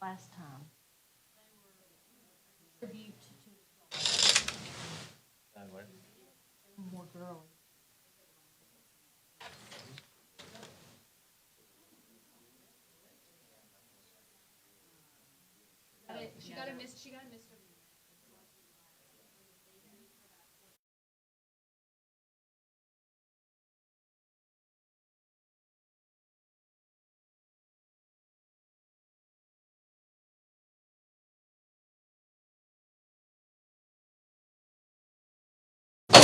last time. Tribute to more girls. She got a miss.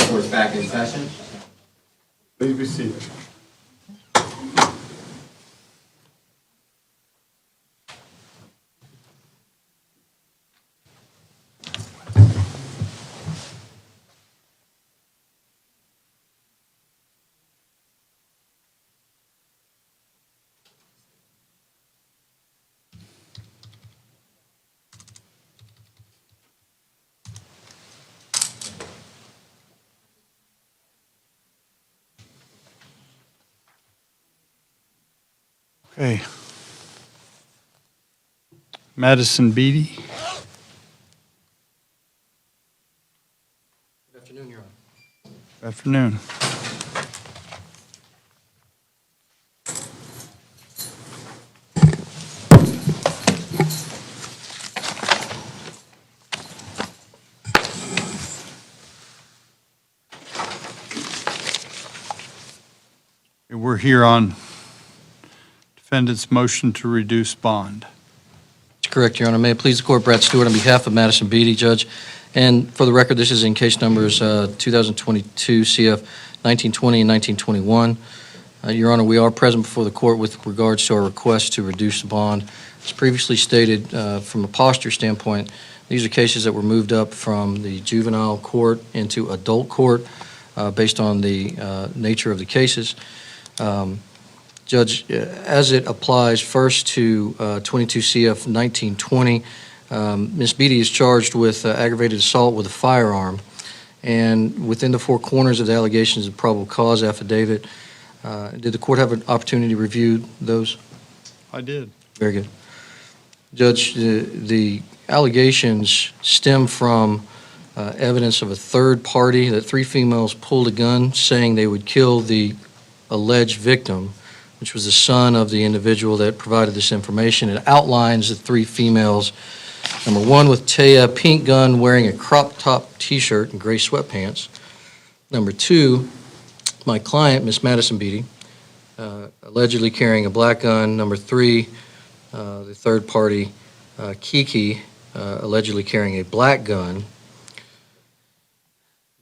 Court's back in session. Please be seated. Okay. Madison Beatty. Good afternoon, Your Honor. Good afternoon. We're here on defendant's motion to reduce bond. That's correct, Your Honor. May it please the Court, Brad Stewart on behalf of Madison Beatty, Judge. And for the record, this is in case numbers 2022 CF 1920 and 1921. Your Honor, we are present before the Court with regards to our request to reduce the bond. As previously stated, from a posture standpoint, these are cases that were moved up from the juvenile court into adult court based on the nature of the cases. Judge, as it applies first to 22 CF 1920, Ms. Beatty is charged with aggravated assault with a firearm. And within the four corners of the allegations of probable cause affidavit, did the court have an opportunity to review those? I did. Very good. Judge, the allegations stem from evidence of a third party, that three females pulled a gun saying they would kill the alleged victim, which was the son of the individual that provided this information. It outlines the three females. Number one, with Taya, pink gun, wearing a crop top T-shirt and gray sweatpants. Number two, my client, Miss Madison Beatty, allegedly carrying a black gun. Number three, the third party, Kiki, allegedly carrying a black gun.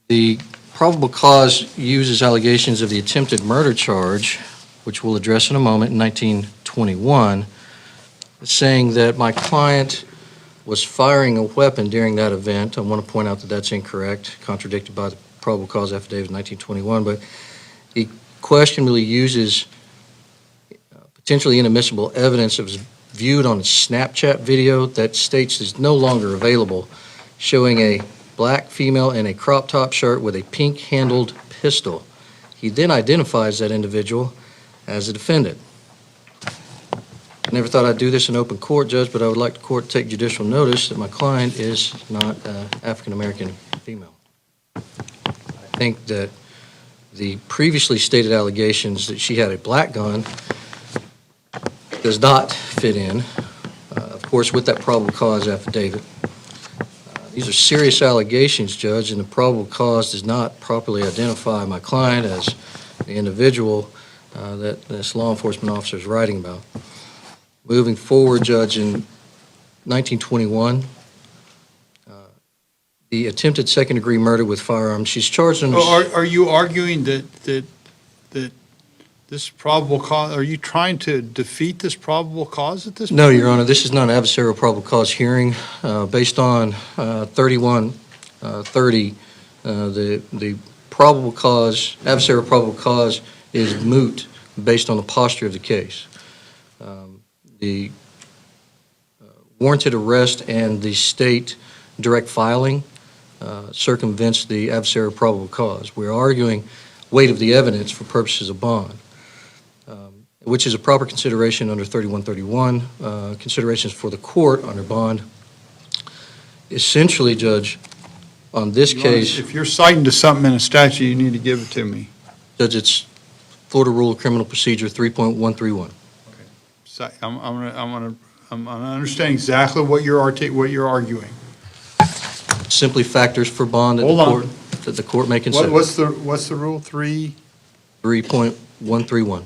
The probable cause uses allegations of the attempted murder charge, which we'll address in a moment, in 1921, saying that my client was firing a weapon during that event. I want to point out that that's incorrect, contradicted by the probable cause affidavit in 1921, but he questionably uses potentially inadmissible evidence that was viewed on a Snapchat video that states is no longer available, showing a black female in a crop top shirt with a pink-handled pistol. He then identifies that individual as a defendant. I never thought I'd do this in open court, Judge, but I would like the court to take judicial notice that my client is not an African-American female. I think that the previously stated allegations that she had a black gun does not fit in, of course, with that probable cause affidavit. These are serious allegations, Judge, and the probable cause does not properly identify my client as the individual that this law enforcement officer is writing about. Moving forward, Judge, in 1921, the attempted second-degree murder with firearms, she's charged under... Are you arguing that this probable cause, are you trying to defeat this probable cause at this point? No, Your Honor, this is not an adversarial probable cause hearing. Based on 3130, the probable cause, adversarial probable cause is moot based on the posture of the case. The warranted arrest and the state direct filing circumvents the adversarial probable cause. We're arguing weight of the evidence for purposes of bond. which is a proper consideration under 3131, considerations for the court under bond. Essentially, Judge, on this case, If you're citing to something in a statute, you need to give it to me. Judge, it's Florida Rule of Criminal Procedure 3.131. I'm understanding exactly what you're arguing. Simply factors for bond Hold on. that the court may consider. What's the rule? 3.131.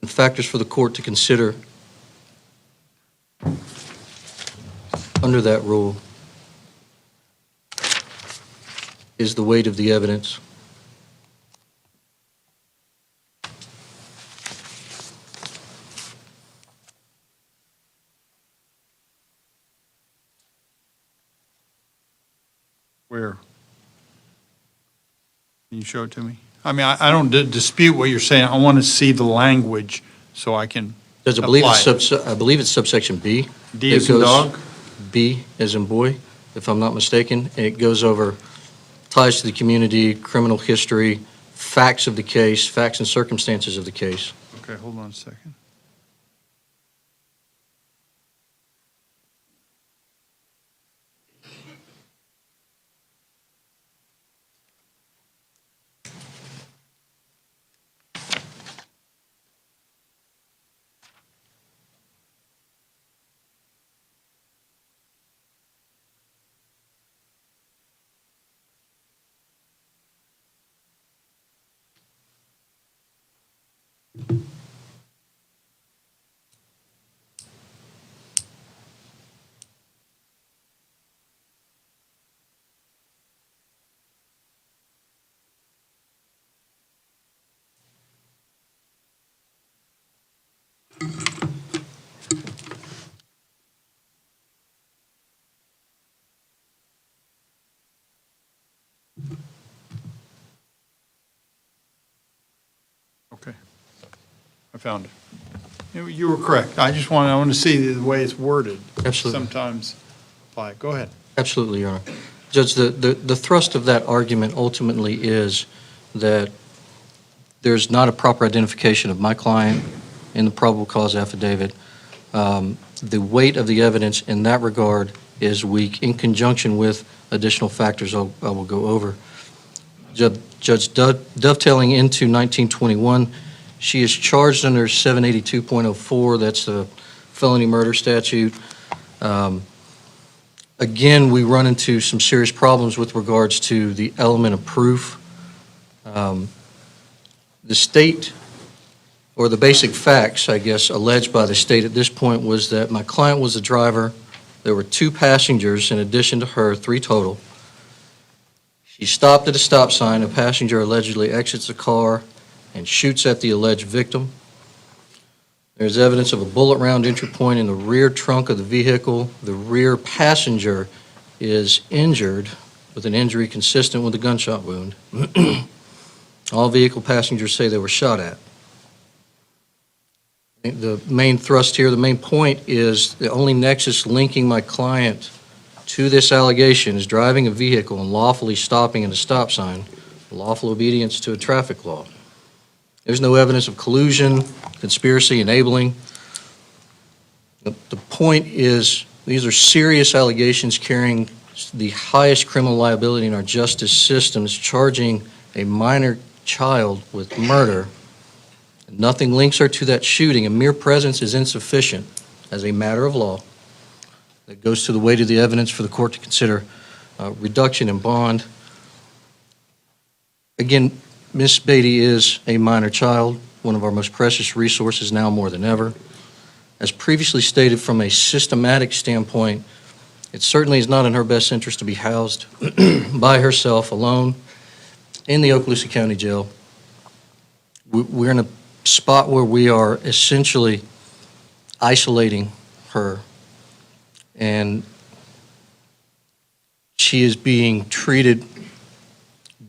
And factors for the court to consider under that rule is the weight of the evidence, Where? Can you show it to me? I mean, I don't dispute what you're saying. I want to see the language so I can Judge, apply it. I believe it's subsection B. D It as in goes- dog? B as in boy, if I'm not mistaken. And it goes over ties to the community, criminal history, facts of the case, facts and circumstances of the case. Okay, hold on a second. Okay. I found it. You were correct. I want to see the way it's worded. Absolutely. Sometimes apply it. Go ahead. Absolutely, Your Honor. Judge, the thrust of that argument ultimately is that there's not a proper identification of my client in the probable cause affidavit. The weight of the evidence in that regard is weak in conjunction with additional factors I will go over. Judge, dovetailing into 1921, she is charged under 782.04. That's the felony murder statute. Again, we run into some serious problems with regards to the element of proof. The state, or the basic facts, I guess, alleged by the state at this point was that my client was the driver. There were 2 passengers in addition to her, 3 total. She stopped at a stop sign. A passenger allegedly exits the car and shoots at the alleged victim. There's evidence of a bullet round entry point in the rear trunk of the vehicle. The rear passenger is injured with an injury consistent with a gunshot wound. All vehicle passengers say they were shot at. The main thrust here, the main point is the only nexus linking my client to this allegation is driving a vehicle and lawfully stopping at a stop sign, lawful obedience to a traffic law. There's no evidence of collusion, conspiracy, enabling. The point is, these are serious allegations carrying the highest criminal liability in our justice systems, charging a minor child with murder. Nothing links her to that shooting. A mere presence is insufficient as a matter of law. That goes to the weight of the evidence for the court to consider reduction in bond. Again, Ms. Beatty is a minor child, one of our most precious resources now more than ever. As previously stated, from a systematic standpoint, it certainly is not in her best interest to be housed by herself alone in the Okaloosa County Jail. We're in a spot where we are essentially isolating her, and she is being treated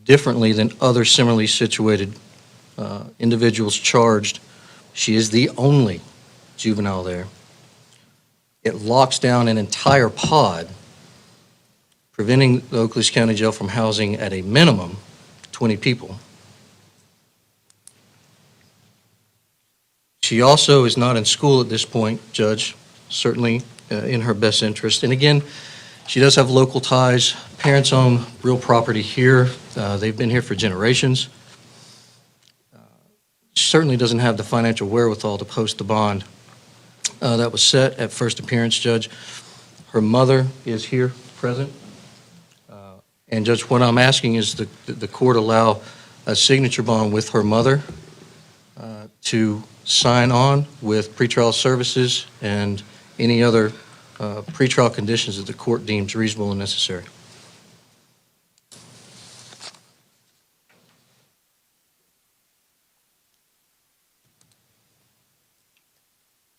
differently than other similarly situated individuals charged. She is the only juvenile there. It locks down an entire pod, preventing the Okaloosa County Jail from housing at a minimum 20 people. She also is not in school at this point, Judge, certainly in her best interest. And again, she does have local ties. Parents own real property here. They've been here for generations. She certainly doesn't have the financial wherewithal to post the bond that was set at first appearance, Judge. Her mother is here, present. And Judge, what I'm asking is the court allow a signature bond with her mother to sign on with pretrial services and any other pretrial conditions that the court deems reasonable and necessary.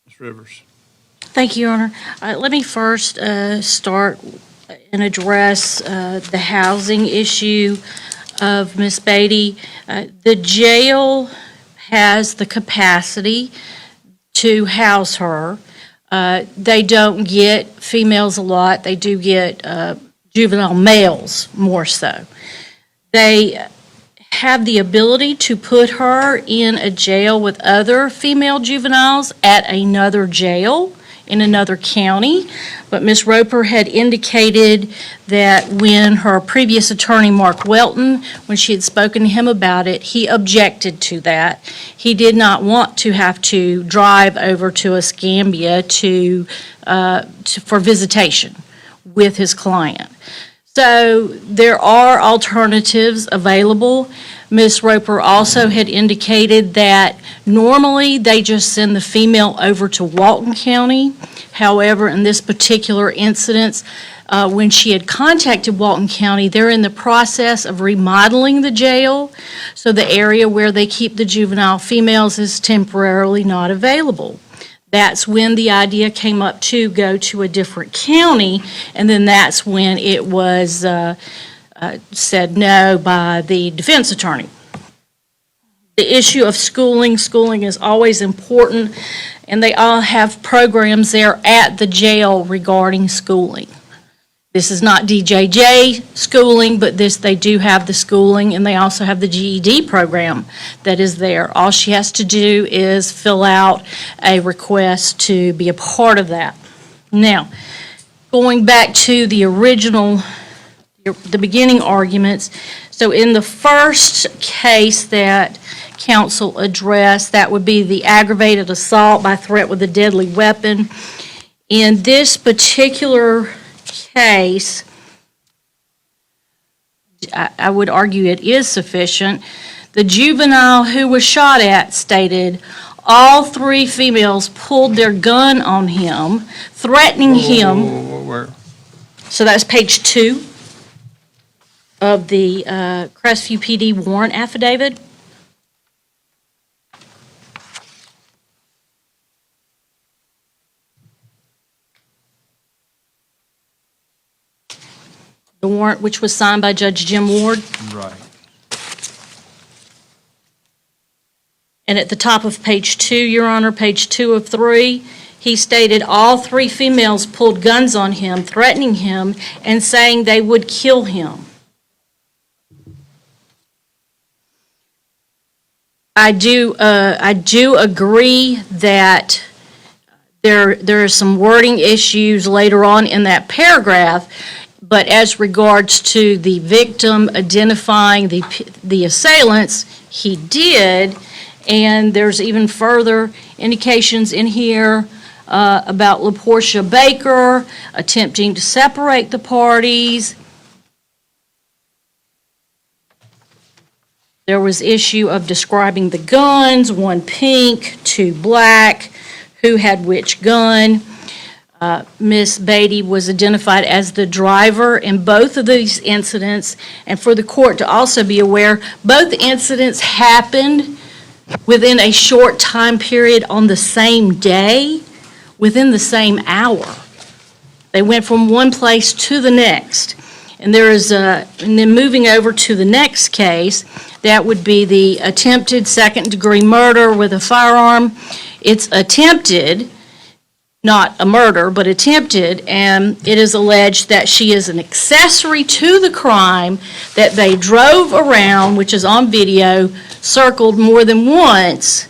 Ms. Rivers. Thank you, Your Honor. Let me first start and address the housing issue of Ms. Beatty. The jail has the capacity to house her. They don't get females a lot. They do get juvenile males more so. They have the ability to put her in a jail with other female juveniles at another jail in another county, but Ms. Roper had indicated that when her previous attorney, Mark Welton, when she had spoken to him about it, he objected to that. He did not want to have to drive over to Escambia for visitation with his client. So there are alternatives available. Ms. Roper also had indicated that normally they just send the female over to Walton County. However, in this particular incident, when she had contacted Walton County, they're in the process of remodeling the jail, so the area where they keep the juvenile females is temporarily not available. That's when the idea came up to go to a different county, and then that's when it was said no by the defense attorney. The issue of schooling is always important, and they all have programs there at the jail regarding schooling. This is not DJJ schooling, but they do have the schooling, and they also have the GED program that is there. All she has to do is fill out a request to be a part of that. Now, going back to the beginning arguments, so in the first case that counsel addressed, that would be the aggravated assault by threat with a deadly weapon. In this particular case, I would argue it is sufficient. The juvenile who was shot at stated all three females pulled their gun on him, threatening him. Where? So that's page 2 of the Crestview PD warrant affidavit. The warrant, which was signed by Judge Jim Ward. Right. And at the top of page 2, Your Honor, page 2 of 3, he stated all three females pulled guns on him, threatening him and saying they would kill him. I do agree that there are some wording issues later on in that paragraph. But as regards to the victim identifying the assailants, he did, and there's even further indications in here about LaPortia Baker attempting to separate the parties. There was issue of describing the guns, one pink, two black, who had which gun. Ms. Beatty was identified as the driver in both of these incidents, and for the court to also be aware, both incidents happened within a short time period on the same day, within the same hour. They went from one place to the next. And and then moving over to the next case, that would be the attempted second-degree murder with a firearm. It's attempted, not a murder, but attempted, and it is alleged that she is an accessory to the crime, that they drove around, which is on video, circled more than once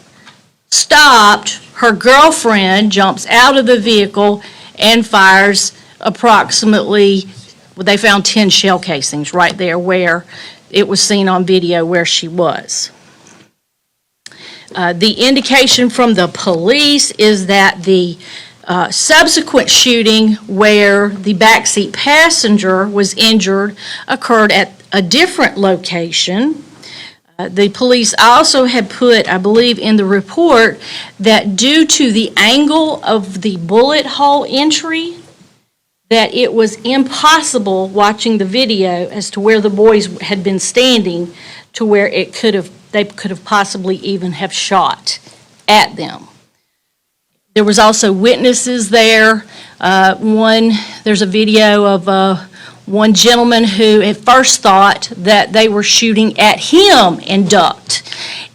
stopped, her girlfriend jumps out of the vehicle and fires approximately, well, they found 10 shell casings right there where it was seen on video where she was. The indication from the police is that the subsequent shooting where the backseat passenger was injured occurred at a different location. The police also had put, I believe, in the report that due to the angle of the bullet hole entry, that it was impossible watching the video as to where the boys had been standing to where they could have possibly even have shot at them. There was also witnesses there. There's a video of one gentleman who at first thought that they were shooting at him and ducked.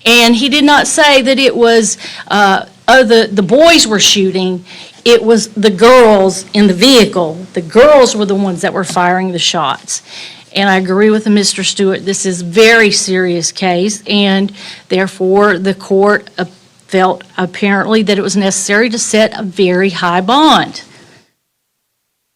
And he did not say that it was, the boys were shooting. It was the girls in the vehicle. The girls were the ones that were firing the shots. And I agree with Mr. Stewart, this is a very serious case, and therefore the court felt apparently that it was necessary to set a very high bond.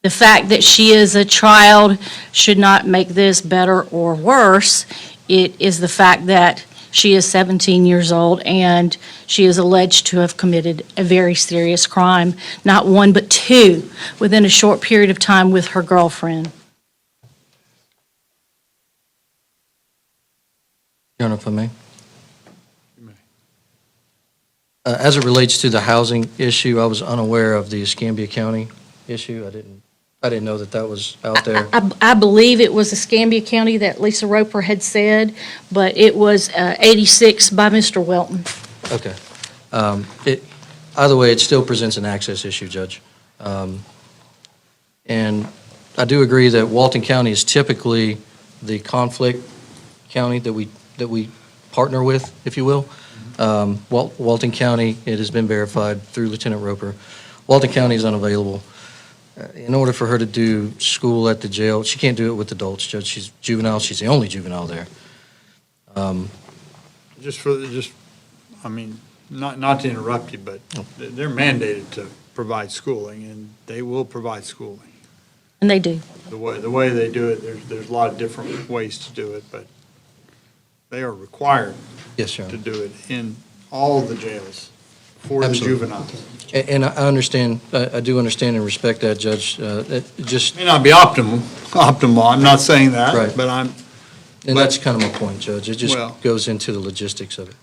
The fact that she is a child should not make this better or worse. It is the fact that she is 17 years old and she is alleged to have committed a very serious crime, not one but two, within a short period of time with her girlfriend. Your Honor, if I may. As it relates to the housing issue, I was unaware of the Escambia County issue. I didn't know that that was out there. I believe it was Escambia County that Lisa Roper had said, but it was 86 by Mr. Welton. Okay. Either way, it still presents an access issue, Judge. And I do agree that Walton County is typically the conflict county that we partner with, if you will. Walton County, it has been verified through Lieutenant Roper. Walton County is unavailable. In order for her to do school at the jail, she can't do it with adults, Judge. She's juvenile. She's the only juvenile there. Not to interrupt you, but they're mandated to provide schooling, and they will provide schooling. And they do. The way they do it, there's a lot of different ways to do it, but they are required Yes, Your to Honor. do it in all the jails for the Absolutely. juveniles. And I understand, I do understand and respect that, Judge. It just, May not be optimal, I'm not saying that, Right. but and that's kind of my point, Judge. It just Well- goes into the logistics of it.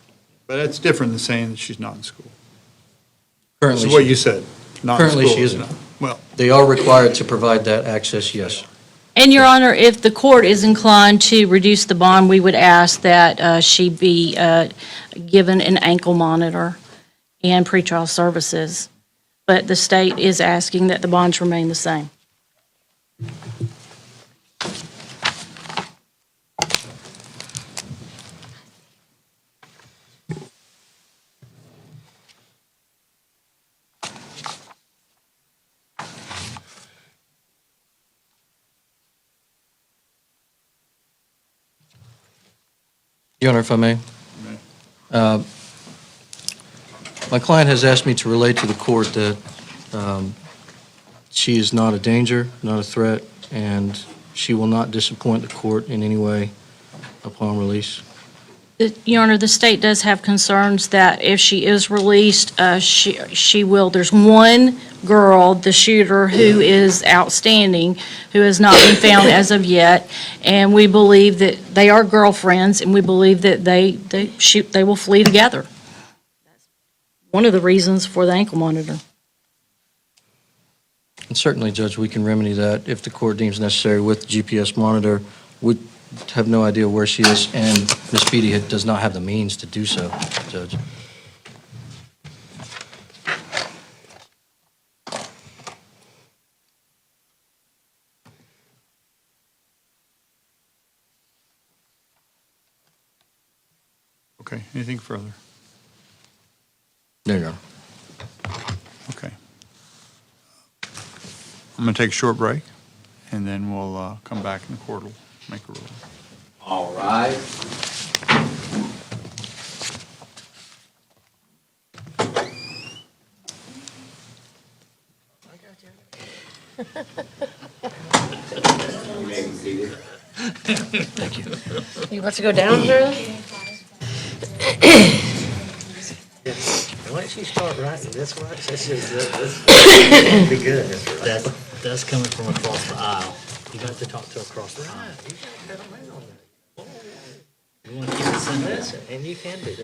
it's different than saying that she's not in school. This Currently, is what she- you said, not in school. Currently, she isn't. Well, They are required to provide that access, yes. And, Your Honor, if the court is inclined to reduce the bond, we would ask that she be given an ankle monitor and pretrial services. But the state is asking that the bonds remain the same. Your Honor, if I may. My client has asked me to relate to the court that she is not a danger, not a threat, and she will not disappoint the court in any way upon release. Your Honor, the state does have concerns that if she is released, she will, there's one girl, the shooter, who is outstanding, who has not been found as of yet, and we believe that they are girlfriends, and we believe that they will flee together. That's one of the reasons for the ankle monitor. And certainly, Judge, we can remedy that if the court deems necessary with GPS monitor. We have no idea where she is, and Ms. Beatty does not have the means to do so, Judge. okay, anything further? No, Your Honor. Okay. I'm going to take a short break, and then we'll come back and the court will make a ruling. All right. Thank you. You want to go down, Shirley? Why don't you start writing this much? This is be good. That's coming from across the aisle. You got to talk to across the aisle. You want to keep it simple? Listen, and you can do that.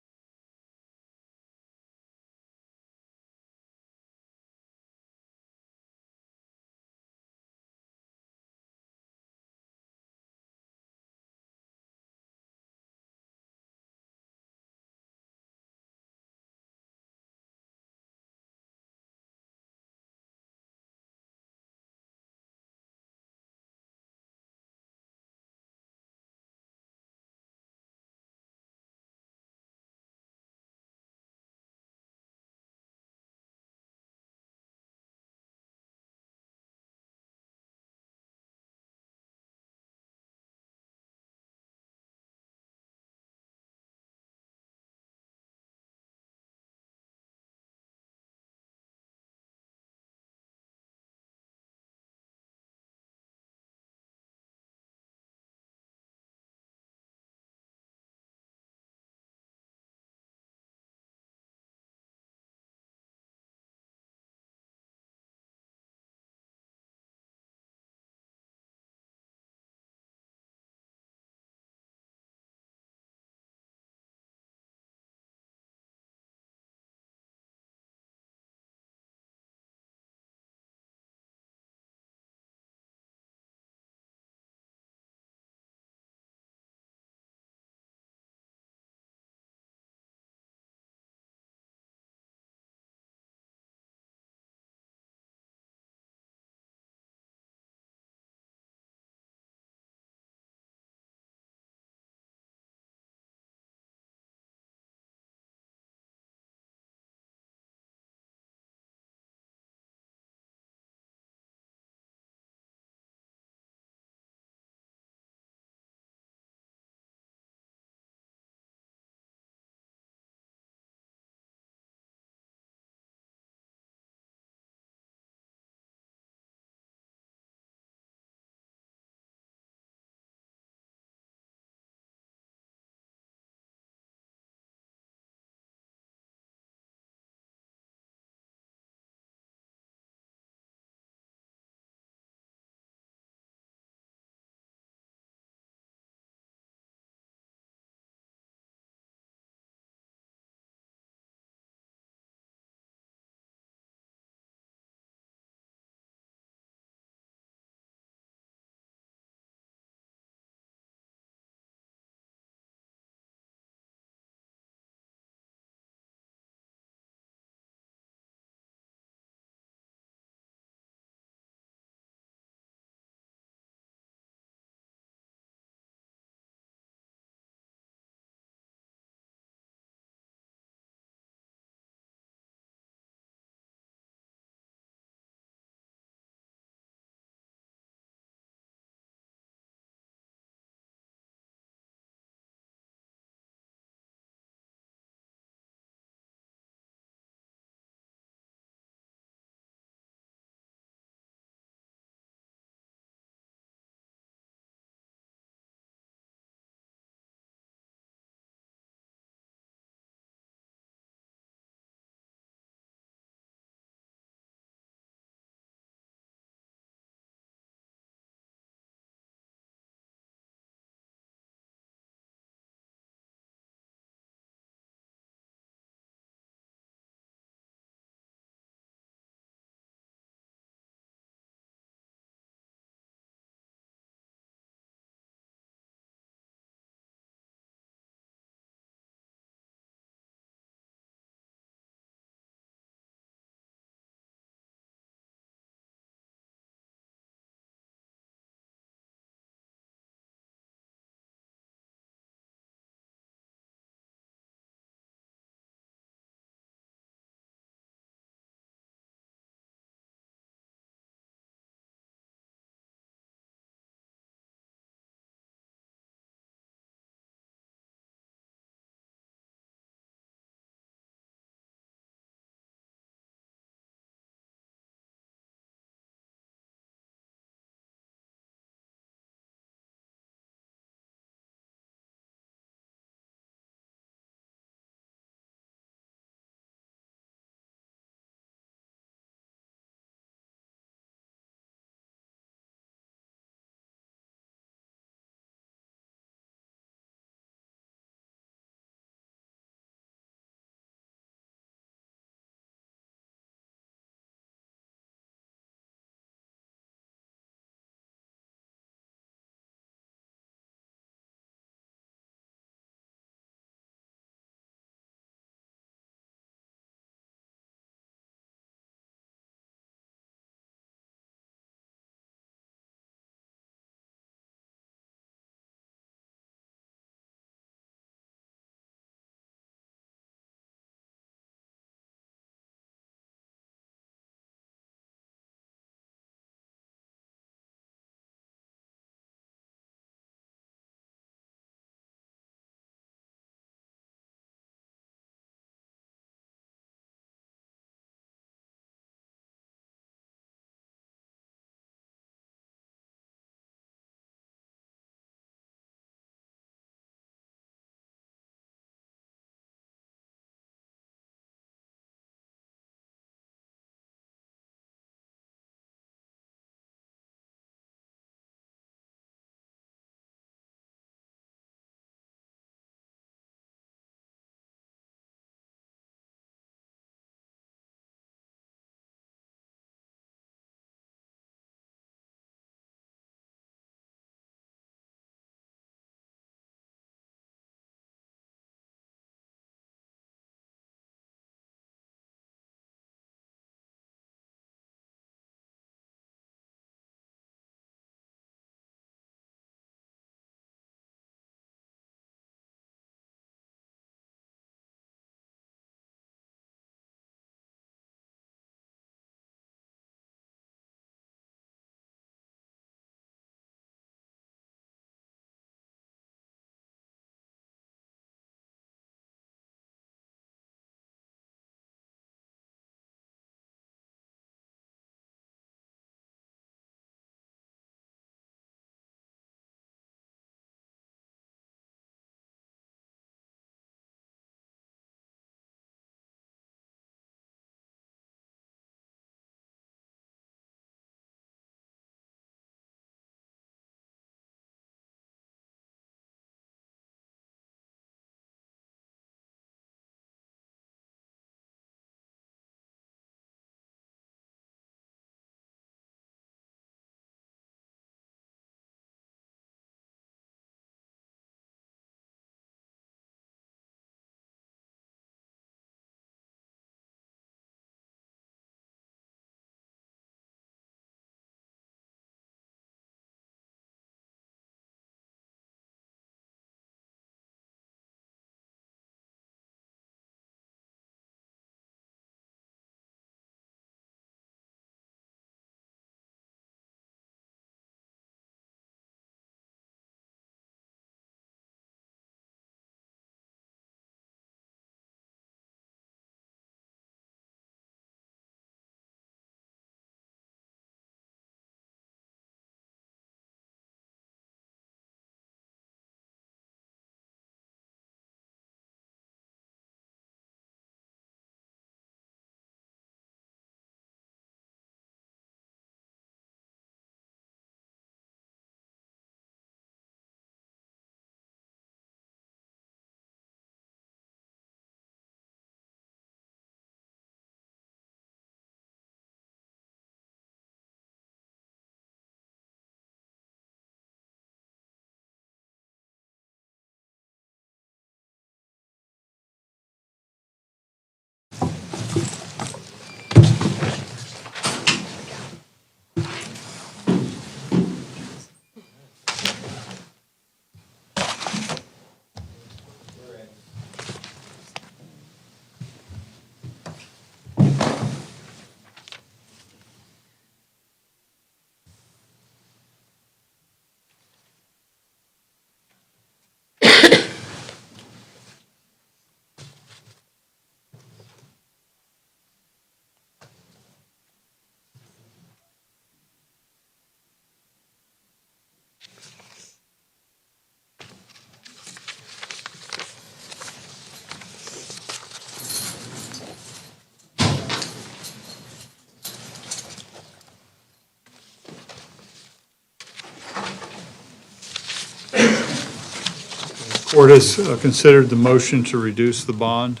The court has considered the motion to reduce the bond,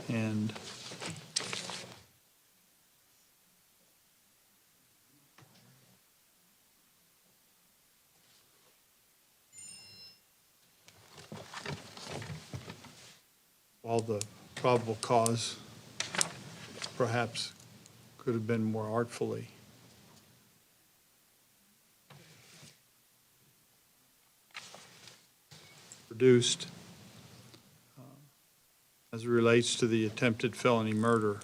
and while the probable cause perhaps could have been more artfully reduced as it relates to the attempted felony murder.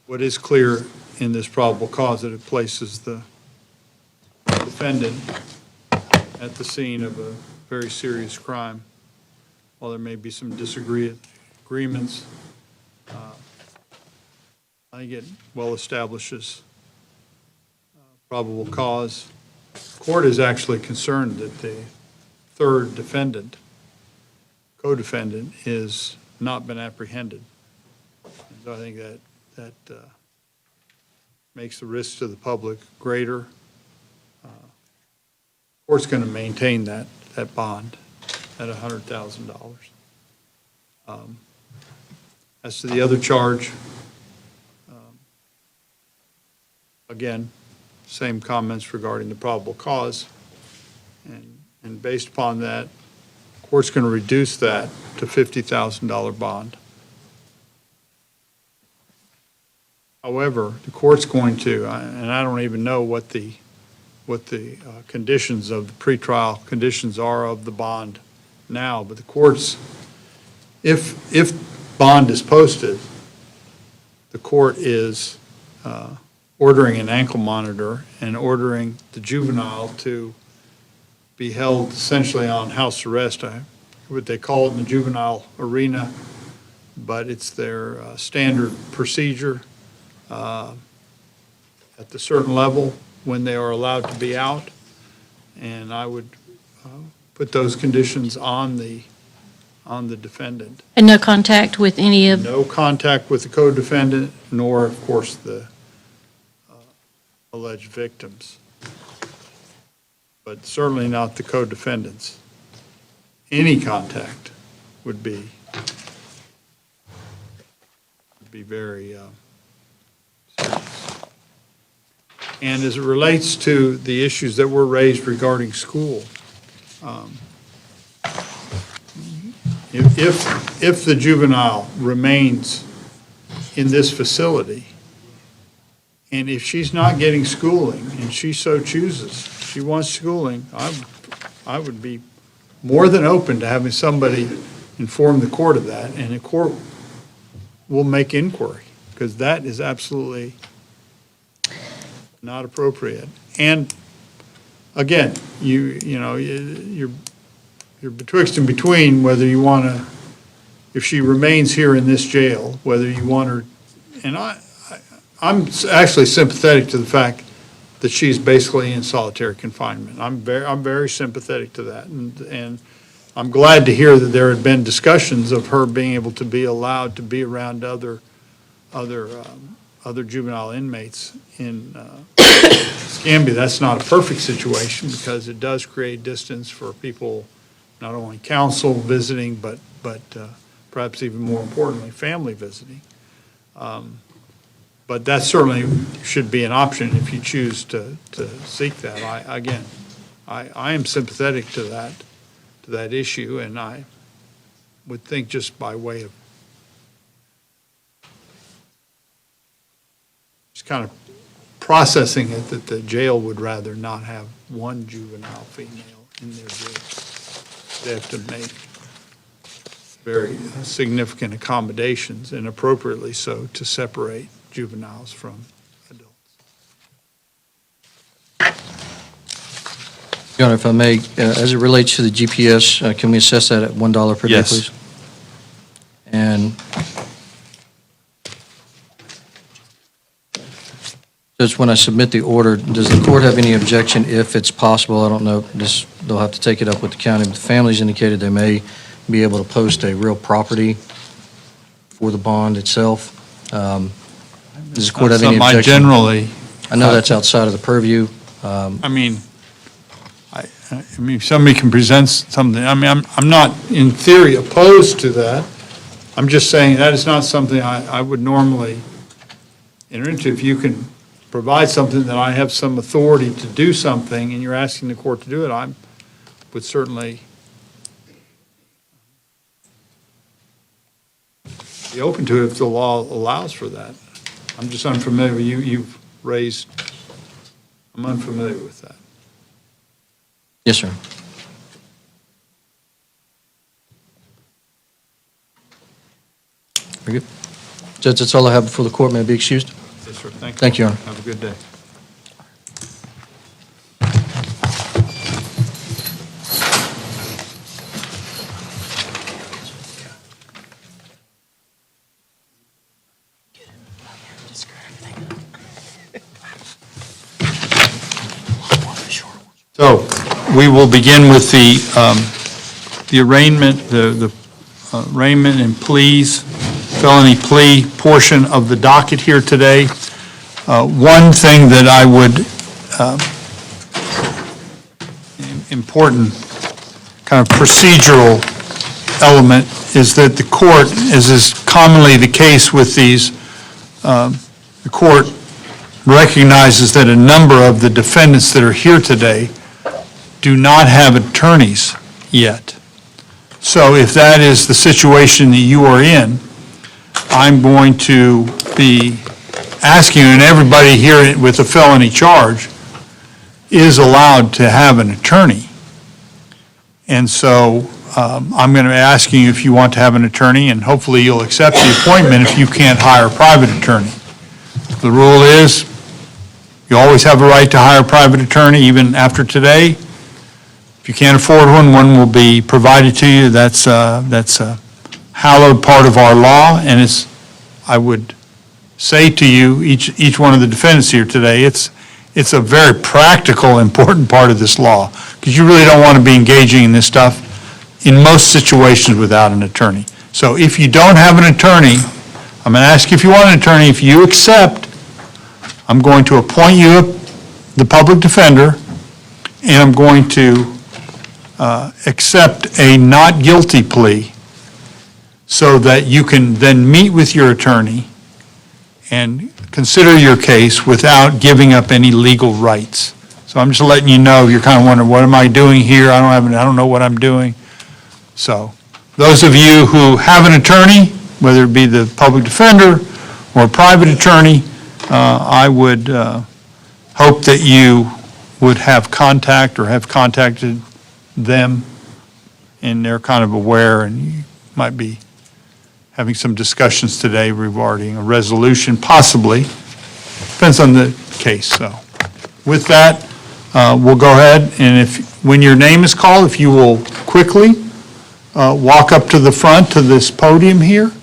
What is clear in this probable cause that it places the defendant at the scene of a very serious crime. While there may be some disagreements, I think it well establishes probable cause. Court is actually concerned that the third defendant, co-defendant, is not been apprehended. And so I think that makes the risk to the public greater. Court's going to maintain that bond at $100,000. As to the other charge, again, same comments regarding the probable cause. And based upon that, court's going to reduce that to $50,000 bond. However, the court's going to, and I don't even know what the conditions of the pretrial conditions are of the bond now, but the courts, if bond is posted, the court is ordering an ankle monitor and ordering the juvenile to be held essentially on house arrest. What they call it in the juvenile arena, but it's their standard procedure at the certain level when they are allowed to be out. And I would put those conditions on the defendant. And no contact with any of, No contact with the co-defendant, nor, of course, the alleged victims, but certainly not the co-defendants. Any contact would be very serious. And as it relates to the issues that were raised regarding school, if the juvenile remains in this facility, and if she's not getting schooling, and she so chooses, she wants schooling, I would be more than open to having somebody inform the court of that, and the court will make inquiry, because that is absolutely not appropriate. And again, you're betwixt and between whether you want to, if she remains here in this jail, whether you want her, and I'm actually sympathetic to the fact that she's basically in solitary confinement. I'm very sympathetic to that, and I'm glad to hear that there had been discussions of her being able to be allowed to be around other juvenile inmates in Escambia. That's not a perfect situation because it does create distance for people, not only counsel visiting, but perhaps even more importantly, family visiting. But that certainly should be an option if you choose to seek that. I am sympathetic to that issue, and I would think just by way of just kind of processing it that the jail would rather not have one juvenile female in their jail. They have to make very significant accommodations, and appropriately so, to separate juveniles from adults. Your Honor, if I may, as it relates to the GPS, can we assess that at $1 per day, Yes. please? And just when I submit the order, does the court have any objection if it's possible? I don't know, they'll have to take it up with the county, but the family's indicated they may be able to post a real property for the bond itself. Does the court have any Something I objection? generally, I know that's outside of the purview. I mean, I mean, if somebody can present something, I mean, I'm not in theory opposed to that. I'm just saying that is not something I would normally enter into. If you can provide something that I have some authority to do something and you're asking the court to do it, I would certainly be open to it if the law allows for that. I'm just unfamiliar. You've raised, I'm unfamiliar with that. Yes, sir. Very good. Judge, that's all I have before the court. May I be excused? Yes, sir. Thank you. Thank you, Your Honor. Have a good day. So we will begin with the arraignment, the arraignment and pleas, felony plea portion of the docket here today. One thing that I would, important kind of procedural element is that the court, as is commonly the case with these, the court recognizes that a number of the defendants that are here today do not have attorneys yet. So if that is the situation that you are in, I'm going to be asking you, and everybody here with a felony charge is allowed to have an attorney. And so I'm going to be asking you if you want to have an attorney, and hopefully you'll accept the appointment if you can't hire a private attorney. The rule is you always have a right to hire a private attorney, even after today. If you can't afford one, one will be provided to you. That's a hallowed part of our law, and I would say to you, each one of the defendants here today, it's a very practical, important part of this law, because you really don't want to be engaging in this stuff in most situations without an attorney. So if you don't have an attorney, I'm going to ask you if you want an attorney. If you accept, I'm going to appoint you the public defender, and I'm going to accept a not guilty plea so that you can then meet with your attorney and consider your case without giving up any legal rights. So I'm just letting you know, you're kind of wondering, what am I doing here? I don't know what I'm doing. So those of you who have an attorney, whether it be the public defender or a private attorney, I would hope that you would have contact or have contacted them, and they're kind of aware, and you might be having some discussions today regarding a resolution, possibly. Depends on the case. So with that, we'll go ahead, and when your name is called, if you will quickly walk up to the front to this podium here,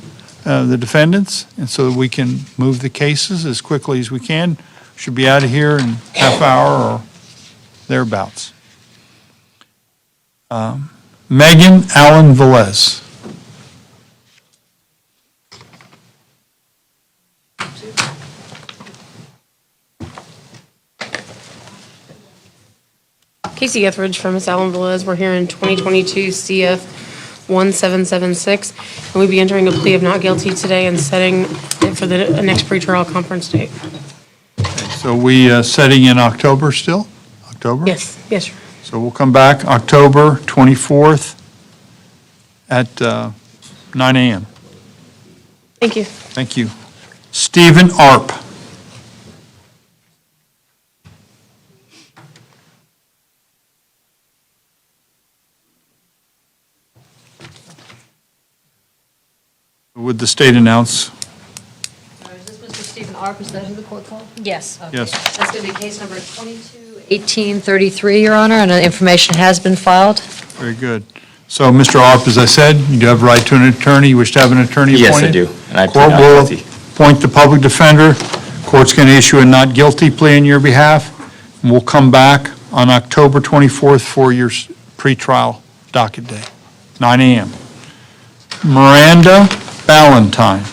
the defendants, and so that we can move the cases as quickly as we can. Should be out of here in half hour or thereabouts. Megan Allen Velez. Casey Etheridge from Miss Allen Velez. We're here in 2022 CF 1776, and we'll be entering a plea of not guilty today and setting it for the next pretrial conference date. So we setting in October still? October? Yes, yes, sir. So we'll come back October 24th at 9 a.m. Thank you. Thank you. Stephen Arp. Would the state announce? Is this Mr. Stephen Arp, is that who the court called? Yes. Okay. Yes. That's going to be case number 22-1833, Your Honor, and information has been filed. Very good. So, Mr. Arp, as I said, you do have a right to an attorney. You wish to have an attorney appointed? Yes, I do, and I plead Court not will guilty. appoint the public defender. Court's going to issue a not guilty plea on your behalf. And we'll come back on October 24th for your pretrial docket day, 9 a.m. Miranda Ballantyne.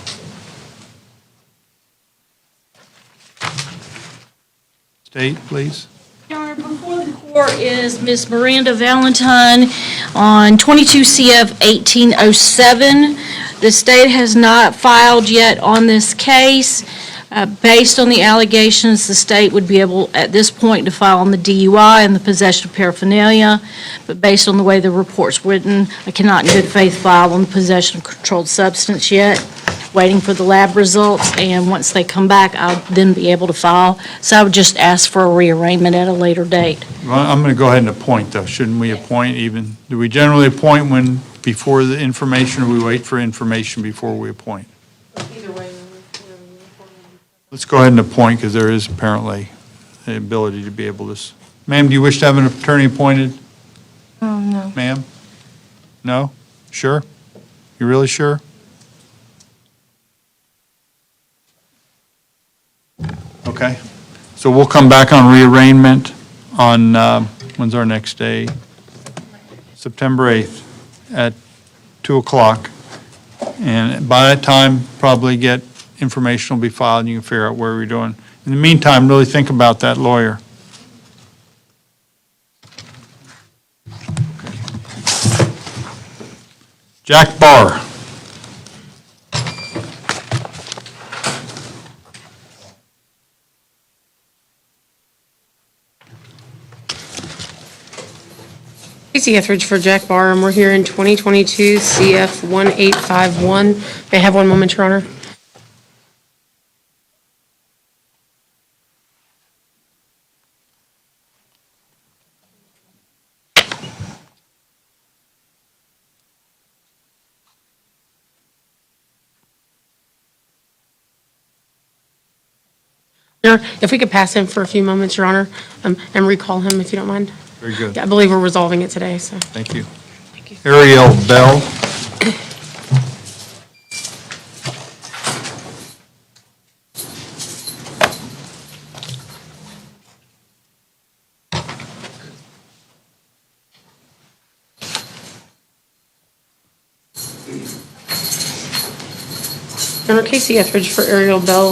date, please? Your Honor, before the court is Ms. Miranda Valentine on 22 CF 1807. The state has not filed yet on this case. Based on the allegations, the state would be able, at this point, to file on the DUI and the possession of paraphernalia. But based on the way the report's written, I cannot in good faith file on the possession of controlled substance yet. Waiting for the lab results, and once they come back, I'll then be able to file. So I would just ask for a rearrangement at a later date. Well, I'm going to go ahead and appoint, though. Shouldn't we appoint even, do we generally appoint when, before the information, or we wait for information before we appoint? Either way. Let's go ahead and appoint, because there is apparently the ability to be able to. Ma'am, do you wish to have an attorney appointed? No. Ma'am? No? Sure? You really sure? Okay. So we'll come back on rearrangement on, when's our next day? September 8th at 2 o'clock. And by that time, probably get, information will be filed, and you can figure out where we're doing. In the meantime, really think about that lawyer. Jack Barr. Casey Etheridge for Jack Barr, and we're here in 2022 CF 1851. May I have one moment, Your Honor? Your Honor, if we could pass him for a few moments, Your Honor, and recall him if you don't mind. Very good. Yeah, I believe we're resolving it today, so. Thank you. Thank you. Ariel Bell. Your Honor, Casey Etheridge for Ariel Bell.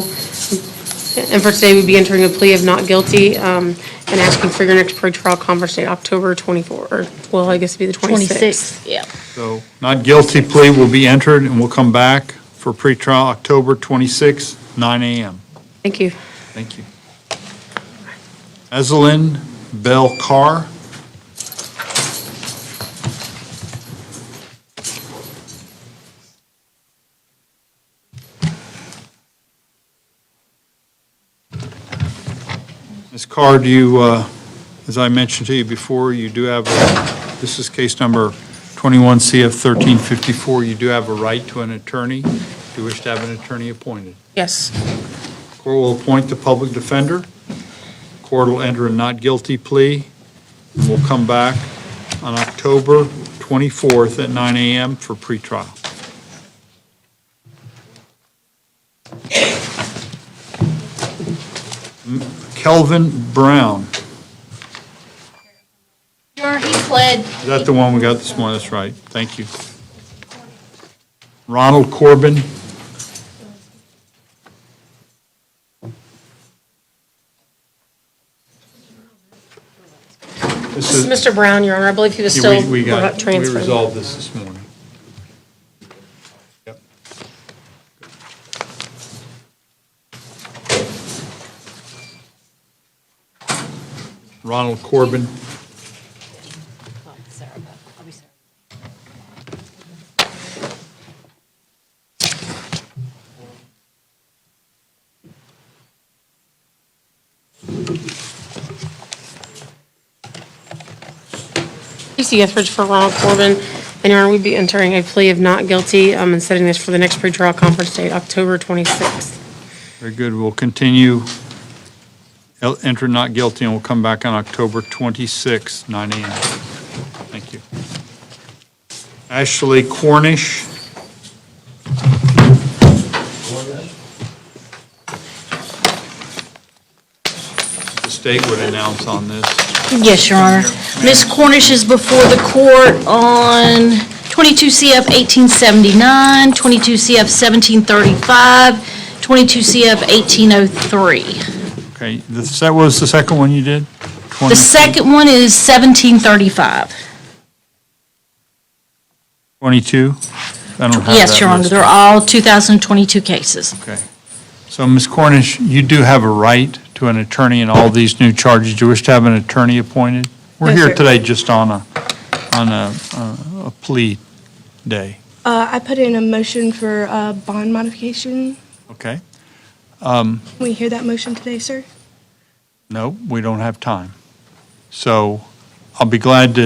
And for today, we'd be entering a plea of not guilty and asking for your next pretrial conference date, October 24, or, well, I guess it'd be the 26th. 26th, yeah. So not guilty plea will be entered, and we'll come back for pretrial October 26th, 9 a.m. Thank you. Thank you. Ezelyn Bell Carr. Ms. Carr, do you, as I mentioned to you before, you do have, this is case number 21 CF 1354, you do have a right to an attorney. Do you wish to have an attorney appointed? Yes. Court will appoint the public defender. Court will enter a not guilty plea. And we'll come back on October 24th at 9 a.m. for pretrial. Kelvin Brown. Your Honor, he pled. Is that the one we got this morning? That's right. Thank you. Ronald Corbin. This is Mr. Brown, Your Honor. I believe he was still We transferred. resolved this morning. Yep. Ronald Corbin. Casey Etheridge for Ronald Corbin. And Your Honor, we'd be entering a plea of not guilty and setting this for the next pretrial conference date, October 26th. Very good. We'll continue, enter not guilty, and we'll come back on October 26th, 9 a.m. Thank you. Ashley Cornish. The state would announce on this. Yes, Your Honor. Ms. Cornish is before the court on 22 CF 1879, 22 CF 1735, 22 CF 1803. Okay, what was the second one you did? The second one is 1735. 22? I don't have Yes, that Your Honor, listed. they're all 2022 cases. Okay. So, Ms. Cornish, you do have a right to an attorney in all these new charges. Do you wish to have an attorney appointed? We're No, here sir. today just on a plea day, I put in a motion for bond modification. okay? Can we hear that motion today, sir? No, we don't have time. So I'll be glad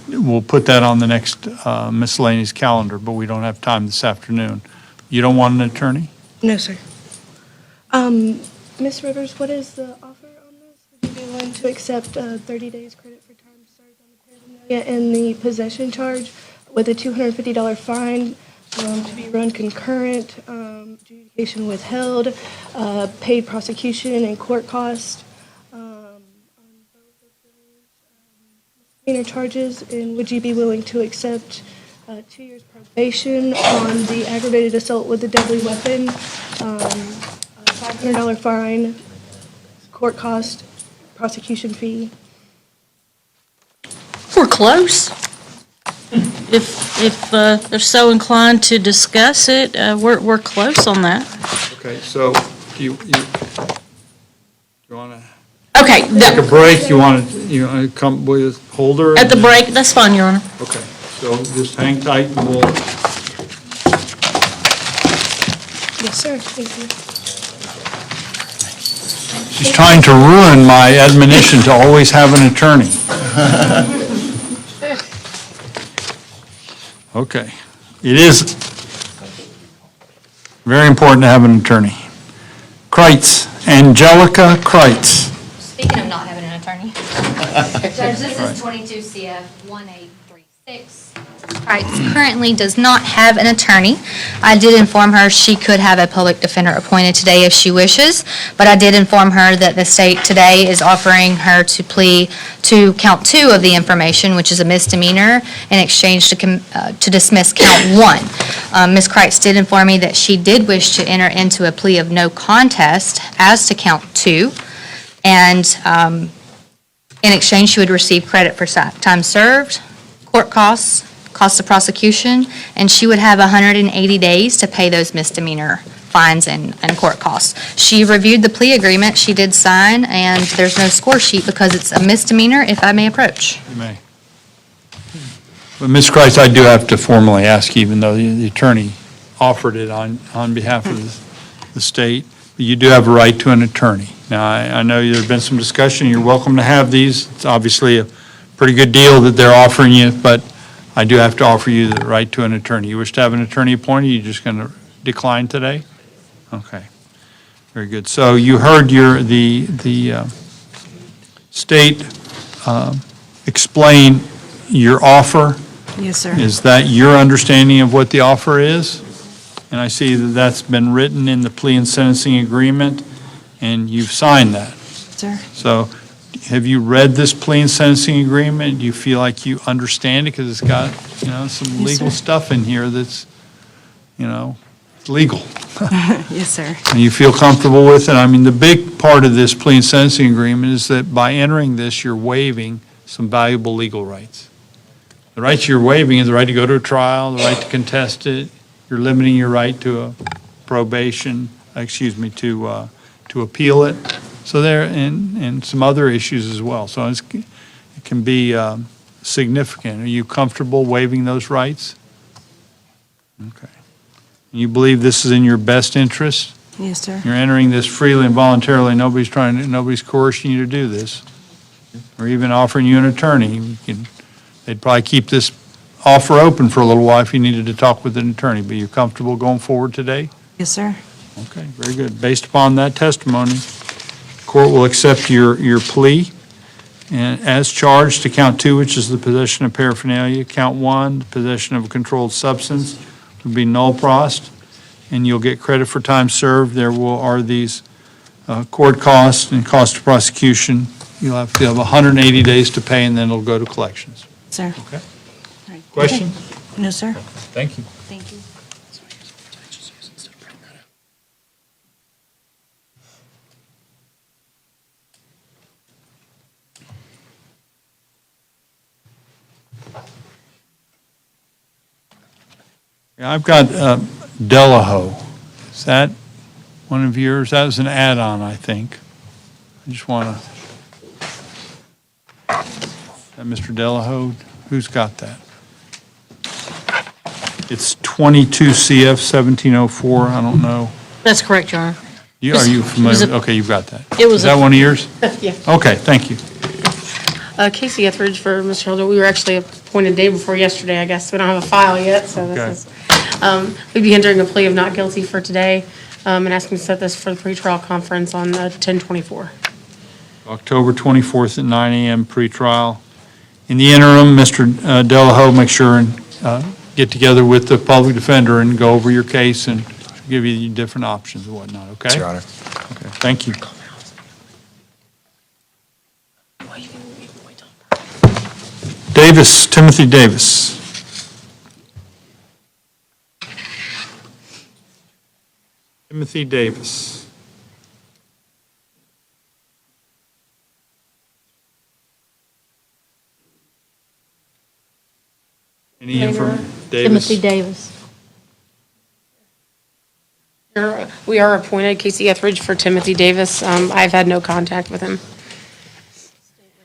we'll put that on the next miscellaneous calendar, but we don't have time this afternoon. You don't want an attorney? No, sir. Ms. Rivers, what is the offer on this? Would you be willing to accept 30 days credit for time served on the paraphernalia and the possession charge with a $250 fine to be run concurrent, adjudication withheld, paid prosecution and court cost on both of those misdemeanor charges? And would you be willing to accept 2 years probation on the aggravated assault with a deadly weapon, a $500 fine, court cost, prosecution fee? We're close. If they're so inclined to discuss it, we're close on that. Okay, so do you want to Okay, take a break? You want to come with Holder? at the break, that's fine, Your Honor. Okay, so just hang tight and we'll, Yes, sir. Thank you. she's trying to ruin my admonition to always have an attorney. Okay, it is very important to have an attorney. Kreitz, Angelica Kreitz. Speaking of not having an attorney. Judge, this is 22 CF 1836. Kreitz currently does not have an attorney. I did inform her she could have a public defender appointed today if she wishes, but I did inform her that the state today is offering her to plea to count 2 of the information, which is a misdemeanor, in exchange to dismiss count 1. Ms. Kreitz did inform me that she did wish to enter into a plea of no contest as to count 2, and in exchange, she would receive credit for time served, court costs, cost of prosecution, and she would have 180 days to pay those misdemeanor fines and court costs. She reviewed the plea agreement, she did sign, and there's no score sheet because it's a misdemeanor, if I may approach. You may. But Ms. Kreitz, I do have to formally ask, even though the attorney offered it on behalf of the state, but you do have a right to an attorney. Now, I know there's been some discussion, you're welcome to have these. It's obviously a pretty good deal that they're offering you, but I do have to offer you the right to an attorney. You wish to have an attorney appointed, you're just going to decline today? Okay, very good. So you heard the state explain your offer. Yes, sir. Is that your understanding of what the offer is? And I see that that's been written in the plea and sentencing agreement, and you've signed that. Sir. So have you read this plea and sentencing agreement? Do you feel like you understand it? Because it's got, some legal sir. stuff in here that's, it's legal. Yes, sir. And you feel comfortable with it? I mean, the big part of this plea and sentencing agreement is that by entering this, you're waiving some valuable legal rights. The rights you're waiving is the right to go to a trial, the right to contest it. You're limiting your right to a probation, to appeal it. So there, and some other issues as well. So it can be significant. Are you comfortable waiving those rights? Okay. You believe this is in your best interest? Yes, sir. You're entering this freely and voluntarily. Nobody's coercing you to do this, or even offering you an attorney. They'd probably keep this offer open for a little while if you needed to talk with an attorney. But you're comfortable going forward today? Yes, sir. Okay, very good. Based upon that testimony, the court will accept your plea and as charged to count 2, which is the possession of paraphernalia. Count 1, the possession of a controlled substance, would be null prost, and you'll get credit for time served. Are these court costs and cost of prosecution. You'll have 180 days to pay, and then it'll go to collections. Sir. Okay. Questions? No, sir. Thank you. Thank you. I've got Delahoe. Is that one of yours? That was an add-on, I think. I just want to, Mr. Delahoe, who's got that? It's 22 CF 1704, I don't know. That's correct, Your Honor. Are you It was familiar? a- Okay, you've got that. It was Is that a- one of yours? Yeah. Okay, thank you. Casey Etheridge for Mr. Hilder. We were actually appointed day before yesterday, I guess. We don't have a file yet, so Okay. this is, we'd be entering a plea of not guilty for today, and asking to set this for the pretrial conference on 10/24. October 24th at 9 a.m. pretrial. In the interim, Mr. Delahoe, make sure and get together with the public defender and go over your case and give you different options and whatnot, okay? Yes, Your Honor. Okay, thank you. Davis, Timothy Davis. Timothy Davis. Any information? Timothy Davis. We are appointed Casey Etheridge for Timothy Davis. I've had no contact with him.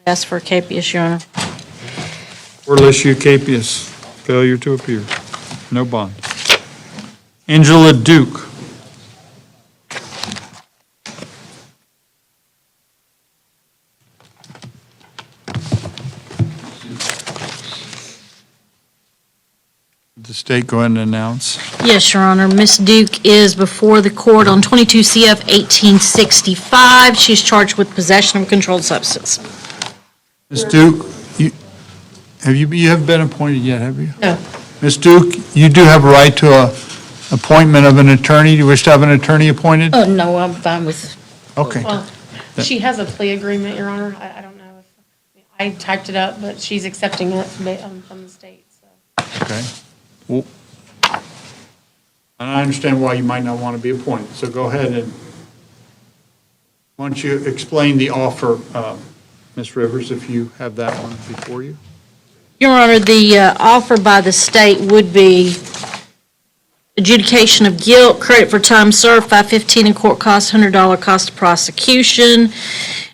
Ask for a capias, Your Honor. Order issue capias, failure to appear. No bond. Angela Duke. The state go ahead and announce. Yes, Your Honor. Ms. Duke is before the court on 22 CF 1865. She's charged with possession of a controlled substance. Ms. Duke, you haven't been appointed yet, have you? No. Ms. Duke, you do have a right to a appointment of an attorney. Do you wish to have an attorney appointed? Oh, no, I'm fine with, Okay. Well, she has a plea agreement, Your Honor. I don't know if, I typed it up, but she's accepting it from the state, so. Okay. Well, and I understand why you might not want to be appointed, so go ahead and, why don't you explain the offer, Ms. Rivers, if you have that one before you? Your Honor, the offer by the state would be adjudication of guilt, credit for time served, $515 in court costs, $100 cost of prosecution,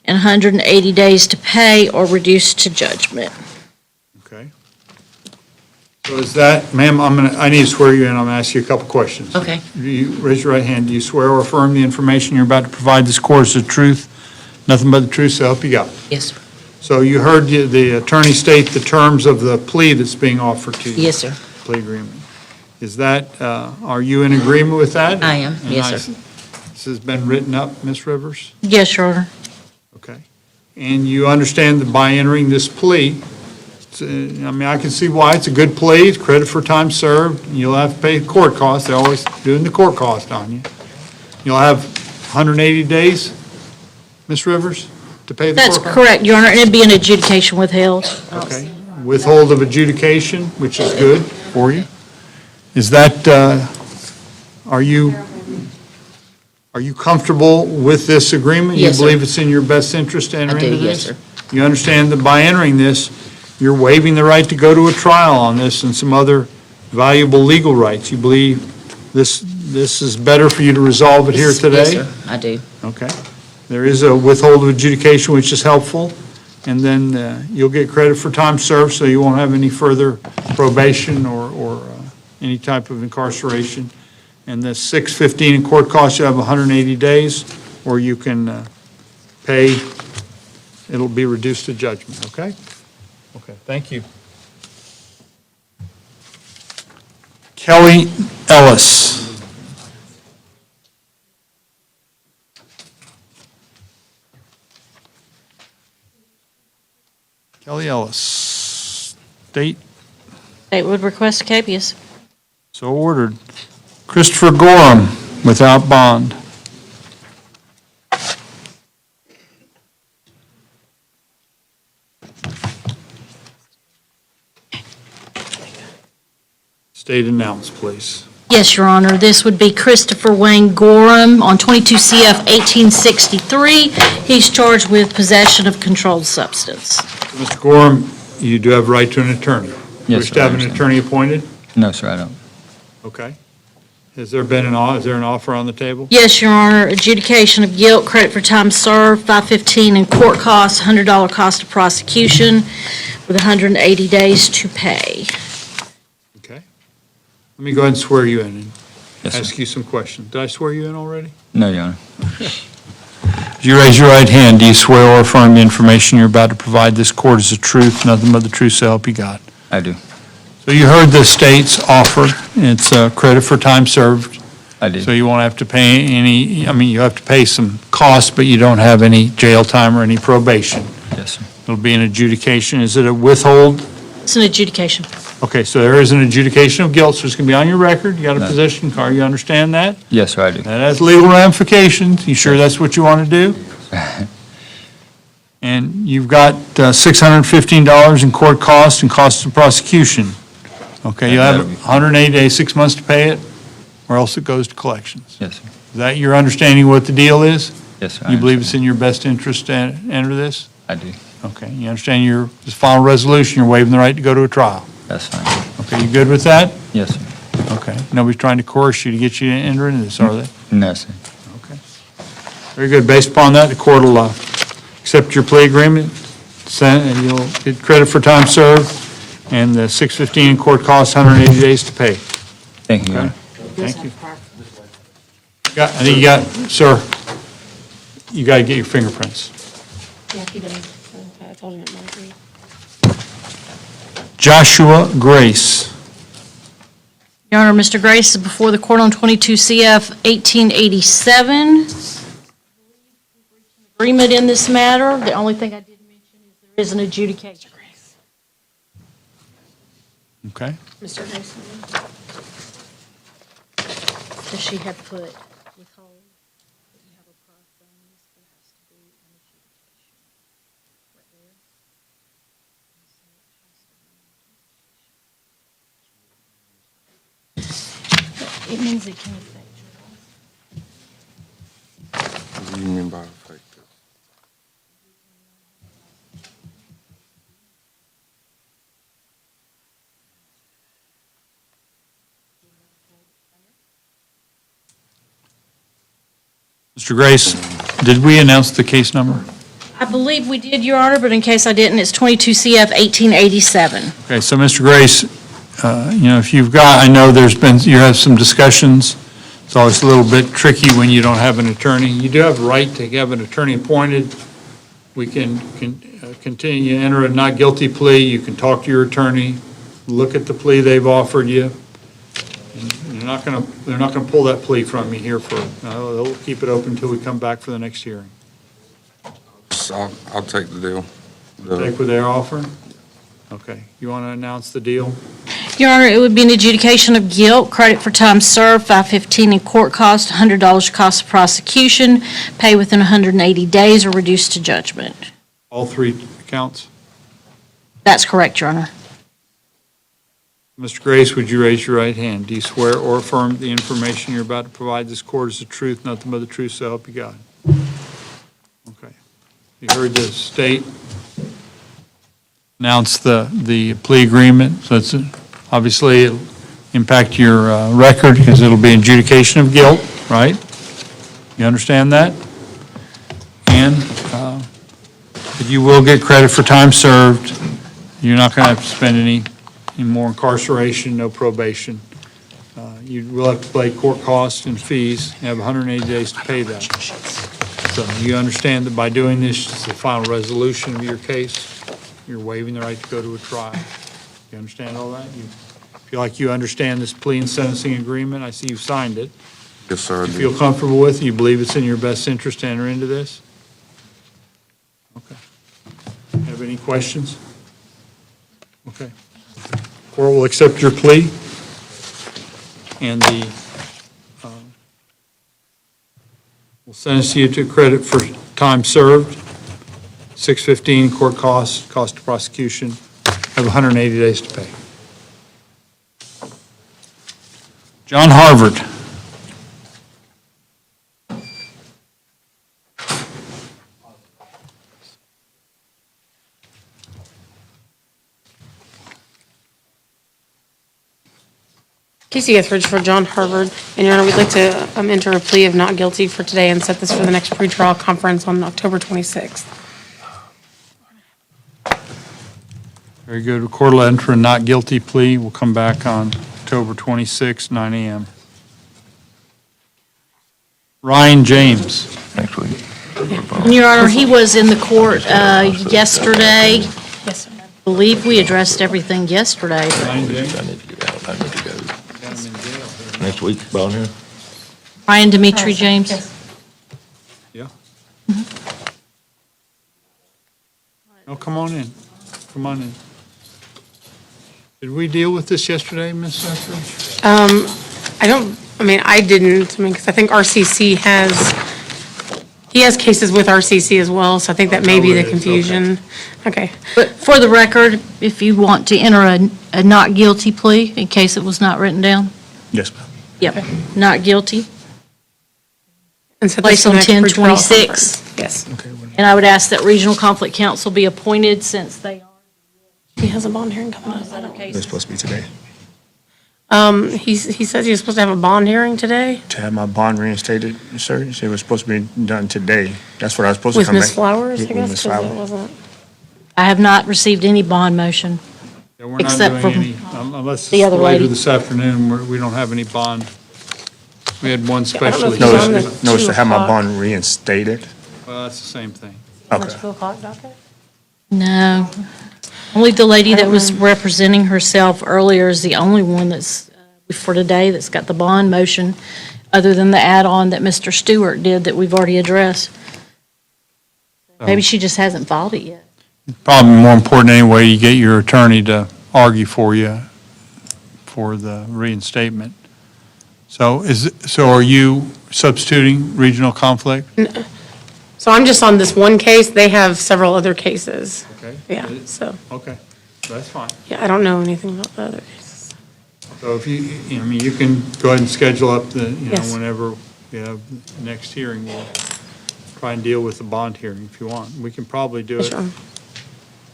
and 180 days to pay or reduced to judgment. Okay. So is that, ma'am, I need to swear you in, I'm going to ask you a couple questions. okay. You raise your right hand. Do you swear or affirm the information you're about to provide this court is the truth, nothing but the truth, so help you God? Yes, sir. So you heard the attorney state the terms of the plea that's being offered to you? Yes, sir. Plea agreement. Is that, are you in agreement with that? I am. And Yes, sir. This has been written up, Ms. Rivers? Yes, Your Honor. Okay. And you understand that by entering this plea, I can see why it's a good plea, it's credit for time served, you'll have to pay court costs, they're always doing the court cost on you. You'll have 180 days, Ms. Rivers, to pay the court That's costs? correct, Your Honor, and it'd be an adjudication withheld. Okay. Withhold of adjudication, which is good for you. Is that, are you comfortable with this agreement? Yes, sir. You believe it's in your best interest to enter I do, into yes, this? sir. You understand that by entering this, you're waiving the right to go to a trial on this and some other valuable legal rights. You believe this is better for you to resolve it here today? Yes, sir, I do. Okay. There is a withhold of adjudication, which is helpful, and then you'll get credit for time served, so you won't have any further probation or any type of incarceration. And the $615 in court costs, you have 180 days, or you can pay, it'll be reduced to judgment, okay? Okay, thank you. Kelly Ellis. Kelly Ellis, state, State would request a capias. so ordered. Christopher Gorham, without bond. State announce, please. Yes, Your Honor. This would be Christopher Wayne Gorham on 22 CF 1863. He's charged with possession of controlled substance. Mr. Gorham, you do have right to an attorney. Yes, Wish sir, to I have an understand. attorney appointed? No, sir, I don't. Okay. Is there an offer on the table? Yes, Your Honor. Adjudication of guilt, credit for time served, 515 in court costs, $100 cost of prosecution with 180 days to pay. Okay. Let me go ahead and swear you in and Yes, sir. ask you some questions. Did I swear you in already? No, Your Honor. As you raise your right hand, do you swear or affirm the information you're about to provide this court is the truth, nothing but the truth, so help you God? I do. So you heard the state's offer. It's credit for time served. I did. So you won't have to pay you have to pay some costs, but you don't have any jail time or any probation. Yes, sir. It'll be an adjudication. Is it a withhold? It's an adjudication. Okay, so there is an adjudication of guilt, so it's going to be on your record. You got a No. possession card. You understand that? Yes, sir, I do. That has legal ramifications. You sure that's what you want to do? And you've got $615 in court costs and costs of prosecution. Okay, you have That'll be- 180 days, 6 months to pay it, or else it goes to collections. Yes, sir. Is that your understanding what the deal is? Yes, sir. I You believe it's understand. in your best interest to enter this? I do. Okay, you understand this final resolution, you're waiving the right to go to a trial? That's fine. Okay, you good with that? Yes, sir. Okay, nobody's trying to course you to get you to enter into this, are they? No, sir. Okay. Very good. Based upon that, the court will accept your plea agreement, and you'll get credit for time served, and the $615 in court costs, 180 days to pay. Thank you, Your Okay. Honor. Thank you. I think you got, sir, you got to get your fingerprints. Yeah, he does. I told him it might be. Joshua Grace. Your Honor, Mr. Grace is before the court on 22 CF 1887. Agreement in this matter. The only thing I did mention is there is an adjudication. Okay. Mr. Grayson. Does she have put withhold? That you have a price on this, there has to be an adjudication. Right there. It means it can affect your life. What do you mean by effective? Mr. Grace, did we announce the case number? I believe we did, Your Honor, but in case I didn't, it's 22 CF 1887. Okay, so Mr. Grace, if I know you have some discussions. It's always a little bit tricky when you don't have an attorney. You do have a right to have an attorney appointed. We can continue to enter a not guilty plea. You can talk to your attorney, look at the plea they've offered you. And they're not going to pull that plea from you here they'll keep it open until we come back for the next hearing. So I'll take the deal. Take what they're offering? Okay, you want to announce the deal? Your Honor, it would be an adjudication of guilt, credit for time served, $515 in court cost, $100 cost of prosecution, pay within 180 days or reduced to judgment. All three counts? That's correct, Your Honor. Mr. Grace, would you raise your right hand? Do you swear or affirm the information you're about to provide this court is the truth, nothing but the truth, so help you God? Okay. You heard the state announce the plea agreement, so it's obviously it'll impact your record because it'll be adjudication of guilt, right? You understand that? And that you will get credit for time served. You're not going to have to spend any more incarceration, no probation. You will have to pay court costs and fees, you have 180 days to pay that. So you understand that by doing this, it's the final resolution of your case. You're waiving the right to go to a trial. You understand all that? You feel like you understand this plea and sentencing agreement? I see you've signed it. Yes, sir, I You do. feel comfortable with it? You believe it's in your best interest to enter into this? Okay. Have any questions? Okay. Court will accept your plea, and will sentence you to credit for time served, $615 court costs, cost of prosecution, have 180 days to pay. John Harvard. Casey Etheridge for John Harvard. And Your Honor, we'd like to enter a plea of not guilty for today and set this for the next pretrial conference on October 26th. Very good. The court will enter a not guilty plea. We'll come back on October 26, 9 a.m. Ryan James. Next week. Your Honor, he was in the court yesterday. Yes, sir. I believe we addressed everything yesterday. Ryan James. I need to get out. I need to go. Next week, ball here? Ryan Dimitri James. Yeah. Oh, come on in. Come on in. Did we deal with this yesterday, Ms. Etheridge? I didn't, because I think RCC he has cases with RCC as well, so I think that may be the confusion. Okay. But for the record, if you want to enter a not guilty plea, in case it was not written down. Yes, ma'am. Yep, not guilty. And set Place this for on the next pretrial 10/26. conference. Yes. And I would ask that Regional Conflict Counsel be appointed since they are. He has a bond hearing coming up. It's supposed to be today. He says he was supposed to have a bond hearing today To have my bond reinstated, sir, you said it was supposed to be done today. That's what I was supposed to with come back. Ms. Flowers, I With guess, Ms. because it Flowers. wasn't. I have not received any bond motion. Yeah, we're not Except doing from any, unless the other later lady. this afternoon, we don't have any bond. We had one I don't know special. if it's on the No, it's to have my 2 o'clock. bond reinstated. Well, that's the same thing. On the Okay. 2 o'clock docket? No. Only the lady that was representing herself earlier is the only one that's, for today, that's got the bond motion, other than the add-on that Mr. Stewart did that we've already addressed. Maybe she just hasn't filed it yet. Probably more important anyway, you get your attorney to argue for you for the reinstatement. So are you substituting regional conflict? So I'm just on this one case. They have several other cases. Okay. Yeah, so, Okay, that's fine. yeah, I don't know anything about the other cases. So if you can go ahead and schedule up Yes. whenever you have the next hearing, we'll try and deal with the bond hearing if you want. We can probably do it Sure.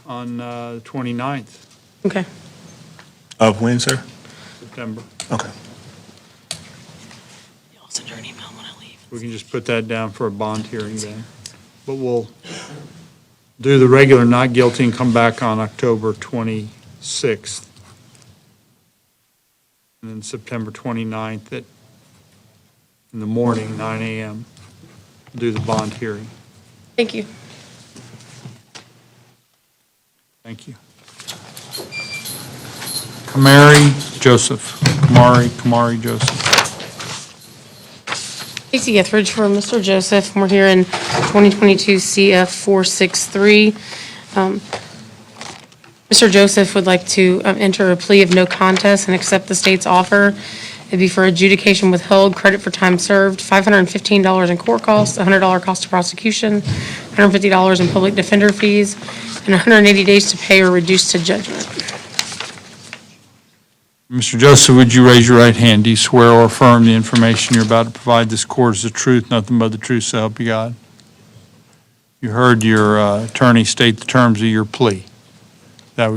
on the 29th Okay. Of when, sir? September. Okay. I'll send her an email when I leave. We can just put that down for a bond hearing then. But we'll do the regular not guilty and come back on October 26th. And then September 29th in the morning, 9 a.m., do the bond hearing. Thank you. Thank you. Kamari Joseph. Kamari Joseph. Casey Etheridge for Mr. Joseph. We're here in 2022 CF 463. Mr. Joseph would like to enter a plea of no contest and accept the state's offer. It'd be for adjudication withheld, credit for time served, $515 in court costs, $100 cost of prosecution, $150 in public defender fees, and 180 days to pay or reduce to judgment. Mr. Joseph, would you raise your right hand? Do you swear or affirm the information you're about to provide this court is the truth, nothing but the truth, so help you God? You heard your attorney state the terms of your plea. Is that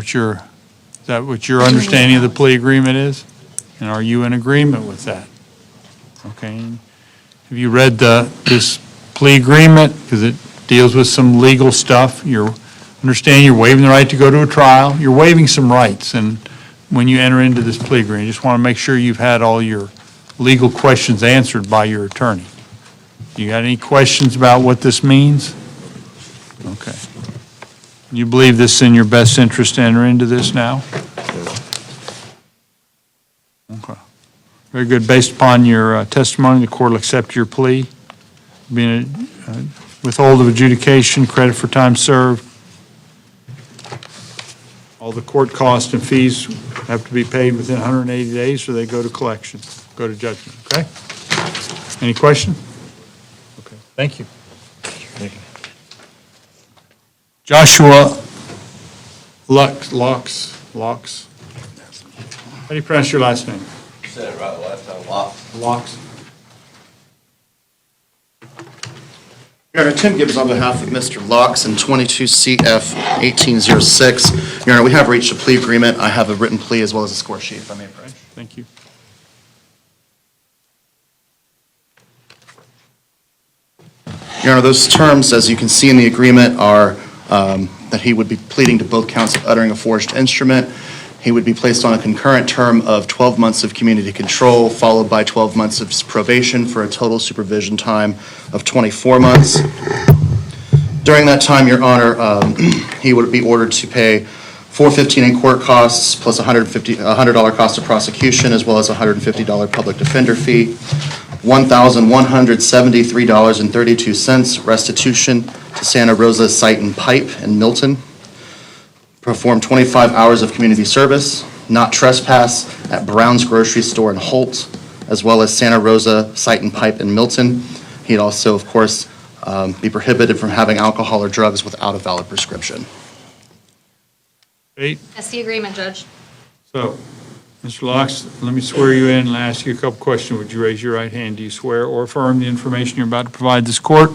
what your understanding of the plea agreement is? And are you in agreement with that? Okay. Have you read this plea agreement? Because it deals with some legal stuff. Understand you're waiving the right to go to a trial. You're waiving some rights. And when you enter into this plea agreement, you just want to make sure you've had all your legal questions answered by your attorney. You got any questions about what this means? Okay. You believe this is in your best interest to enter into this now? Okay. Very good. Based upon your testimony, the court will accept your plea, being withhold of adjudication, credit for time served. All the court costs and fees have to be paid within 180 days, or they go to collection, go to judgment, okay? Any question? Okay, thank you. Joshua Lux. How do you pronounce your last name? You said it right last time, Lux. Your Honor, Tim Gibbs on behalf of Mr. Laux in 22 CF 1806. Your Honor, we have reached a plea agreement. I have a written plea as well as a score sheet, if I may. Thank you. Your Honor, those terms, as you can see in the agreement, are that he would be pleading to both counts of uttering a forged instrument. He would be placed on a concurrent term of 12 months of community control, followed by 12 months of probation for a total supervision time of 24 months. During that time, Your Honor, he would be ordered to pay $415 in court costs plus $100 cost of prosecution, as well as $150 public defender fee, $1,173.32 restitution to Santa Rosa Site and Pipe in Milton. Perform 25 hours of community service, not trespass at Brown's Grocery Store in Holt, as well as Santa Rosa Site and Pipe in Milton. He'd also, of course, be prohibited from having alcohol or drugs without a valid prescription. Eight. That's the agreement, Judge. So, Mr. Locks, let me swear you in and ask you a couple questions. Would you raise your right hand? Do you swear or affirm the information you're about to provide this court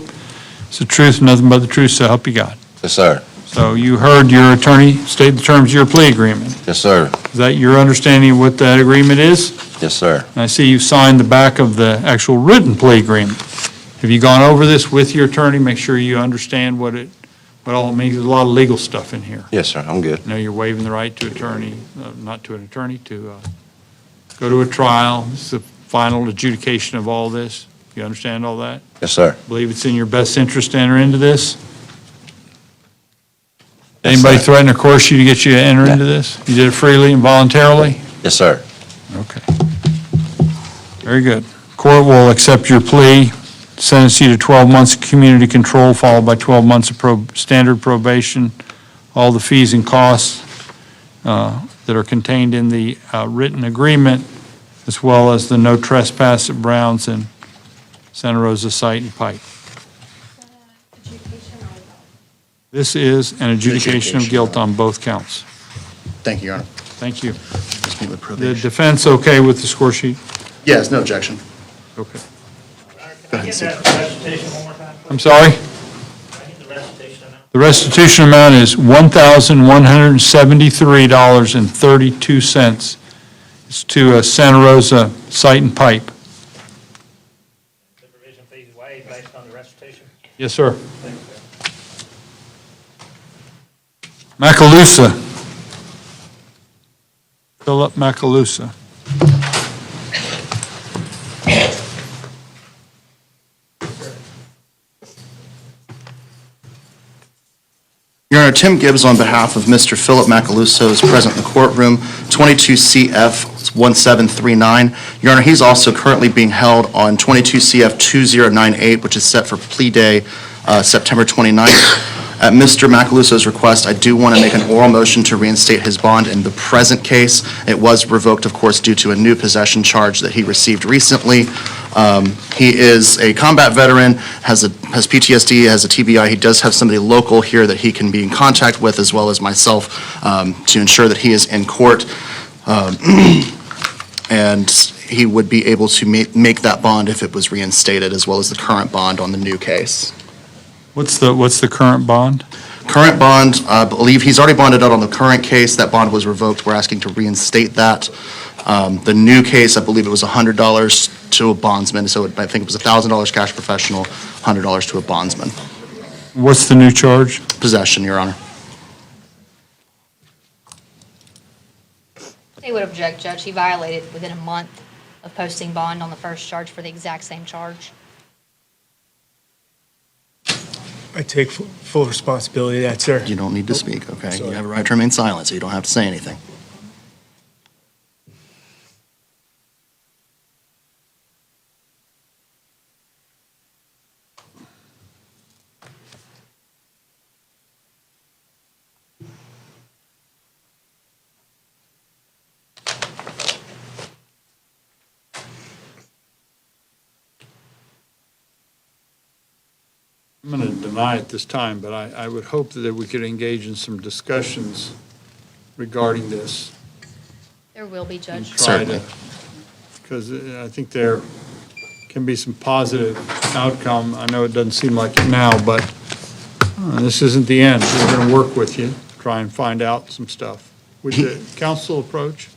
is the truth, nothing but the truth, so help you God? Yes, sir. So you heard your attorney state the terms of your plea agreement. Yes, sir. Is that your understanding of what that agreement is? Yes, sir. And I see you signed the back of the actual written plea agreement. Have you gone over this with your attorney? Make sure you understand what all it means. There's a lot of legal stuff in here. Yes, sir. I'm good. You know, you're waiving the right to attorney, not to an attorney, to go to a trial. This is the final adjudication of all this. You understand all that? Yes, sir. Believe it's in your best interest to enter into this? Yes, Anybody sir. threaten or coerce you to get you to enter into this? You did it freely and voluntarily? Yes, sir. Okay. Very good. Court will accept your plea, sentence you to 12 months of community control, followed by 12 months of standard probation. All the fees and costs that are contained in the written agreement, as well as the no trespass at Browns and Santa Rosa Site and Pipe. This is an adjudication of guilt on both counts. Thank you, Your Honor. Thank you. Let's meet with The probation. defense okay with the score sheet? Yes, no objection. Okay. Can I get that recitation one more time? I'm sorry? Can I get the recitation amount? The restitution amount is $1,173.32. It's to Santa Rosa Site and Pipe. Supervision fees waived based on the recitation? Yes, sir. Thank you, sir. Okaloosa. Philip Okaloosa. Your Honor, Tim Gibbs, on behalf of Mr. Philip Okaloosa, is present in the courtroom, 22 CF 1739. Your Honor, he's also currently being held on 22 CF 2098, which is set for plea day September 29th. At Mr. Okaloosa's request, I do want to make an oral motion to reinstate his bond in the present case. It was revoked, of course, due to a new possession charge that he received recently. He is a combat veteran, has PTSD, has a TBI. He does have somebody local here that he can be in contact with, as well as myself, to ensure that he is in court. And he would be able to make that bond if it was reinstated, as well as the current bond on the new case. What's the current bond? Current bond, I believe he's already bonded out on the current case. That bond was revoked. We're asking to reinstate that. The new case, I believe it was $100 to a bondsman, so I think it was $1,000 cash professional, $100 to a bondsman. What's the new charge? Possession, Your Honor. They would object, Judge. He violated within a month of posting bond on the first charge for the exact same charge. I take full responsibility of that, sir. You don't need to speak, okay? You have a right to remain silent, so you don't have to say anything. I'm going to deny it this time, but I would hope that we could engage in some discussions regarding this. There will be, Judge. Certainly. Because I think there can be some positive outcome. I know it doesn't seem like it now, but this isn't the end. We're going to work with you, try and find out some stuff. Would the council approach?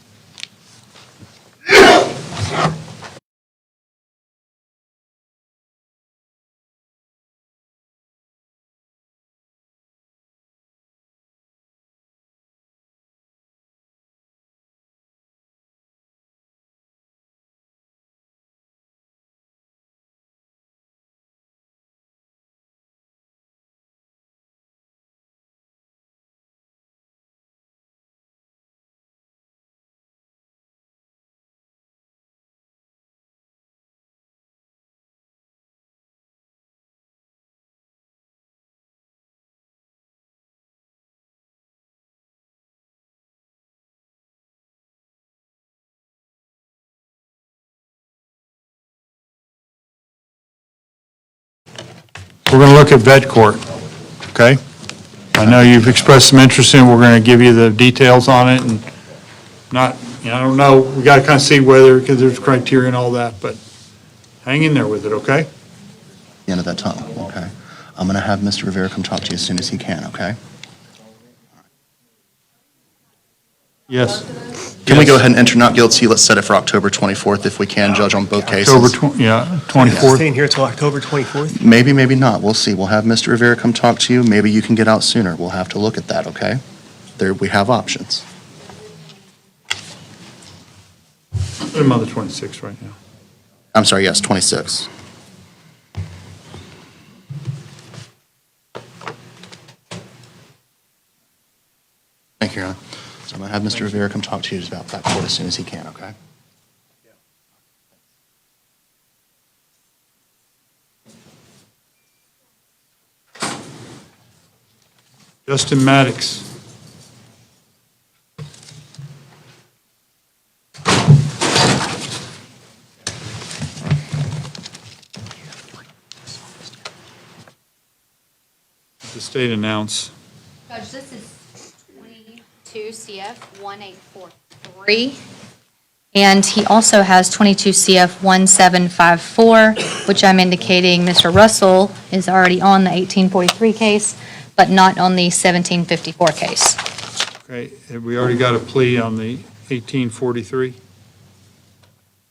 we're going to look at vet court, okay? I know you've expressed some interest in it. We're going to give you the details on it and not, I don't know, we got to kind of see whether, because there's criteria and all that, but hang in there with it, okay? The end of that tunnel, okay? I'm going to have Mr. Rivera come talk to you as soon as he can, okay? Yes. Can we go ahead and enter not guilty? Let's set it for October 24th if we can, judge on both cases. October, 24th. Staying here till October 24th? Maybe, maybe not. We'll see. We'll have Mr. Rivera come talk to you. Maybe you can get out sooner. We'll have to look at that, okay? We have options. Put him on the 26th right now. I'm sorry, yes, 26. Thank you, Your Honor. So I'm going to have Mr. Rivera come talk to you about that court as soon as he can, okay? Justin Maddox. The state announce. Judge, this is 22 CF 1843. And he also has 22 CF 1754, which I'm indicating Mr. Russell is already on the 1843 case, but not on the 1754 case. Okay, have we already got a plea on the 1843?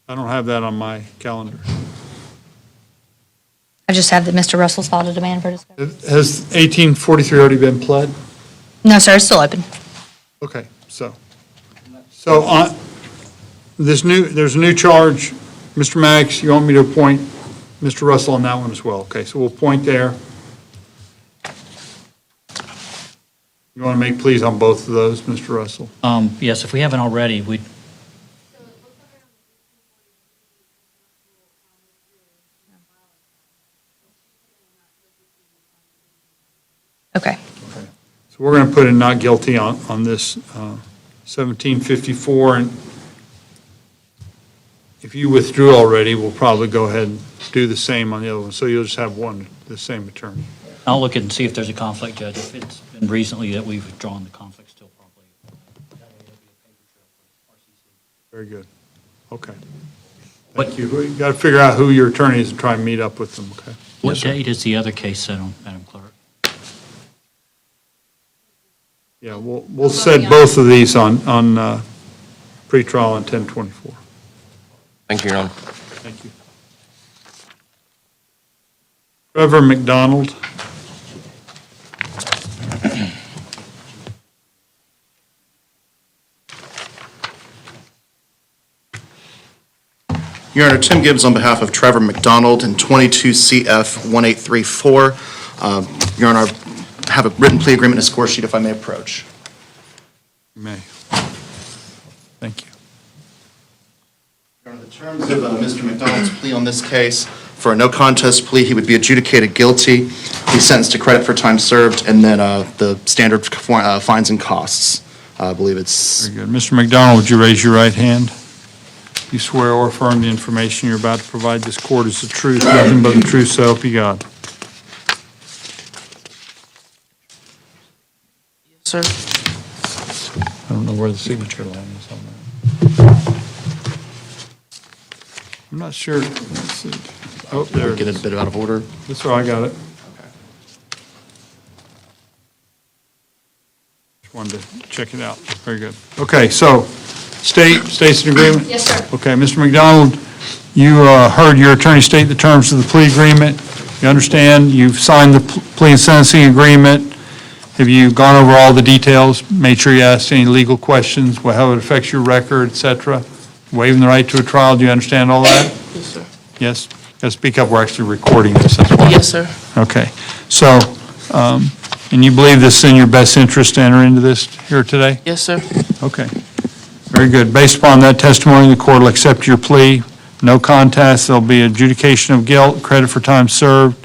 I don't have that on my calendar. I just have that Mr. Russell's filed a demand for discovery. Has 1843 already been pled? No, sir, it's still open. Okay, so on there's a new charge. Mr. Maddox, you want me to appoint Mr. Russell on that one as well? Okay, so we'll point there. You want to make pleas on both of those, Mr. Russell? Yes, if we haven't already, we, Okay. So we're going to put in not guilty on this 1754, and if you withdrew already, we'll probably go ahead and do the same on the other one, so you'll just have one, the same attorney. I'll look and see if there's a conflict, Judge. If it's been recently that we've withdrawn, the conflict still probably. Very good. Okay. What- Thank you. You got to figure out who your attorney is and try and meet up with them, okay? What date is the other case set on, Madam Clerk? Yeah, we'll set both of these on pretrial on 10/24. Thank you, Your Honor. Thank you. Trevor McDonald. Your Honor, Tim Gibbs on behalf of Trevor McDonald in 22 CF 1834. Your Honor, I have a written plea agreement and a score sheet if I may approach. You may. Thank you. Your Honor, the terms of Mr. McDonald's plea on this case, for a no contest plea, he would be adjudicated guilty, he's sentenced to credit for time served, and then the standard fines and costs. I believe it's... Very good. Mr. McDonald, would you raise your right hand? You swear or affirm the information you're about to provide this court is the truth, nothing but the truth, so help you God. Sir. I don't know where the signature line is on that. I'm not sure. Let's see. Oh, there it Get it is. a bit out of order. That's all, I got it. Just wanted to check it out. Very good. Okay, so, state's in agreement? Yes, sir. Okay, Mr. McDonald, you heard your attorney state the terms of the plea agreement. You understand, you've signed the plea and sentencing agreement. Have you gone over all the details, made sure you asked any legal questions, how it affects your record, et cetera? Waiving the right to a trial, do you understand all that? Yes, sir. Yes? Gotta speak up, we're actually recording this, that's why. Yes, sir. Okay, so, and you believe this is in your best interest to enter into this here today? Yes, sir. Okay, very good. Based upon that testimony, the court will accept your plea, no contest, there'll be adjudication of guilt, credit for time served,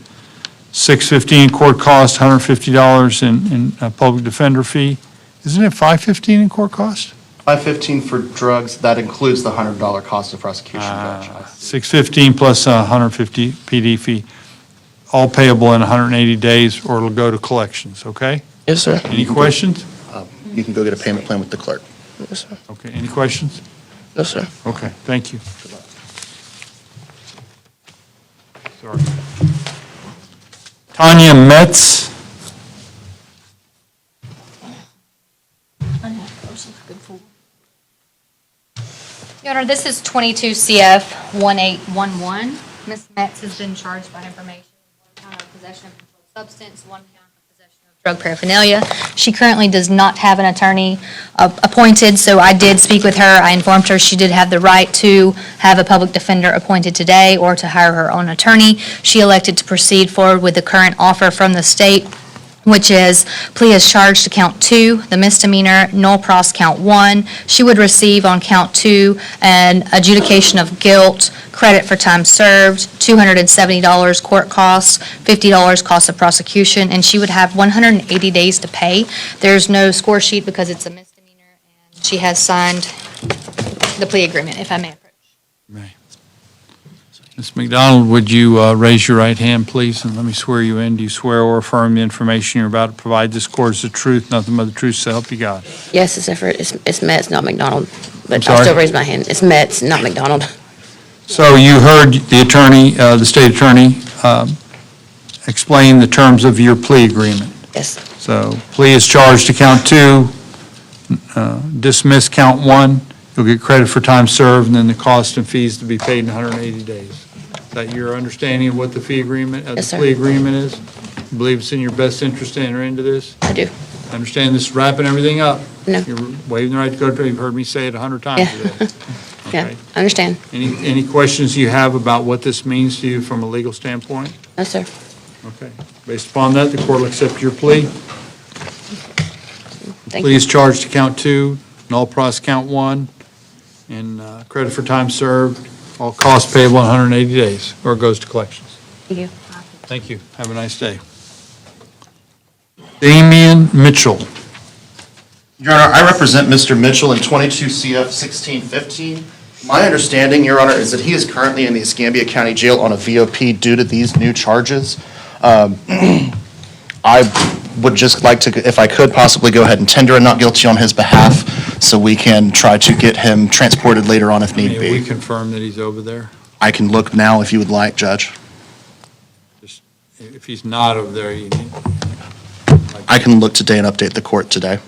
$615 court cost, $150 in public defender fee. Isn't it $515 in court cost? $515 for drugs, that includes the $100 cost of prosecution, Judge. $615 plus $150 PD fee. all payable in 180 days, or it'll go to collections, okay? Yes, sir. Any questions? You can go get a payment plan with the clerk. Yes, sir. Okay, any questions? No, sir. Okay, thank you. Sorry. Tanya Metz. Your Honor, this is 22 CF 1811. Ms. Metz has been charged by information, one count of possession of controlled substance, one count of possession of drug paraphernalia. She currently does not have an attorney appointed, so I did speak with her. I informed her she did have the right to have a public defender appointed today or to hire her own attorney. She elected to proceed forward with the current offer from the state, which is plea is charged to count 2, the misdemeanor, null pros count 1. She would receive on count 2 an adjudication of guilt, credit for time served, $270 court costs, $50 cost of prosecution, and she would have 180 days to pay. There's no score sheet because it's a misdemeanor, and she has signed the plea agreement, if I may approach. Ms. McDonald, would you raise your right hand, please, and let me swear you in. Do you swear or affirm the information you're about to provide this court is the truth, nothing but the truth, so help you God? Yes, it's Metz, not McDonald. I'm But sorry? I'll still raise my hand. It's Metz, not McDonald. So you heard the attorney, the state attorney, explain the terms of your plea agreement. Yes. So plea is charged to count 2, dismiss count 1, you'll get credit for time served, and then the cost and fees to be paid in 180 days. Is that your understanding of what the fee agreement, Yes, the sir. plea agreement is? You believe it's in your best interest to enter into this? I do. I understand this is wrapping everything up. No. You're waiving the right to go to, you've heard me say it 100 times Yeah. today. Yeah, Okay. I understand. Any questions you have about what this means to you from a legal standpoint? No, sir. Okay. Based upon that, the court will accept your plea. Thank Plea you. is charged to count 2, null pros count 1, and credit for time served, all costs payable in 180 days, or it goes to collections. Thank you. Thank you. Have a nice day. Damian Mitchell. Your Honor, I represent Mr. Mitchell in 22 CF 1615. My understanding, Your Honor, is that he is currently in the Escambia County Jail on a VOP due to these new charges. I would just like to, if I could, possibly go ahead and tender a not guilty on his behalf so we can try to get him transported later on if need May we be. confirm that he's over there? I can look now if you would like, Judge. Just, if he's not over there, you need, I can look today and update the court today.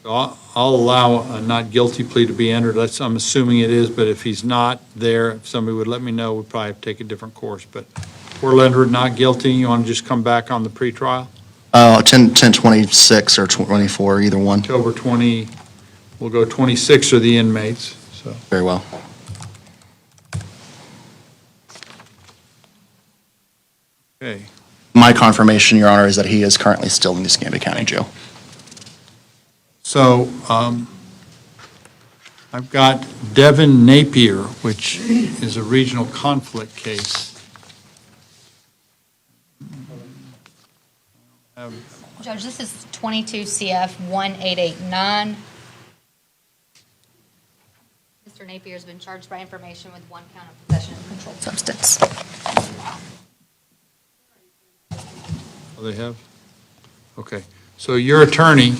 I'll allow a not guilty plea to be entered. I'm assuming it is, but if he's not there, if somebody would let me know, we'd probably have to take a different course. But we're entered not guilty. You want to just come back on the pretrial? 10/26 or 24, either one. October 20, we'll go 26 are the inmates, so. Very well. Okay. My confirmation, Your Honor, is that he is currently still in the Escambia County Jail. So I've got Devin Napier, which is a regional conflict case. Judge, this is 22 CF 1889. Mr. Napier's been charged by information with one count of possession of controlled substance. Oh, they have? Okay. So your attorney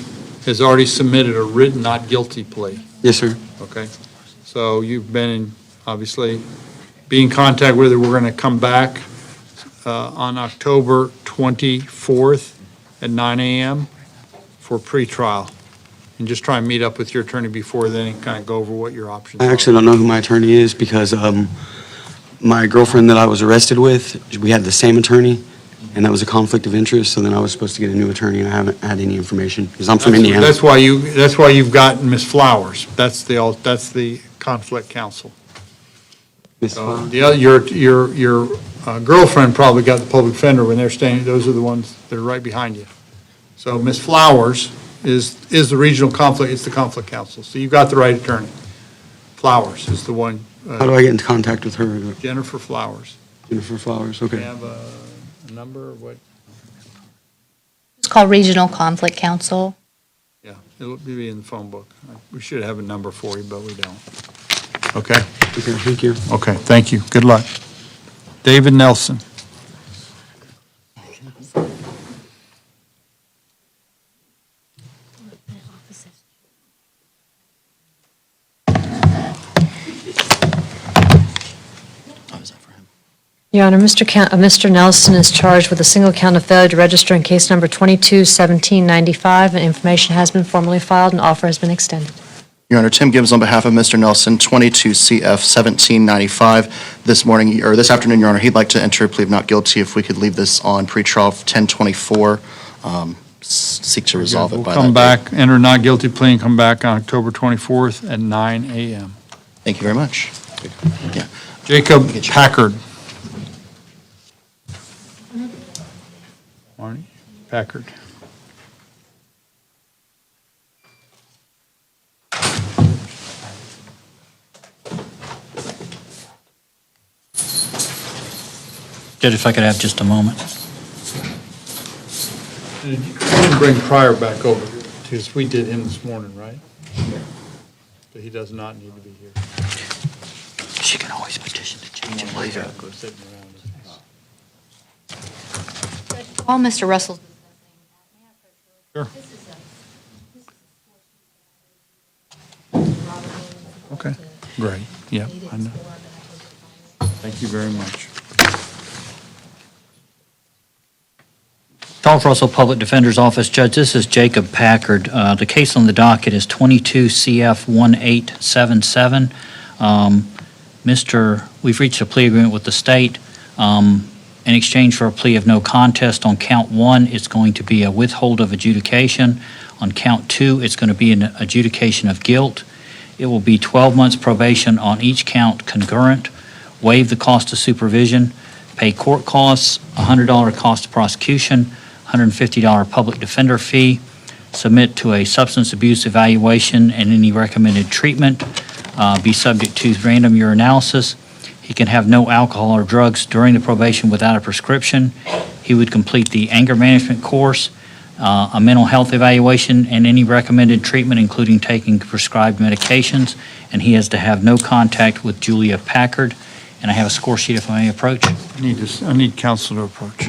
has already submitted a written not guilty plea, Yes, sir. okay? So you've been, obviously, be in contact with her. We're going to come back on October 24th at 9 a.m. for pretrial. And just try and meet up with your attorney before then and kind of go over what your options I are. actually don't know who my attorney is because my girlfriend that I was arrested with, we had the same attorney, and that was a conflict of interest, so then I was supposed to get a new attorney, and I haven't had any information, because I'm from Indiana. That's why you've gotten Ms. Flowers. That's the conflict counsel. Miss Flowers? The other, your girlfriend probably got the public defender when they're staying, those are the ones that are right behind you. So Ms. Flowers is the regional conflict, it's the conflict counsel. So you've got the right attorney. Flowers is the one. How do I get into contact with her? Jennifer Flowers. Jennifer Flowers, Do okay. you have a number or what? It's called Regional Conflict Counsel. Yeah, it'll be in the phone book. We should have a number for you, but we don't. Okay? Okay, thank you. Okay, thank you. Good luck. David Nelson. Your Honor, Mr. Nelson is charged with a single count of failure to register in case number 22-1795, and information has been formally filed and offer has been extended. Your Honor, Tim Gibbs on behalf of Mr. Nelson, 22 CF 1795. This morning, or this afternoon, Your Honor, he'd like to enter a plea of not guilty. If we could leave this on pretrial 1024, seek to resolve it by that We'll come date. back, enter not guilty plea, and come back on October 24th at 9 a.m. Thank you very much. Yeah. Jacob Packard. Marnie Packard. Judge, if I could have just a moment. You can bring Pryor back over, because we did him this morning, right? But he does not need to be here. She can always petition to change it later. While Mr. Russell's Sure. Okay, great, yeah, I know. Thank you very much. Charles Russell, Public Defender's Office. Judge, this is Jacob Packard. The case on the docket is 22 CF 1877. We've reached a plea agreement with the state. In exchange for a plea of no contest on count 1, it's going to be a withhold of adjudication. On count 2, it's going to be an adjudication of guilt. It will be 12 months probation on each count concurrent, waive the cost of supervision, pay court costs, $100 cost of prosecution, $150 public defender fee, submit to a substance abuse evaluation and any recommended treatment, be subject to random urinalysis. He can have no alcohol or drugs during the probation without a prescription. He would complete the anger management course, a mental health evaluation, and any recommended treatment, including taking prescribed medications. And he has to have no contact with Julia Packard. And I have a score sheet if I may approach. I need counsel to approach.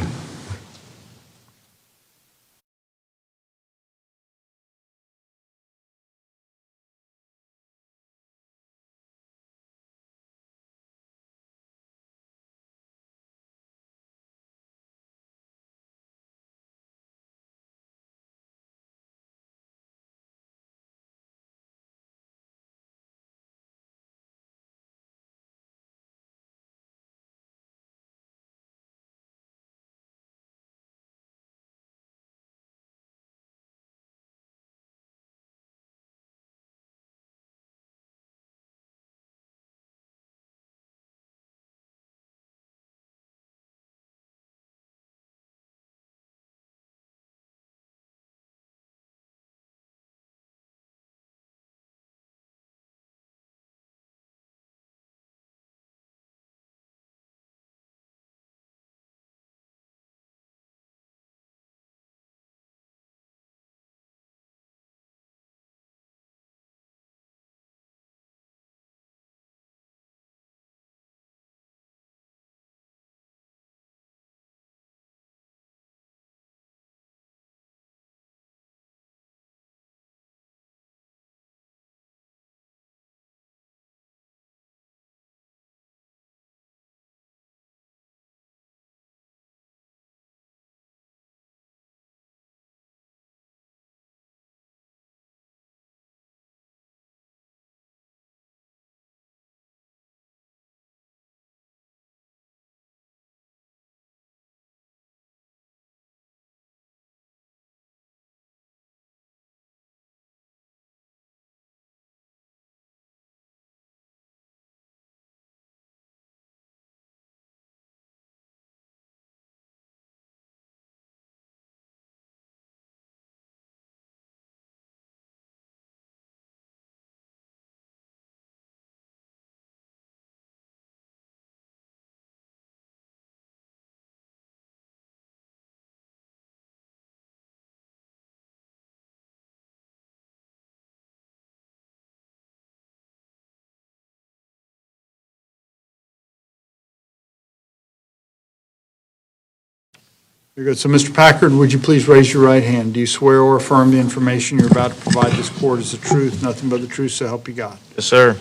Very good. So, Mr. Packard, would you please raise your right hand? Do you swear or affirm the information you're about to provide this court is the truth, nothing but the truth, so help you God? Yes, sir.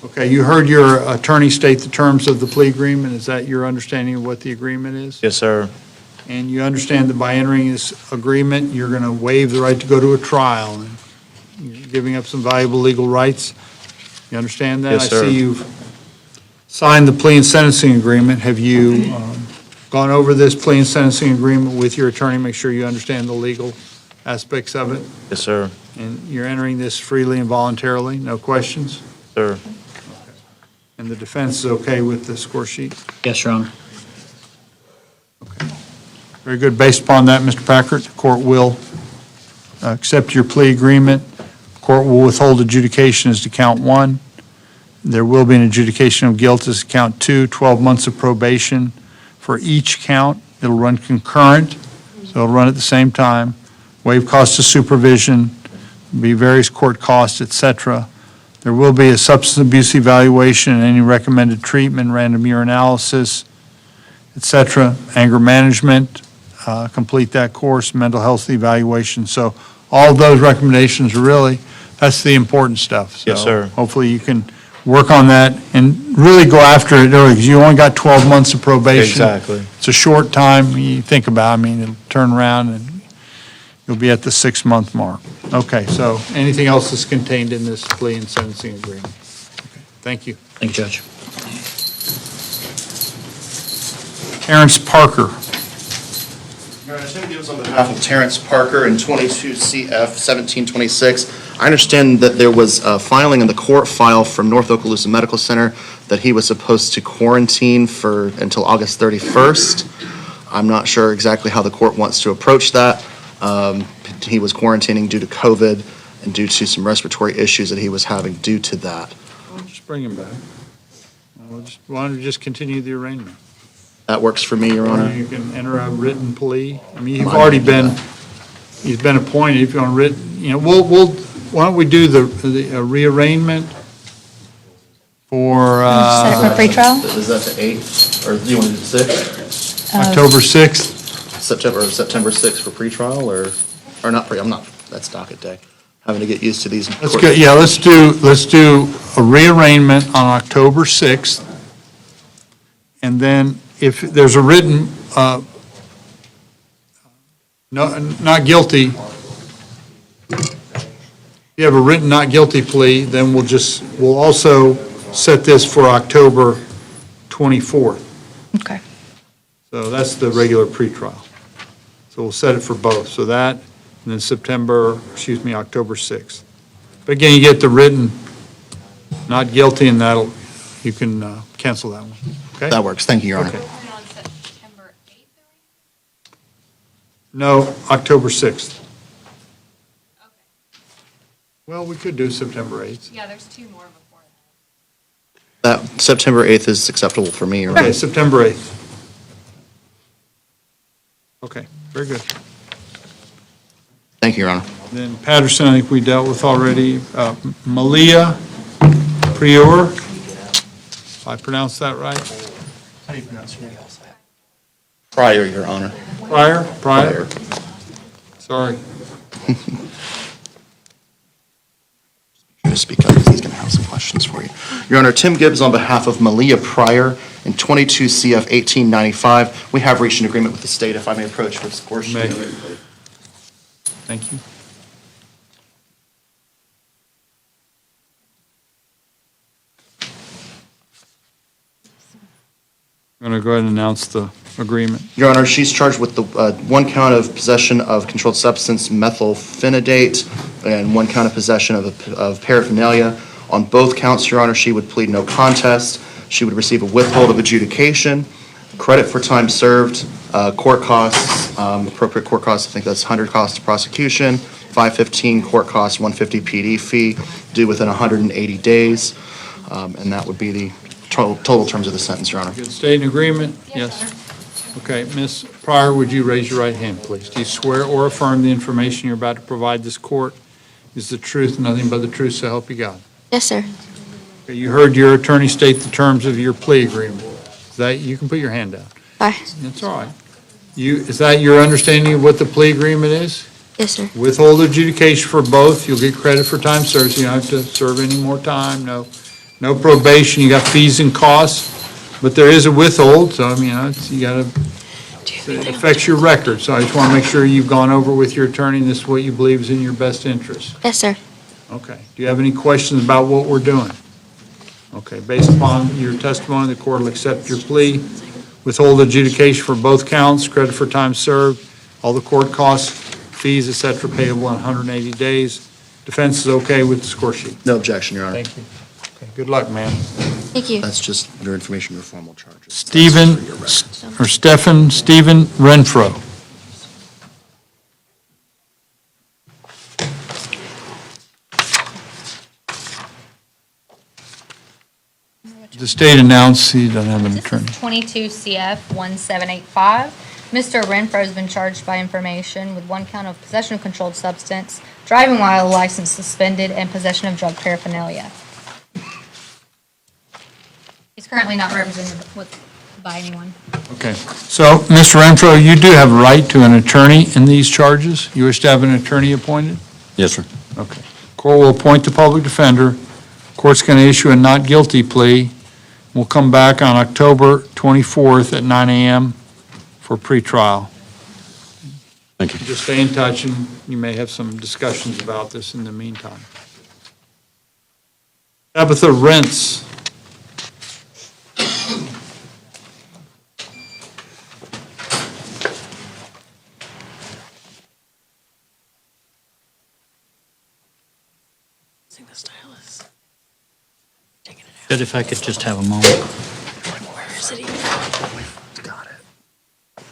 Okay, you heard your attorney state the terms of the plea agreement. Is that your understanding of what the agreement is? Yes, sir. And you understand that by entering this agreement, you're going to waive the right to go to a trial, and you're giving up some valuable legal rights? You understand that? Yes, sir. I see you've signed the plea and sentencing agreement. Have you gone over this plea and sentencing agreement with your attorney, make sure you understand the legal aspects of it? Yes, sir. And you're entering this freely and voluntarily, no questions? Sir. And the defense is okay with the score sheet? Yes, Your Honor. Very good. Based upon that, Mr. Packard, the court will accept your plea agreement. Court will withhold adjudication as to count 1. There will be an adjudication of guilt as to count 2, 12 months of probation for each count. It'll run concurrent, so it'll run at the same time. Waive cost of supervision, be various court costs, et cetera. There will be a substance abuse evaluation and any recommended treatment, random urinalysis, et cetera. Anger management, complete that course, mental health evaluation. So all of those recommendations are really, that's the important stuff. Yes, So sir. hopefully you can work on that and really go after it early, because you only got 12 months of probation. Exactly. It's a short time. You think about, it'll turn around and you'll be at the 6-month mark. Okay, so anything else that's contained in this plea and sentencing agreement? Okay, thank you. Thank you, Judge. Terrence Parker. Your Honor, Tim Gibbs on behalf of Terrence Parker in 22 CF 1726. I understand that there was a filing in the court file from North Okaloosa Medical Center that he was supposed to quarantine until August 31st. I'm not sure exactly how the court wants to approach that. He was quarantining due to COVID and due to some respiratory issues that he was having due to that. Just bring him back. Why don't we just continue the arraignment? That works for me, Your Honor. You can enter a written plea. You've already been, he's been appointed. If you want written, why don't we do the rearrangement for Set it for pretrial? Is that the 8th, or do you want to do the 6th? October 6th? September 6th for pretrial, or not I'm not, that's docket day. Having to get used to these. Let's go, yeah, let's do a rearrangement on October 6th. And then if there's a written, not guilty, if you have a written not guilty plea, then we'll also set this for October 24th. Okay. So that's the regular pretrial. So we'll set it for both. So that, and then October 6th. But again, you get the written not guilty, and you can cancel that one. Okay? That works. Thank you, Your Honor. Okay. No, October 6th. Well, we could do September 8th. Yeah, there's 2 more before That September 8th is acceptable for me, Your Honor. Okay, September 8th. Okay, very good. Thank you, Your Honor. Then Patterson, I think we dealt with already. Malia Prior, if I pronounced that right? How do you pronounce your name? Prior, Your Honor. Prior? Sorry. Just because he's going to have some questions for you. Your Honor, Tim Gibbs on behalf of Malia Pryor in 22 CF 1895. We have reached an agreement with the state, if I may approach for score sheet. May. Thank you. I'm going to go ahead and announce the agreement. Your Honor, she's charged with the 1 count of possession of controlled substance methylphenidate and 1 count of possession of paraphernalia. On both counts, Your Honor, she would plead no contest. She would receive a withhold of adjudication, credit for time served, court costs, appropriate court costs, I think that's 100 costs of prosecution, 515 court costs, 150 PD fee, due within 180 days, and that would be the total terms of the sentence, Your Honor. Good. State in agreement? Yes. Okay, Ms. Pryor, would you raise your right hand, please? Do you swear or affirm the information you're about to provide this court is the truth, nothing but the truth, so help you God? Yes, sir. Okay, you heard your attorney state the terms of your plea agreement. Is that, you can put your hand down. Bye. That's all right. Is that your understanding of what the plea agreement is? Yes, sir. Withhold adjudication for both, you'll get credit for time served, so you don't have to serve any more time, no probation, you got fees and costs, but there is a withhold, so I mean, you gotta, it affects your record, so I just want to make sure you've gone over with your attorney, and this is what you believe is in your best interest. Yes, sir. Okay, do you have any questions about what we're doing? Okay, based upon your testimony, the court will accept your plea, withhold adjudication for both counts, credit for time served, all the court costs, fees, et cetera, payable in 180 days. Defense is okay with the score sheet? No objection, Your Honor. Thank you. Okay, good luck, man. Thank you. That's just your information, your formal charges. Stephen Renfro. The state announced he doesn't have an attorney. 22 CF 1785. Mr. Renfro has been charged by information with 1 count of possession of controlled substance, driving while license suspended, and possession of drug paraphernalia. He's currently not represented by anyone. Okay, so, Mr. Renfro, you do have a right to an attorney in these charges? You wish to have an attorney appointed? Yes, sir. Okay. Court will appoint the public defender. Court's going to issue a not guilty plea. We'll come back on October 24th at 9 a.m. for pretrial. Thank you. Just stay in touch, and you may have some discussions about this in the meantime. Tabitha Rents. Good if I could just have a moment. Where is it even? Got it.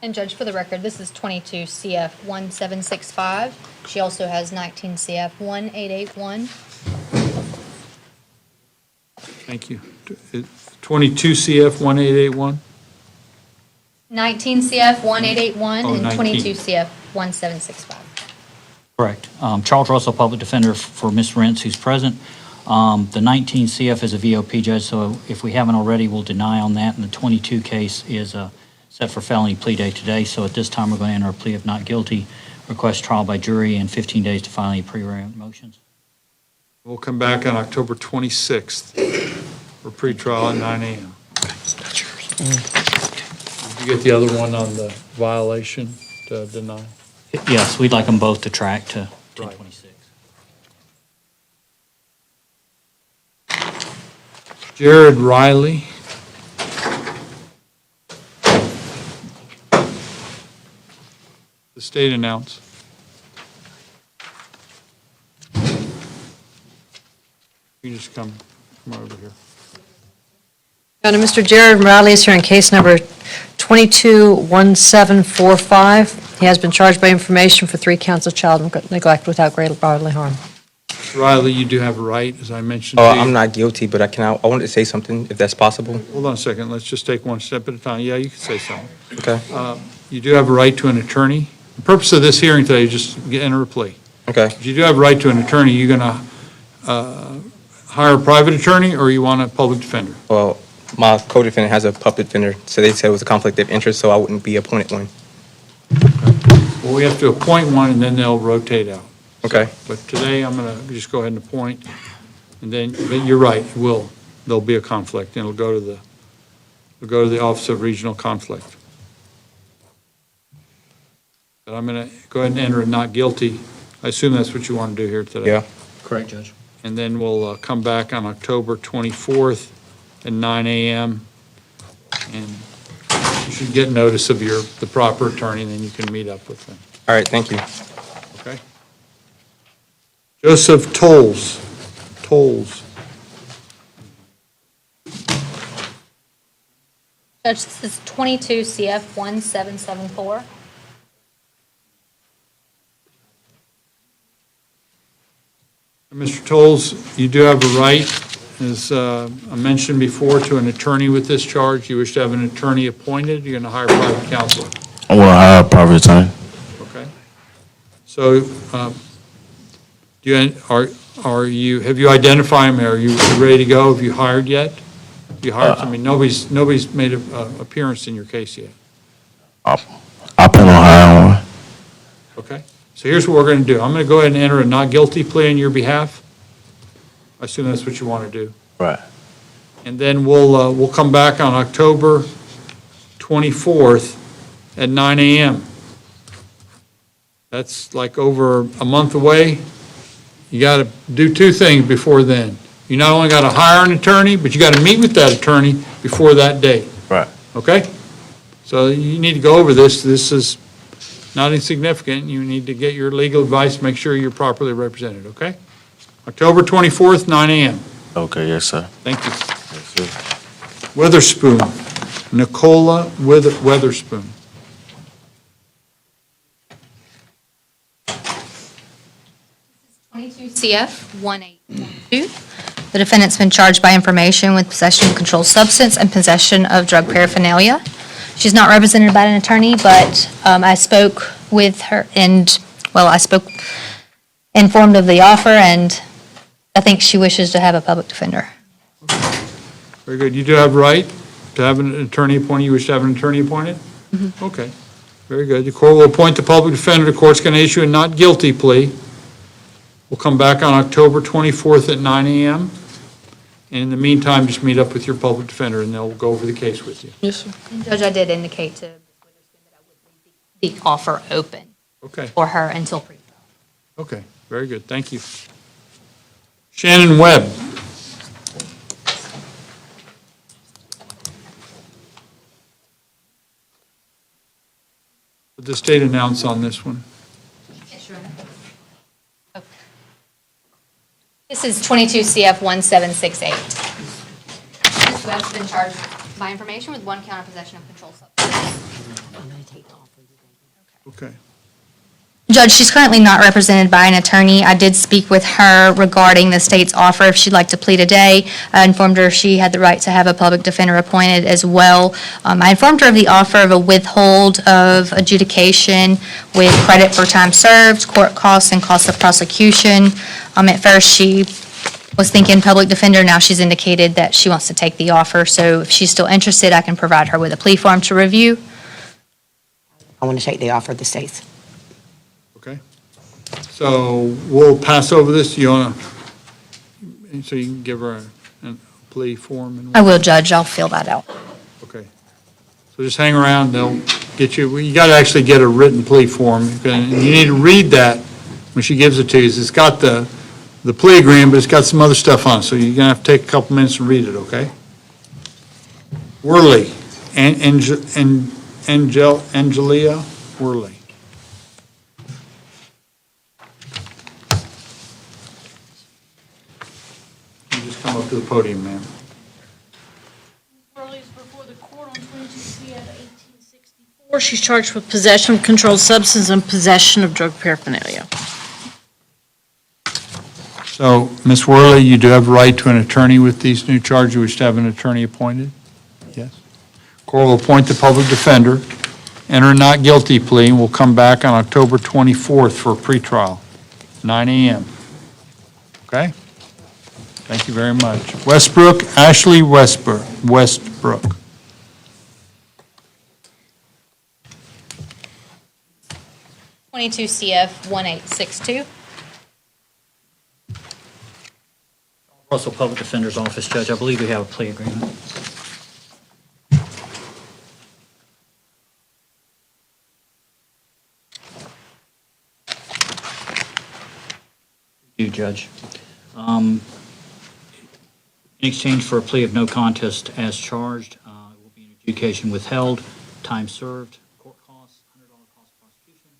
And Judge, for the record, this is 22 CF 1765. She also has 19 CF 1881. Thank you. 22 CF 1881? 19 CF 1881 Oh, and 19. 22 CF 1765. Correct. Charles Russell, Public Defender for Ms. Rents, who's present. The 19 CF is a VOP, Judge, so if we haven't already, we'll deny on that. And the 22 case is set for felony plea day today. So at this time, we're going to enter a plea of not guilty, request trial by jury, and 15 days to file any pre-arraignment motions. We'll come back on October 26th for pretrial at 9 a.m. That's yours. Did you get the other one on the violation to deny? Yes, we'd like them both to track to 1026. Jared Riley. The state announced. You can just come over here. Your Honor, Mr. Jared Riley is here in case number 221745. He has been charged by information for 3 counts of child neglect without great bodily harm. Riley, you do have a right, as I mentioned to Oh, you. I'm not guilty, but I wanted to say something, if that's possible. Hold on a second, let's just take one step at a time. Yeah, you can say something. Okay, You do have a right to an attorney. The purpose of this hearing today is just to enter a plea. okay. If you do have a right to an attorney, you're going to hire a private attorney, or you want a public defender? Well, my co-defendant has a puppet defender, so they said it was a conflict of interest, so I wouldn't be appointed one. Well, we have to appoint one, and then they'll rotate out. Okay, But today, I'm going to just go ahead and appoint, and then, but you're right, there'll be a conflict, and it'll go to the Office of Regional Conflict. But I'm going to go ahead and enter a not guilty. I assume that's what you want to do here today? yeah. Correct, Judge. And then we'll come back on October 24th at 9 a.m. And you should get notice of the proper attorney, and then you can meet up with them. All right, thank you. Okay? Joseph Tolles. Judge, this is 22 CF 1774. Mr. Tolles, you do have a right, as I mentioned before, to an attorney with this charge. You wish to have an attorney appointed, you're going to hire private counsel. I want to hire a private attorney. Okay. So, have you identified him? Are you ready to go? Have you hired yet? Have you hired somebody? Nobody's made an appearance in your case yet. I plan on hiring one. Okay? So here's what we're going to do. I'm going to go ahead and enter a not guilty plea on your behalf. I assume that's what you want to do. Right. And then we'll come back on October 24th at 9 a.m. That's like over a month away. You got to do two things before then. You not only got to hire an attorney, but you got to meet with that attorney before that date. Right. Okay? So you need to go over this. This is not insignificant. You need to get your legal advice, make sure you're properly represented, okay? October 24th, 9 a.m. Okay, yes, sir. Thank you. Yes, sir. Witherspoon, Nicola Witherspoon. CF 1812. The defendant's been charged by information with possession of a controlled substance and possession of drug paraphernalia. She's not represented by an attorney, but I spoke with her informed of the offer, and I think she wishes to have a public defender. Very good. You do have right to have an attorney appointed. You wish to have an attorney appointed? Okay. Very good. The court will appoint the public defender. The court's going to issue a not guilty plea. We'll come back on October 24th at 9 a.m. And in the meantime, just meet up with your public defender, and they'll go over the case with you. Yes, sir. And Judge, I did indicate to Ms. Witherspoon that I would leave the offer open Okay. for her until pre-trial. Okay. Very good. Thank you. Shannon Webb. Did the state announce on this one? Okay. This is 22 CF 1768. Ms. Webb's been charged by information with 1 count of possession of controlled substance. Okay. Judge, she's currently not represented by an attorney. I did speak with her regarding the state's offer if she'd like to plead today. I informed her she had the right to have a public defender appointed as well. I informed her of the offer of a withhold of adjudication with credit for time served, court costs, and costs of prosecution. At first, she was thinking public defender. Now she's indicated that she wants to take the offer. So if she's still interested, I can provide her with a plea form to review. I want to take the offer of the states. Okay. So we'll pass over this. You want to, so you can give her a plea form? And I will, Judge. I'll fill that out. Okay. So just hang around. They'll get you, you got to actually get a written plea form. And you need to read that when she gives it to you. It's got the plea agreement, but it's got some other stuff on it. So you're going to have to take a couple minutes and read it, okay? Worley, Angelia Worley. You just come up to the podium, ma'am. Worley's before the court on 22 CF 1864. She's charged with possession of controlled substance and possession of drug paraphernalia. So, Ms. Worley, you do have a right to an attorney with these new charges. You wish to have an attorney appointed? Yes. Court will appoint the public defender, enter a not guilty plea, and we'll come back on October 24th for a pretrial, 9 a.m. Okay? Thank you very much. Westbrook, Ashley Westbrook. 22 CF 1862. Russell Public Defender's Office, Judge. I believe we have a plea agreement. You, Judge. In exchange for a plea of no contest as charged, it will be an adjudication withheld, time served, court costs, $100 cost of prosecution,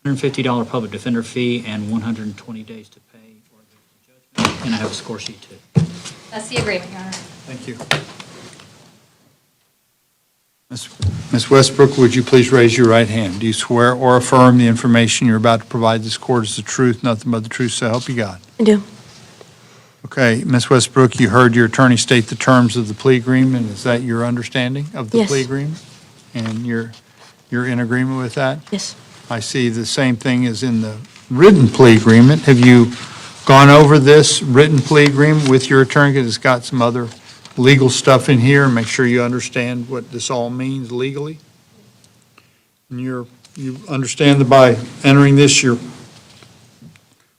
$150 public defender fee, and 120 days to pay or against the judgment. And I have a score sheet, too. That's the agreement, Your Honor. Thank you. Ms. Westbrook, would you please raise your right hand? Do you swear or affirm the information you're about to provide this court is the truth, nothing but the truth, so help you God? I do. Okay, Ms. Westbrook, you heard your attorney state the terms of the plea agreement. Is that your understanding of the Yes. plea agreement? And You're in agreement with that? Yes. I see the same thing is in the written plea agreement. Have you gone over this written plea agreement with your attorney? Because it's got some other legal stuff in here. Make sure you understand what this all means legally. And you understand that by entering this, you're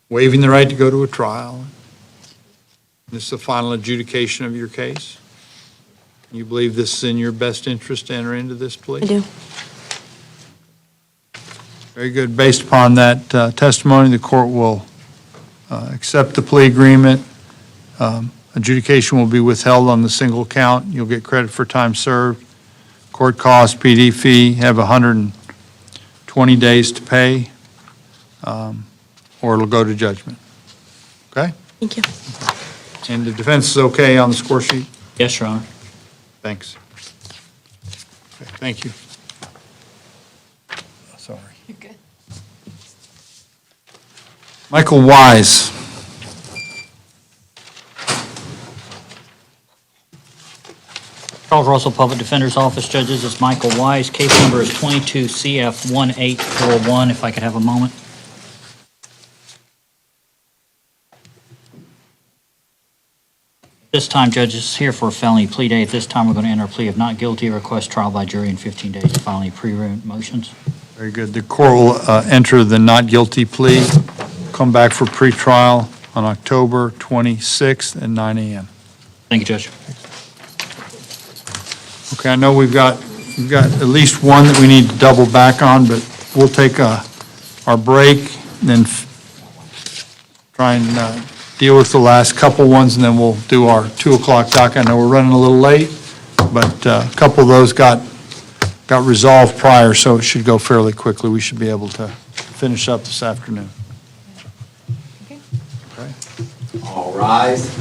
waiving the right to go to a trial. This is the final adjudication of your case. You believe this is in your best interest to enter into this plea? I do. Very good. Based upon that testimony, the court will accept the plea agreement. Adjudication will be withheld on the single count. You'll get credit for time served. Court costs, PD fee, have 120 days to pay, or it'll go to judgment. Okay? Thank you. And the defense is okay on the score sheet? Yes, Your Honor. Thanks. Okay, thank you. Sorry. You're good. Michael Wise. Charles Russell, Public Defender's Office, Judges, it's Michael Wise. Case number is 22 CF 1841, if I could have a moment. This time, judges, here for a felony plea day. At this time, we're going to enter a plea of not guilty, request trial by jury in 15 days to file any pre-arraignment motions. Very good. The court will enter the not guilty plea, come back for pretrial on October 26th at 9 a.m. Thank you, Judge. Okay, I know we've got at least one that we need to double back on, but we'll take our break, then try and deal with the last couple ones, and then we'll do our 2 o'clock dock. I know we're running a little late, but a couple of those got resolved prior, so it should go fairly quickly. We should be able to finish up this afternoon. Okay. All rise.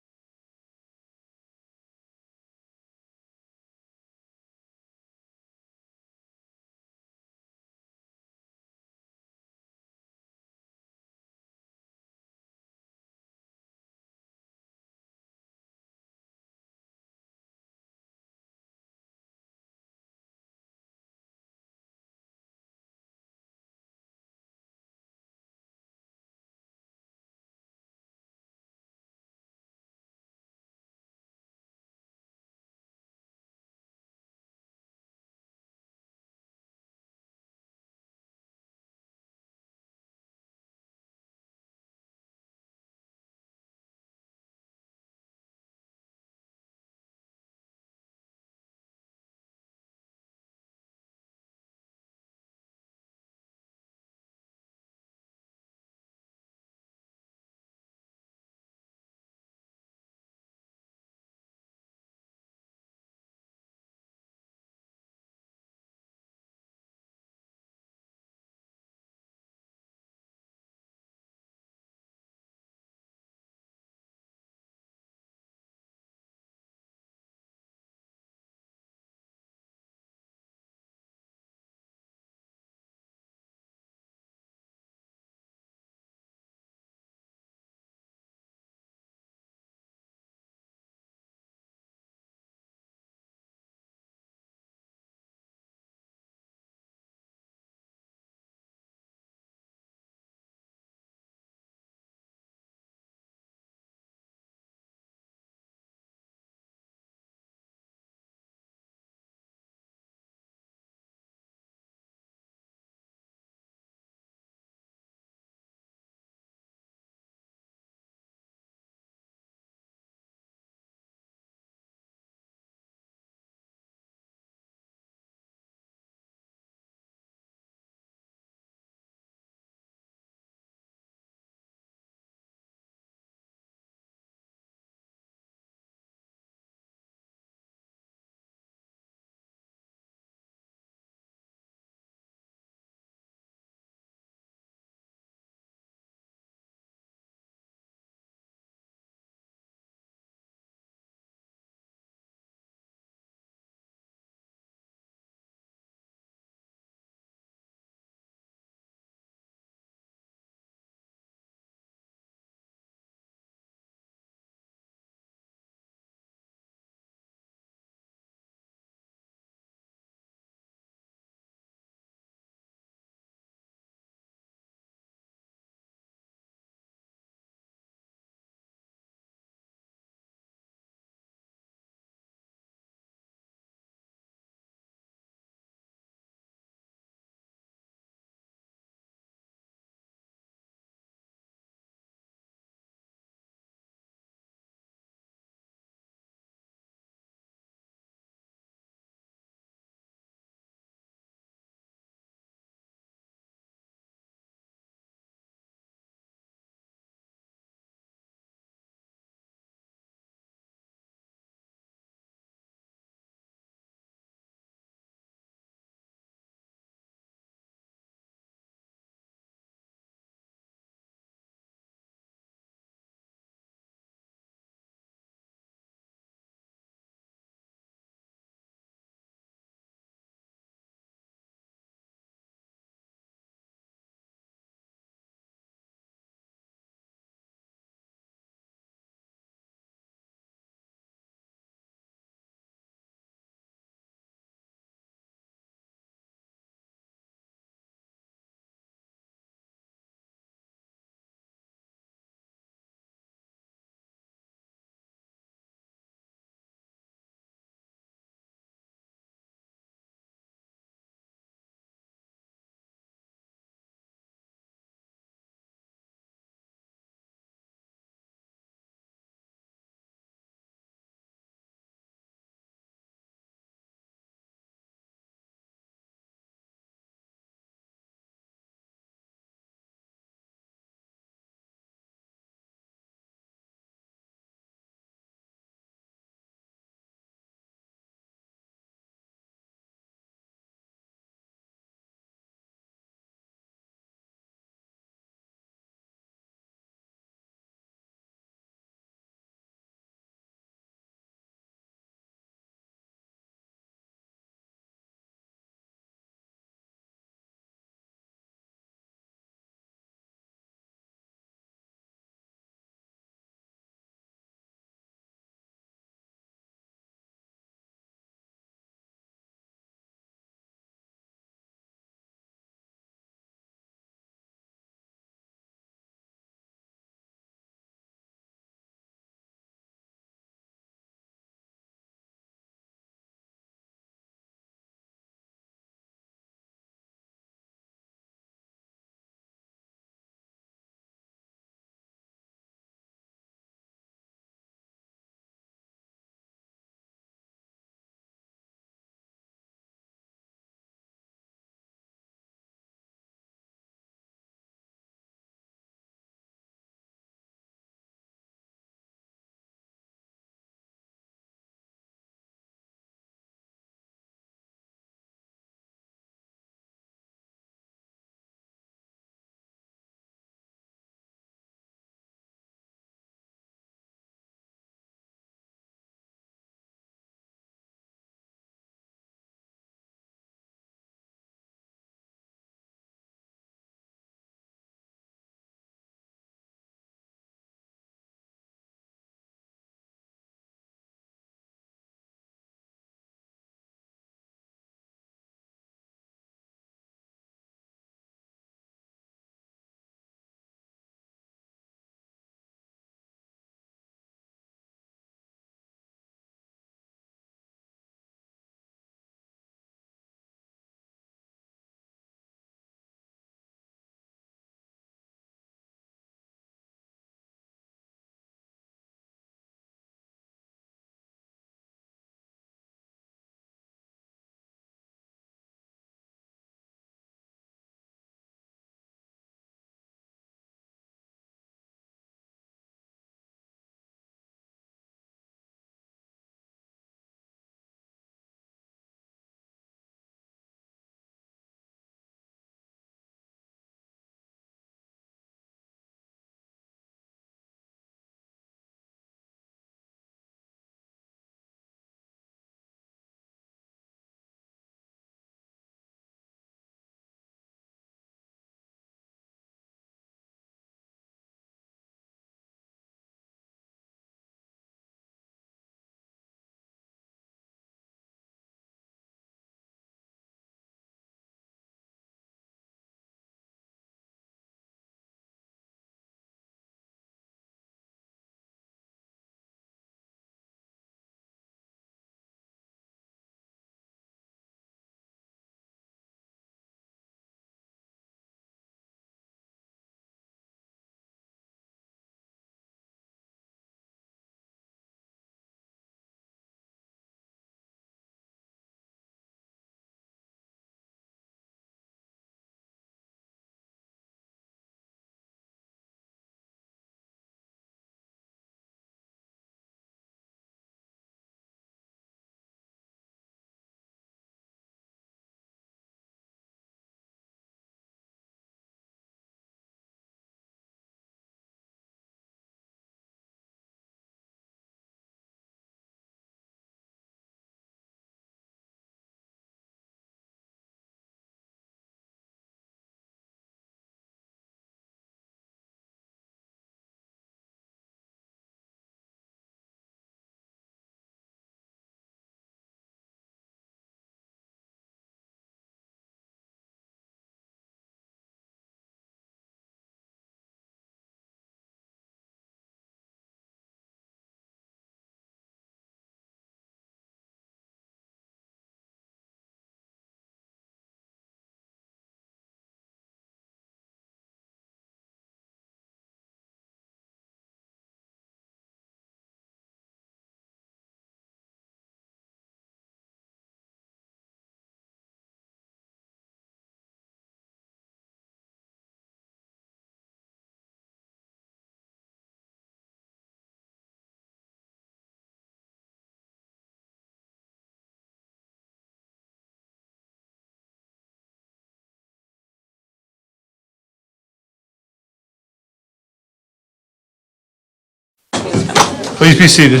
Please be seated.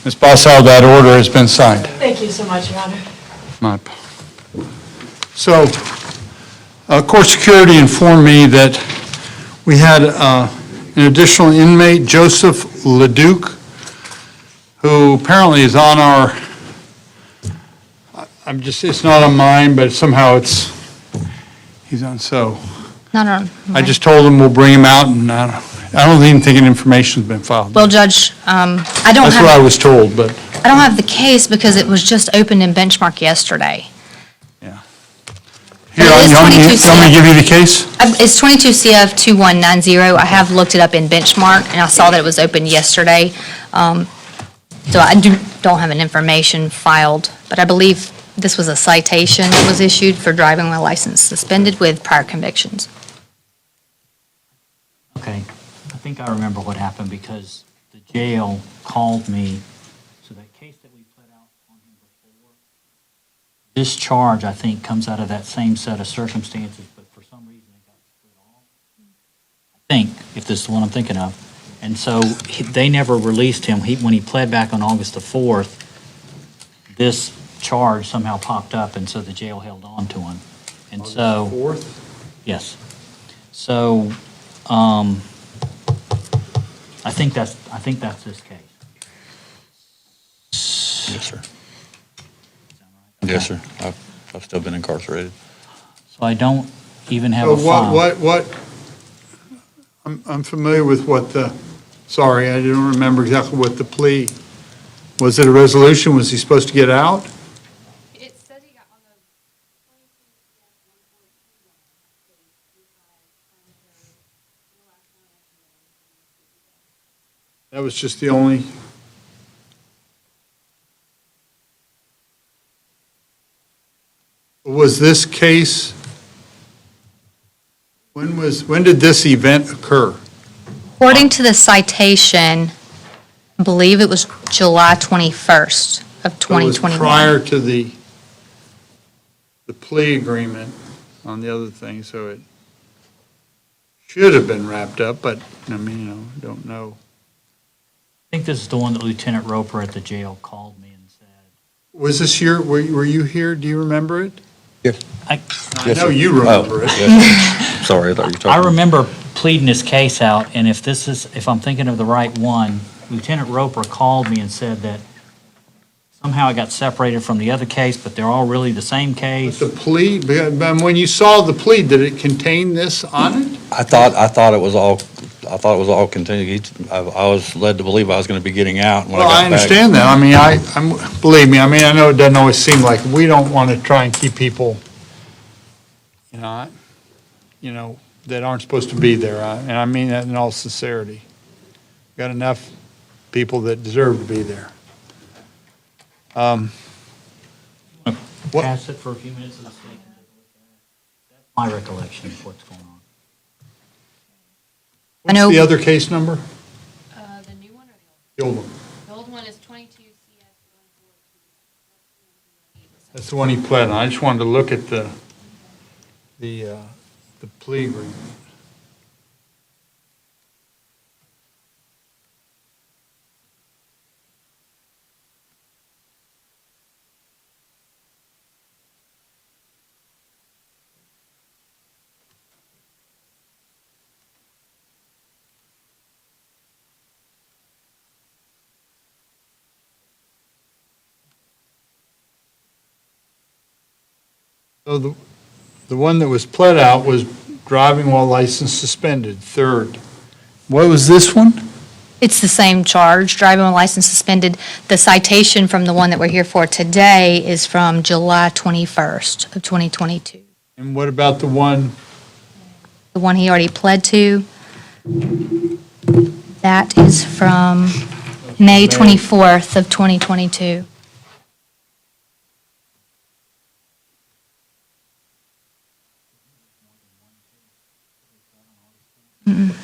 Ms. Bossell, that order has been signed. Thank you so much, Your Honor. So, court security informed me that we had an additional inmate, Joseph Leduc, who apparently is on our, it's not on mine, but somehow he's on, so. Not on. I just told him we'll bring him out, and I don't even think any information's been filed. Well, Judge, I don't That's what I have, was told, but. I don't have the case because it was just opened in benchmark yesterday. Here, It is you want me 22 to give you the case? It's 22 CF 2190. I have looked it up in benchmark, and I saw that it was opened yesterday. So I don't have an information filed, but I believe this was a citation that was issued for driving while license suspended with prior convictions. Okay, I think I remember what happened because the jail called me, so that case that we put out on him before, this charge, I think, comes out of that same set of circumstances, but for some reason it got split off. I think, if this is the one I'm thinking of. And so they never released him. When he pled back on August the 4th, this charge somehow popped up, and so the jail held on to him. And so. August 4th? Yes. So, I think that's this case. Yes, sir. Yes, sir. I've still been incarcerated. So I don't even have So a file. I'm familiar with sorry, I don't remember exactly what the plea, was it a resolution? Was he supposed to get out? It says he got on the That was just the only. Was this case, when did this event occur? According to the citation, I believe it was July 21st of So it was 2021. prior to the plea agreement on the other thing, so it should have been wrapped up, but, don't know. I think this is the one that Lieutenant Roper at the jail called me and said. Was this were you here? Do you remember it? Yes. I know you remember it. Yes. Sorry, I thought you were talking. I remember pleading this case out, and if I'm thinking of the right one, Lieutenant Roper called me and said that somehow it got separated from the other case, but they're all really the same case. The plea, but when you saw the plea, did it contain this on it? I thought it was all continued. I was led to believe I was going to be getting out. When Well, I got back. understand that. Believe me, I know it doesn't always seem like, we don't want to try and keep people, that aren't supposed to be there. And I mean that in all sincerity. Got enough people that deserve to be there. Pass it for a few minutes of the state. That's my recollection of what's going on. I know- What's the other case number? The new one or The old one. the old one is 22 CF 142. That's the one he pled on. I just wanted to look at the plea agreement. So the one that was pled out was driving while license suspended, third. What was this one? It's the same charge, driving with license suspended. The citation from the one that we're here for today is from July 21st of 2022. And what about the one, The one he already pled to, that is from May 24th of 2022. Mm-mm.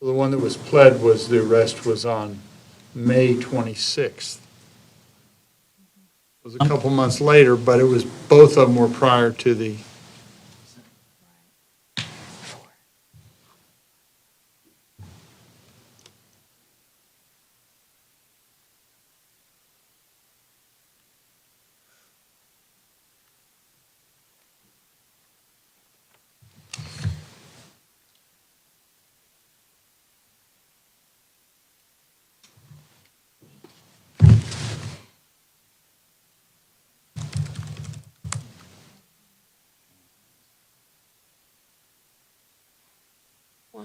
the one that was pled was, the arrest was on May 26th? It was a couple months later, but both of them were prior to the Sure.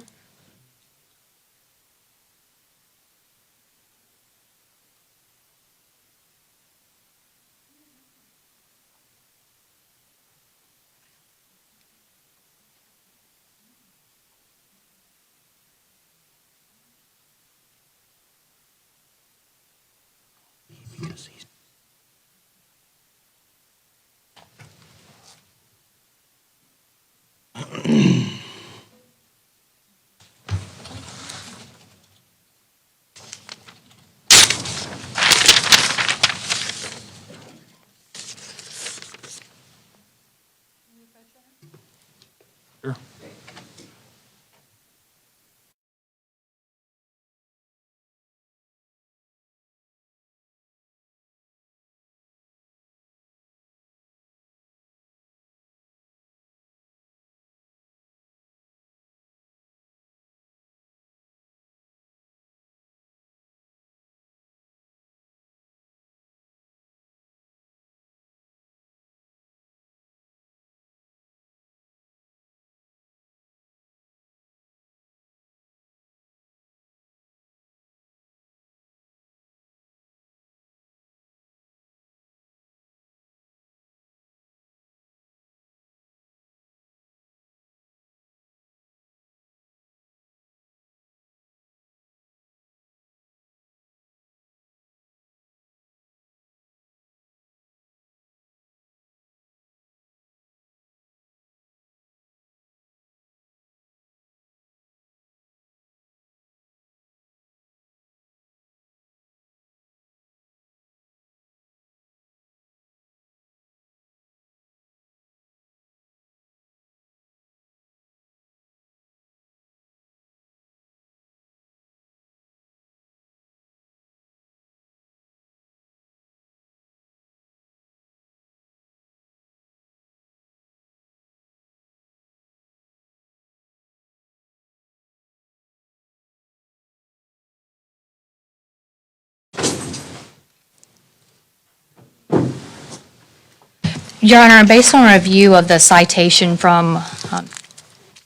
Your Honor, based on a review of the citation from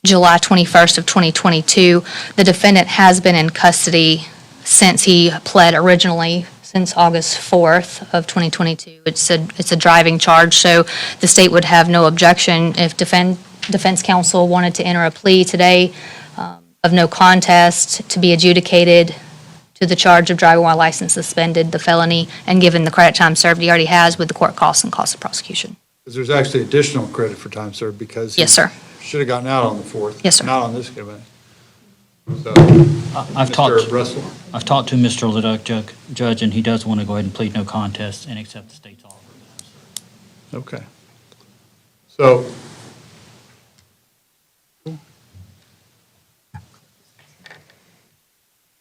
July 21st of 2022, the defendant has been in custody since he pled originally, since August 4th of 2022. It's a driving charge, so the state would have no objection if defense counsel wanted to enter a plea today of no contest to be adjudicated to the charge of driving while license suspended, the felony, and given the credit time served he already has with the court costs and costs of prosecution. Because there's actually additional credit for time served because. Yes, sir. Should have gotten out on the 4th. Yes, sir. Not on this event. So, I've Mr. Russell. talked to Mr. Leduc, Judge, and he does want to go ahead and plead no contest and accept the state's offer. Okay. So.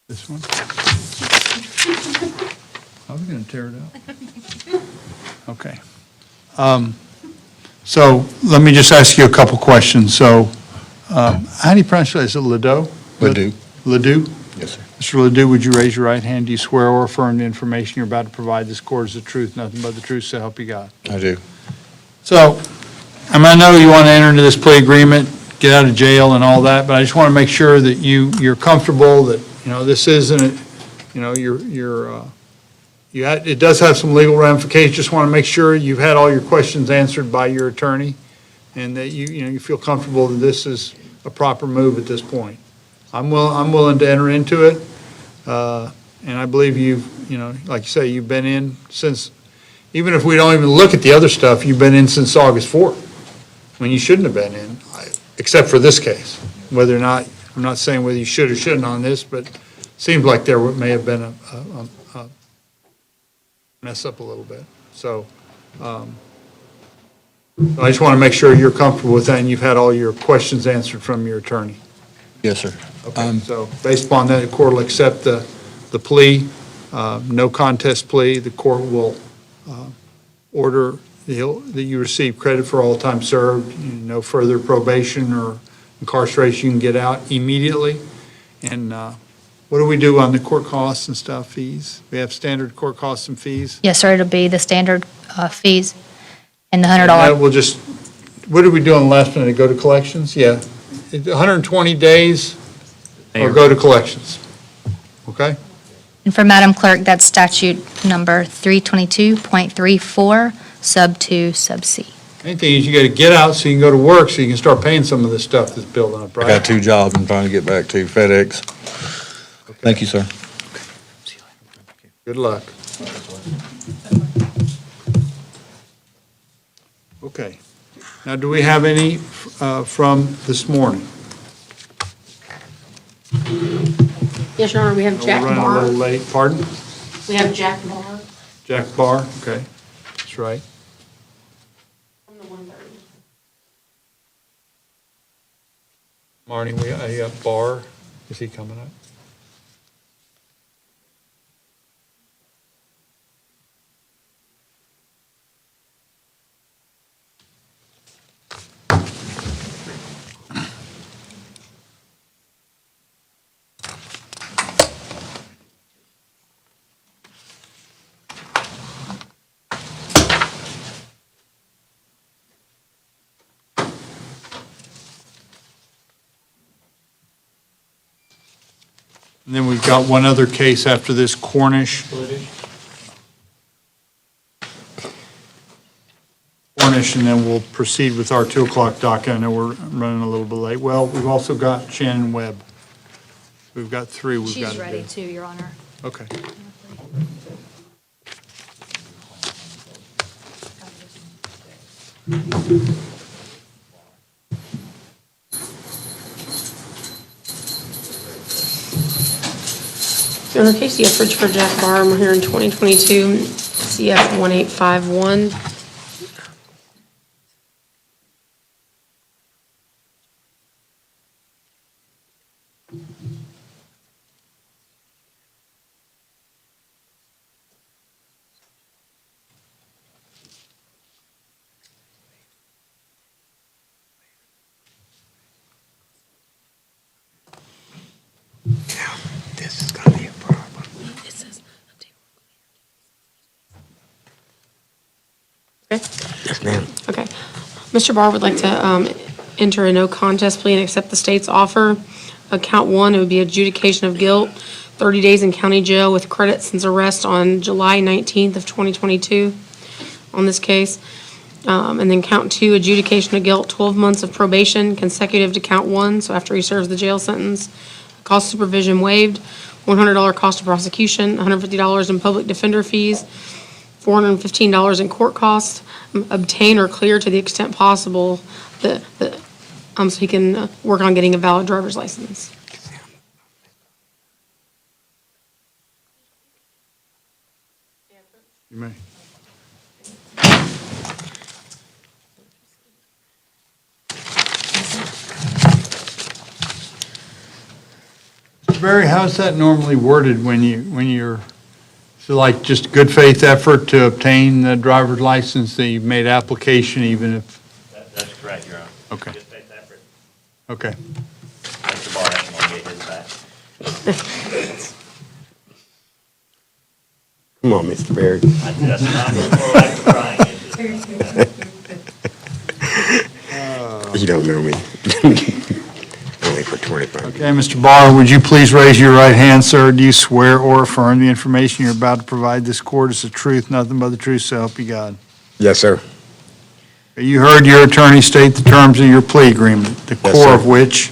This one? I was going to tear it out. Okay. So let me just ask you a couple questions. So how do you pronounce it? Is it Ledoux? Ledoux. Ledoux? Yes, sir. Mr. Ledoux, would you raise your right hand? Do you swear or affirm the information you're about to provide this court is the truth, nothing but the truth, so help you God? I do. So, I know you want to enter into this plea agreement, get out of jail and all that, but I just want to make sure that you're comfortable that, this isn't, it does have some legal ramifications. Just want to make sure you've had all your questions answered by your attorney and that you feel comfortable that this is a proper move at this point. I'm willing to enter into it. And I believe like you say, you've been in since, even if we don't even look at the other stuff, you've been in since August 4th, when you shouldn't have been in, except for this case. Whether or not, I'm not saying whether you should or shouldn't on this, but it seems like there may have been a mess up a little bit. So I just want to make sure you're comfortable with that and you've had all your questions answered from your attorney. Yes, sir. Okay, so based upon that, the court will accept the plea, no contest plea. The court will order that you receive credit for all time served, no further probation or incarceration, you can get out immediately. And what do we do on the court costs and stuff, fees? We have standard court costs and fees? Yes, sir, it'll be the standard fees and the $100. And that will just, what did we do on the last one? Did it go to collections? Yeah. 120 days or go to collections. Okay? And for Madam Clerk, that's statute number 322.34, sub 2, sub C. Main thing is you got to get out so you can go to work, so you can start paying some of this stuff that's building up, I right? got 2 jobs I'm trying to get back to, FedEx. Thank you, sir. Good luck. Okay. Now, do we have any from this morning? Yes, Your Honor, we have Jack We're running a Barr. little late. Pardon? We have Jack Barr. Jack Barr, okay. That's right. From the 130. Marnie, we got Barr. Is he coming up? And then we've got one other case after this, Cornish. Cornish, and then we'll proceed with our 2 o'clock docket. I know we're running a little bit late. Well, we've also got Shannon Webb. We've got 3 we've got to do. She's ready too, Your Honor. Okay. So in the case you have for Jack Barr, we're here in 2022, CF 1851. This is gonna be a problem. Okay? Yes, ma'am. Okay. Mr. Barr would like to enter a no contest plea and accept the state's offer. Count 1, it would be adjudication of guilt, 30 days in county jail with credit since arrest on July 19th of 2022 on this case. And then count 2, adjudication of guilt, 12 months of probation consecutive to count 1, so after he serves the jail sentence. Cost of supervision waived, $100 cost of prosecution, $150 in public defender fees, $415 in court costs, obtain or clear to the extent possible so he can work on getting a valid driver's license. You may. Barry, how's that normally worded when you're, so like just good faith effort to obtain the driver's license, that you've made application even if? That's correct, Your Honor. Okay. Good faith effort. Okay. Mr. Barr ain't gonna get his back. Come on, Mr. Barry. That's not more like trying. You don't know me. Only for 25. Okay, Mr. Barr, would you please raise your right hand, sir? Do you swear or affirm the information you're about to provide this court is the truth, nothing but the truth, so help you God? Yes, sir. You heard your attorney state the terms of your plea agreement, the Yes, core sir. of which,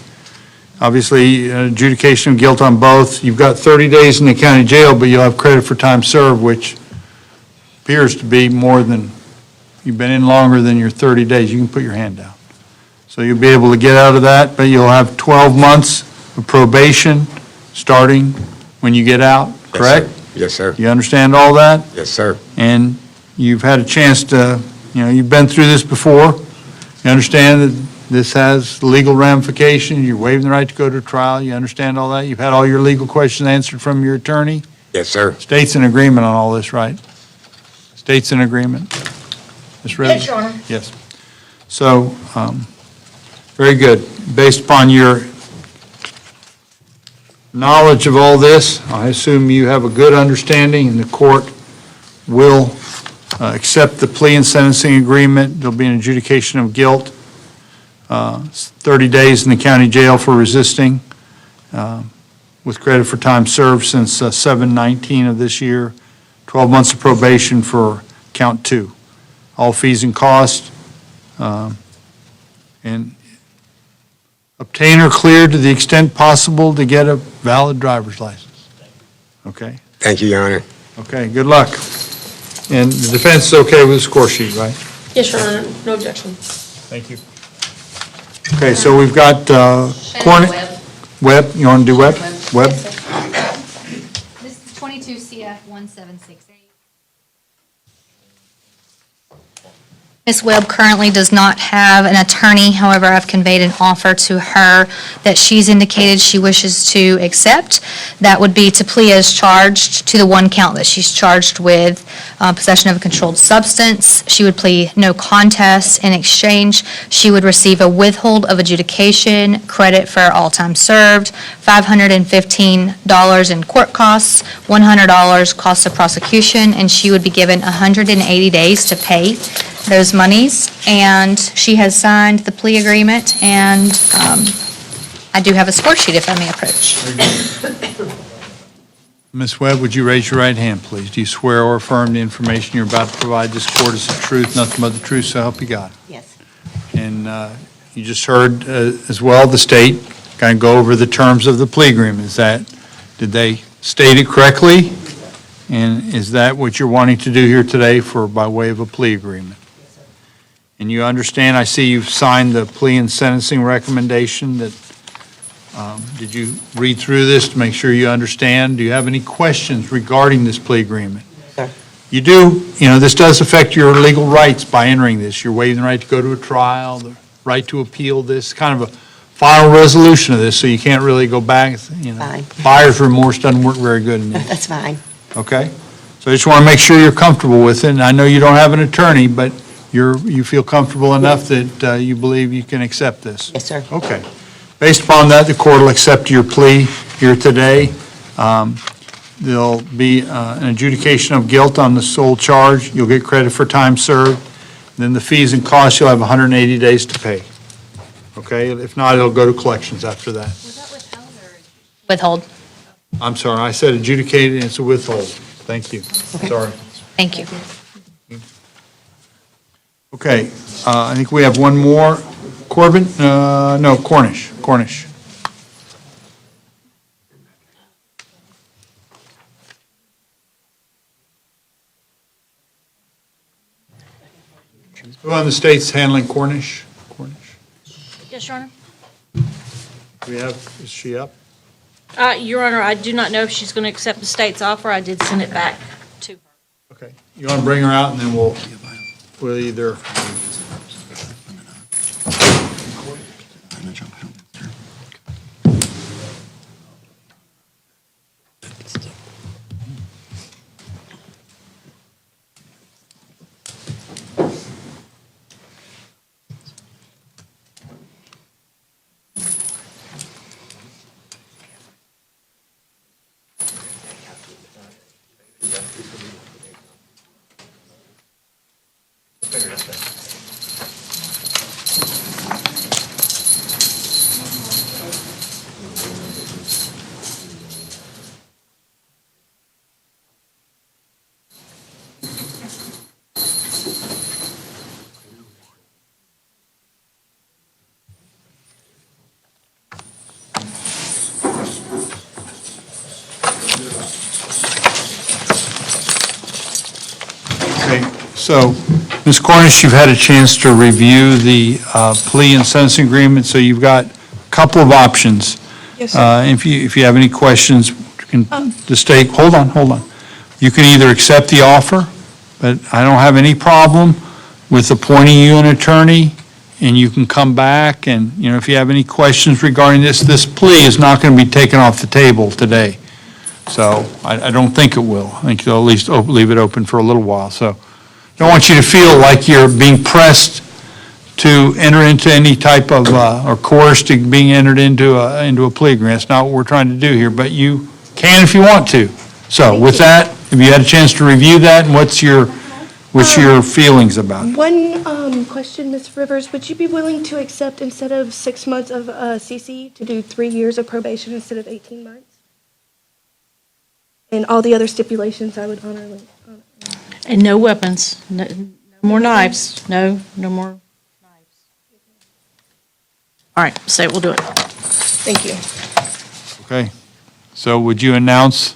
obviously, adjudication of guilt on both. You've got 30 days in the county jail, but you'll have credit for time served, which appears to be more than, you've been in longer than your 30 days. You can put your hand down. So you'll be able to get out of that, but you'll have 12 months of probation starting when you get out, correct? Yes, sir. You understand all that? Yes, sir. And you've had a chance to, you've been through this before. You understand that this has legal ramifications. You're waiving the right to go to trial. You understand all that? You've had all your legal questions answered from your attorney? Yes, sir. State's in agreement on all this, right? State's in agreement? Ms. Rivers? Yes, Your Honor. Yes. So, very good. Based upon your knowledge of all this, I assume you have a good understanding, and the court will accept the plea and sentencing agreement. There'll be an adjudication of guilt, 30 days in the county jail for resisting, with credit for time served since 7/19 of this year, 12 months of probation for count 2. All fees and costs, and obtain or clear to the extent possible to get a valid driver's license. Okay? Thank you, Your Honor. Okay, good luck. And the defense is okay with the score sheet, right? Yes, Your Honor, no objection. Thank you. Okay, so we've got Webb, you want to do Webb? Webb? This is 22 CF 1768. Ms. Webb currently does not have an attorney. However, I've conveyed an offer to her that she's indicated she wishes to accept. That would be to plea as charged to the one count that she's charged with, possession of a controlled substance. She would plead no contest. In exchange, she would receive a withhold of adjudication, credit for all time served, $515 in court costs, $100 cost of prosecution, and she would be given 180 days to pay those monies, and she has signed the plea agreement, and I do have a score sheet if I may approach. Ms. Webb, would you raise your right hand, please? Do you swear or affirm the information you're about to provide this court is the truth, nothing but the truth, so help you God? Yes. And you just heard as well the state kind of go over the terms of the plea agreement. Did they state it correctly? And is that what you're wanting to do here today by way of a plea agreement? And you understand, I see you've signed the plea and sentencing recommendation did you read through this to make sure you understand? Do you have any questions regarding this plea agreement? Sir. You do, this does affect your legal rights by entering this. You're waiving the right to go to a trial, the right to appeal this, kind of a final resolution of this, so you can't really go back. Fine. Buyer's remorse doesn't work very good in this. That's fine. Okay? So I just want to make sure you're comfortable with it. And I know you don't have an attorney, but you feel comfortable enough that you believe you can accept this? Yes, sir. Okay. Based upon that, the court will accept your plea here today. There'll be an adjudication of guilt on the sole charge. You'll get credit for time served. Then the fees and costs, you'll have 180 days to pay. Okay? If not, it'll go to collections after that. Withhold. I'm sorry, I said adjudicated, and it's a withhold. Thank you. Sorry. Thank you. Okay, I think we have one more. Corbin? No, Cornish. Cornish. Who on the state's handling Cornish? Cornish? Yes, Your Honor. Is she up? Your Honor, I do not know if she's going to accept the state's offer. I did send it back to her. Okay. You want to bring her out, and then we'll either... Okay, so, Ms. Cornish, you've had a chance to review the plea and sentencing agreement, so you've got a couple of options. Yes, sir. If you have any questions, the state, hold on. You can either accept the offer, but I don't have any problem with appointing you an attorney, and you can come back, and, if you have any questions regarding this plea is not going to be taken off the table today. So I don't think it will. I think they'll at least leave it open for a little while. So I don't want you to feel like you're being pressed to enter into any type of, or coerced to being entered into a plea agreement. That's not what we're trying to do here, but you can if you want to. So with that, have you had a chance to review that, and what's your What's your feelings about it? One question, Ms. Rivers, would you be willing to accept, instead of 6 months of CC, to do 3 years of probation instead of 18 months? And all the other stipulations I would honor. And no weapons, no more knives, no more knives. All right, so we'll do it. Thank you. Okay. So would you announce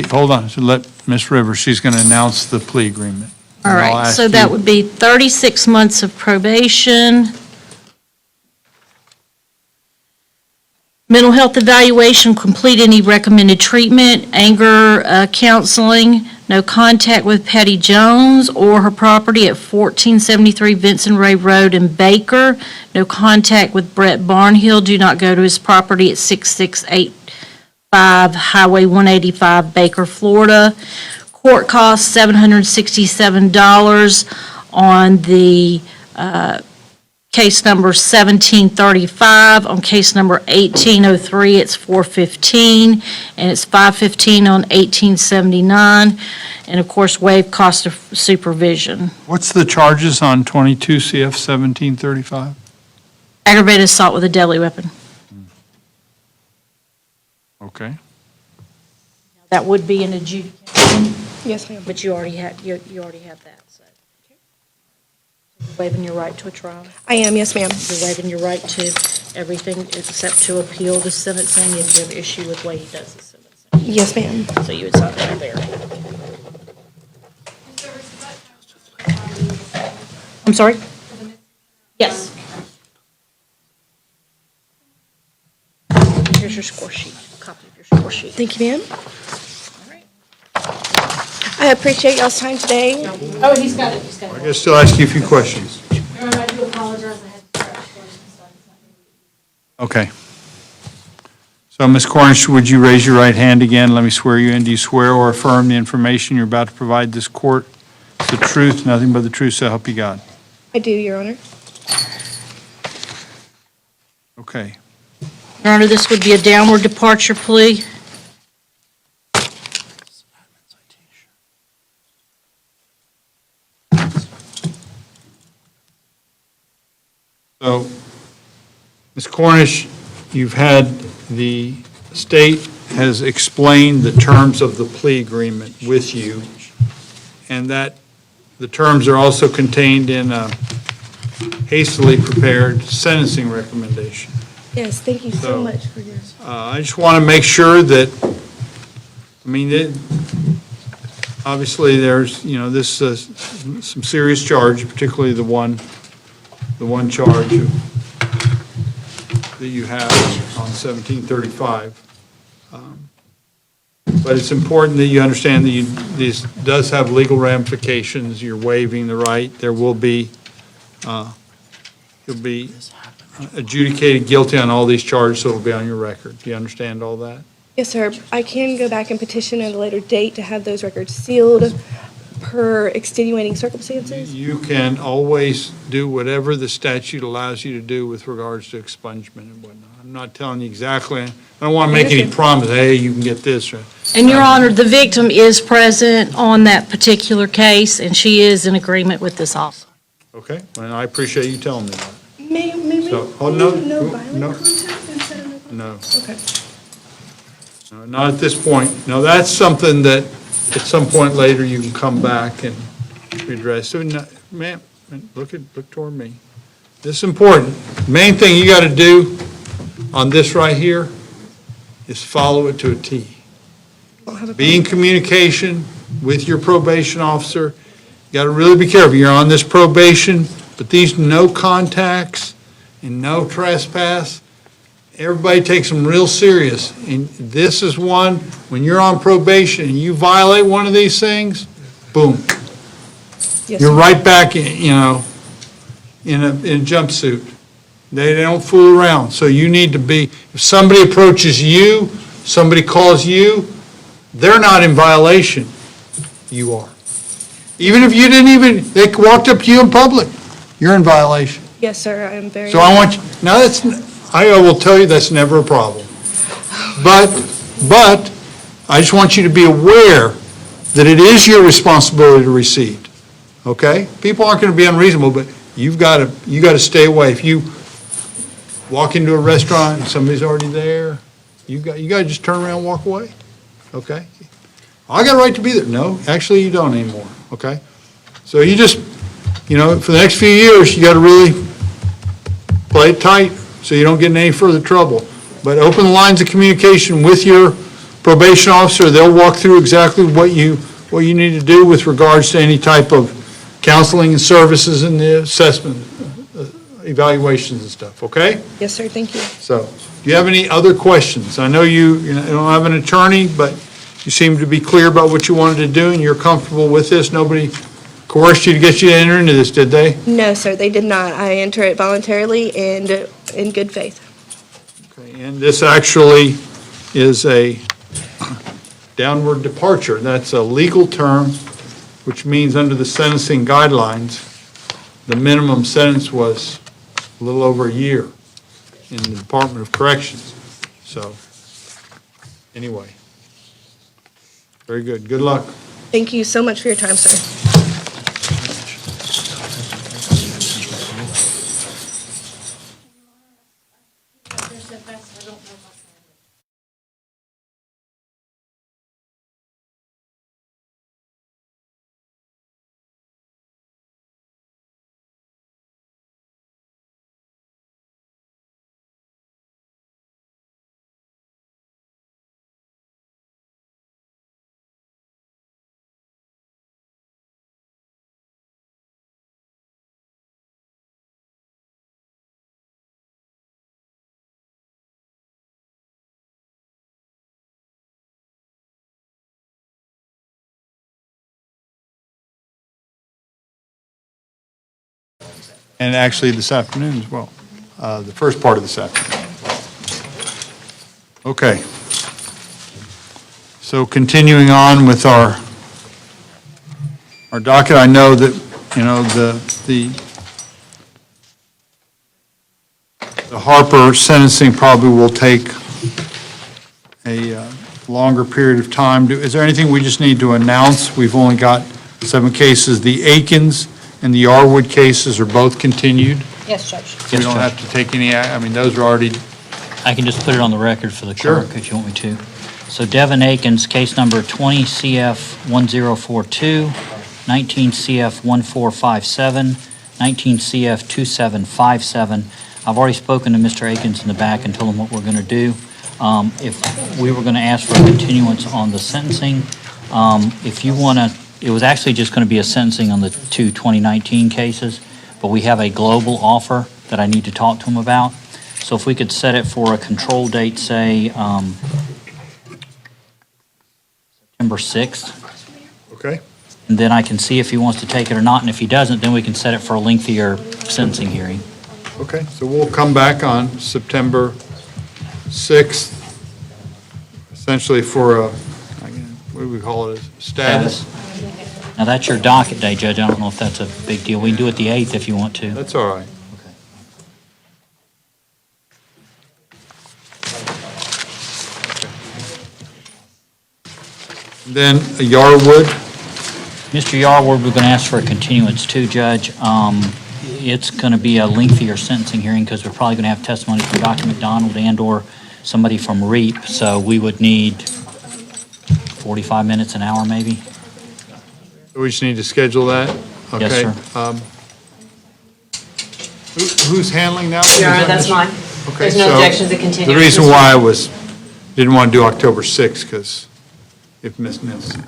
hold on, so let Ms. Rivers, she's going to announce the plea agreement. All And I'll right, ask so that you- would be 36 months of probation. Mental health evaluation, complete any recommended treatment, anger counseling, no contact with Patty Jones or her property at 1473 Vincent Ray Road in Baker, no contact with Brett Barnhill, do not go to his property at 6685 Highway 185 Baker, Florida. Court costs $767 on the case number 1735. On case number 1803, it's $415, and it's $515 on 1879, and of course, waive cost of supervision. What's the charges on 22 CF 1735? Aggravated assault with a deadly weapon. Okay. That would be an adjudication, Yes, ma'am. but you already have that, so. You're waiving your right to a trial. I am, yes, ma'am. You're waiving your right to everything except to appeal the sentencing if you have issue with the way he does the sentencing. Yes, ma'am. So you would sign that there. I'm sorry? Yes. Here's your score sheet, copy of your score sheet. Thank you, ma'am. I appreciate y'all's time today. Oh, he's got it, I guess still ask you a few questions. I do apologize, I had to scratch questions. Okay. So, Ms. Cornish, would you raise your right hand again? Let me swear you in. Do you swear or affirm the information you're about to provide this court is the truth, nothing but the truth, so help you God? I do, Your Honor. Okay. Your Honor, this would be a downward departure plea. So, Ms. Cornish, you've had, the state has explained the terms of the plea agreement with you, and that the terms are also contained in a hastily prepared sentencing recommendation. Yes, thank you so So, much for your. I just want to make sure that, obviously, there's, this is some serious charge, particularly the one charge that you have on 1735. But it's important that you understand that this does have legal ramifications. You're waiving the right. There will be, you'll be adjudicated guilty on all these charges, so it'll be on your record. Do you understand all that? Yes, sir. I can go back and petition at a later date to have those records sealed per extenuating circumstances. You can always do whatever the statute allows you to do with regards to expungement and whatnot. I'm not telling you exactly, I don't want to make any promise, hey, you can get this. And Your Honor, the victim is present on that particular case, and she is in agreement with this also. Okay, and I appreciate you telling me that. May we So, no violent no. contact instead of no? No, Okay. no, not at this point. No, that's something that at some point later you can come back and redress. So, ma'am, look toward me. This is important. Main thing you got to do on this right here is follow it to a T. Be in communication with your probation officer. You got to really be careful. You're on this probation, but these no contacts and no trespass, everybody takes them real serious. And this is one, when you're on probation and you violate one of these things, boom. Yes, You're sir. right back, in a jumpsuit. They don't fool around. So you need to be, if somebody approaches you, somebody calls you, they're not in violation. You are. Even if you they walked up to you in public, you're in violation. Yes, sir. I am very. So I want you, now I will tell you that's never a problem. But I just want you to be aware that it is your responsibility to recede, okay? People aren't going to be unreasonable, but you got to stay away. If you walk into a restaurant and somebody's already there, you got to just turn around and walk away, okay? I got a right to be there. No, actually, you don't anymore, okay? So you just, for the next few years, you got to really play it tight so you don't get in any further trouble. But open the lines of communication with your probation officer. They'll walk through exactly what you need to do with regards to any type of counseling and services and the assessment, evaluations and stuff, okay? Yes, sir, thank you. So, do you have any other questions? I know you don't have an attorney, but you seem to be clear about what you wanted to do, and you're comfortable with this. Nobody coerced you to get you to enter into this, did they? No, sir, they did not. I enter it voluntarily and in good faith. Okay, and this actually is a downward departure. That's a legal term, which means under the sentencing guidelines, the minimum sentence was a little over a year in the Department of Corrections. So, anyway, very good. Good luck. Thank you so much for your time, sir. And actually this afternoon as well, the first part of this afternoon. Okay. So continuing on with our docket, I know that, the Harper sentencing probably will take a longer period of time. Is there anything we just need to announce? We've only got 7 cases. The Akins and the Yarwood cases are both continued. Yes, Judge. We don't have to take any, those are already, I can just put it on the record for the Sure. clerk if you want me to. So Devin Akins, case number 20 CF 1042, 19 CF 1457, 19 CF 2757. I've already spoken to Mr. Akins in the back and told him what we're going to do. If we were going to ask for a continuance on the sentencing, if you want to, it was actually just going to be a sentencing on the 2 2019 cases, but we have a global offer that I need to talk to him about. So if we could set it for a control date, say, September 6th, okay? and then I can see if he wants to take it or not, and if he doesn't, then we can set it for a lengthier sentencing hearing. Okay, so we'll come back on September 6th, essentially for a, what do we call it, a status? Now, that's your docket day, Judge. I don't know if that's a big deal. We can do it the 8th if you want to. That's all right. Then Yarwood. Mr. Yarwood, we're going to ask for a continuance too, Judge. It's going to be a lengthier sentencing hearing because we're probably going to have testimony from Dr. McDonald and/or somebody from REAP, so we would need 45 minutes, an hour maybe. We just need to schedule that? Yes, Okay. sir. Who's handling that one? Your Honor, Is that that's Mr. mine. Okay, There's no so objection to continue. The reason why I didn't want to do October 6th, because if Ms. Nilsson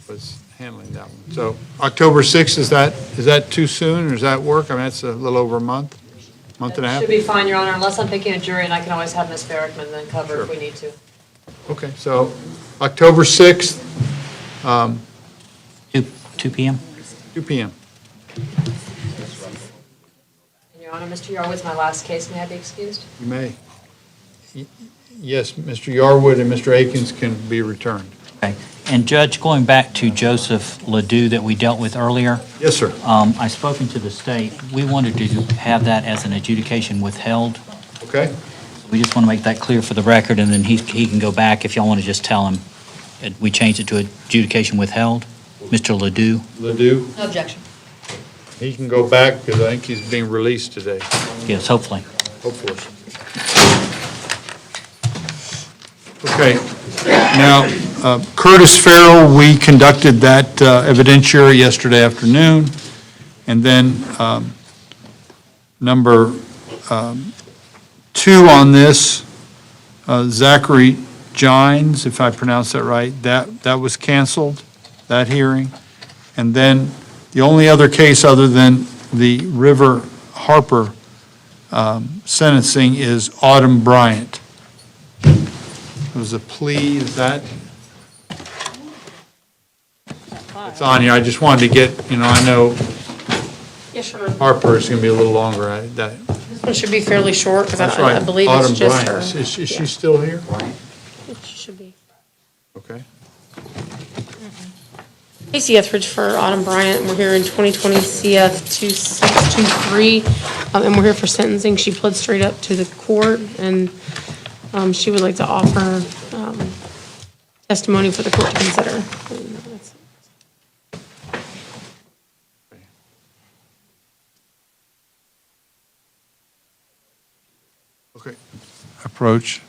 was handling that one. So October 6th, is that too soon, or does that work? That's a little over a month and a half? Should be fine, Your Honor, unless I'm picking a jury, and I can always have Ms. Barrickman then cover if Sure. we need to. Okay, so October 6th, 2 p.m.? 2 p.m. And Your Honor, Mr. Yarwood's my last case. May I be excused? You may. Yes, Mr. Yarwood and Mr. Akins can be returned. Okay. And Judge, going back to Joseph Ledoux that we dealt with earlier. Yes, sir. I've spoken to the state. We wanted to have that as an adjudication withheld. Okay. We just want to make that clear for the record, and then he can go back if y'all want to just tell him. We changed it to adjudication withheld. Mr. Ledoux? Ledoux, No objection. he can go back because I think he's being released today, Yes, hopefully. hopefully. Okay, now, Curtis Farrell, we conducted that evidentiary yesterday afternoon, and then number 2 on this, Zachary Gines, if I pronounce that right, that was canceled, that hearing. And then the only other case other than the River Harper sentencing is Autumn Bryant. It was a plea, is that? It's on here, I just wanted to get, I know Yeah, sure. Harper is going to be a little longer at that. This one should be fairly short, because That's right. I believe it's Autumn just Bryant. her. Is she still here? It should be. Okay. Casey Etheridge for Autumn Bryant. We're here in 2020 CF 2623, and we're here for sentencing. She pled straight up to the court, and she would like to offer testimony for the court to consider. And that's- Okay. Approach.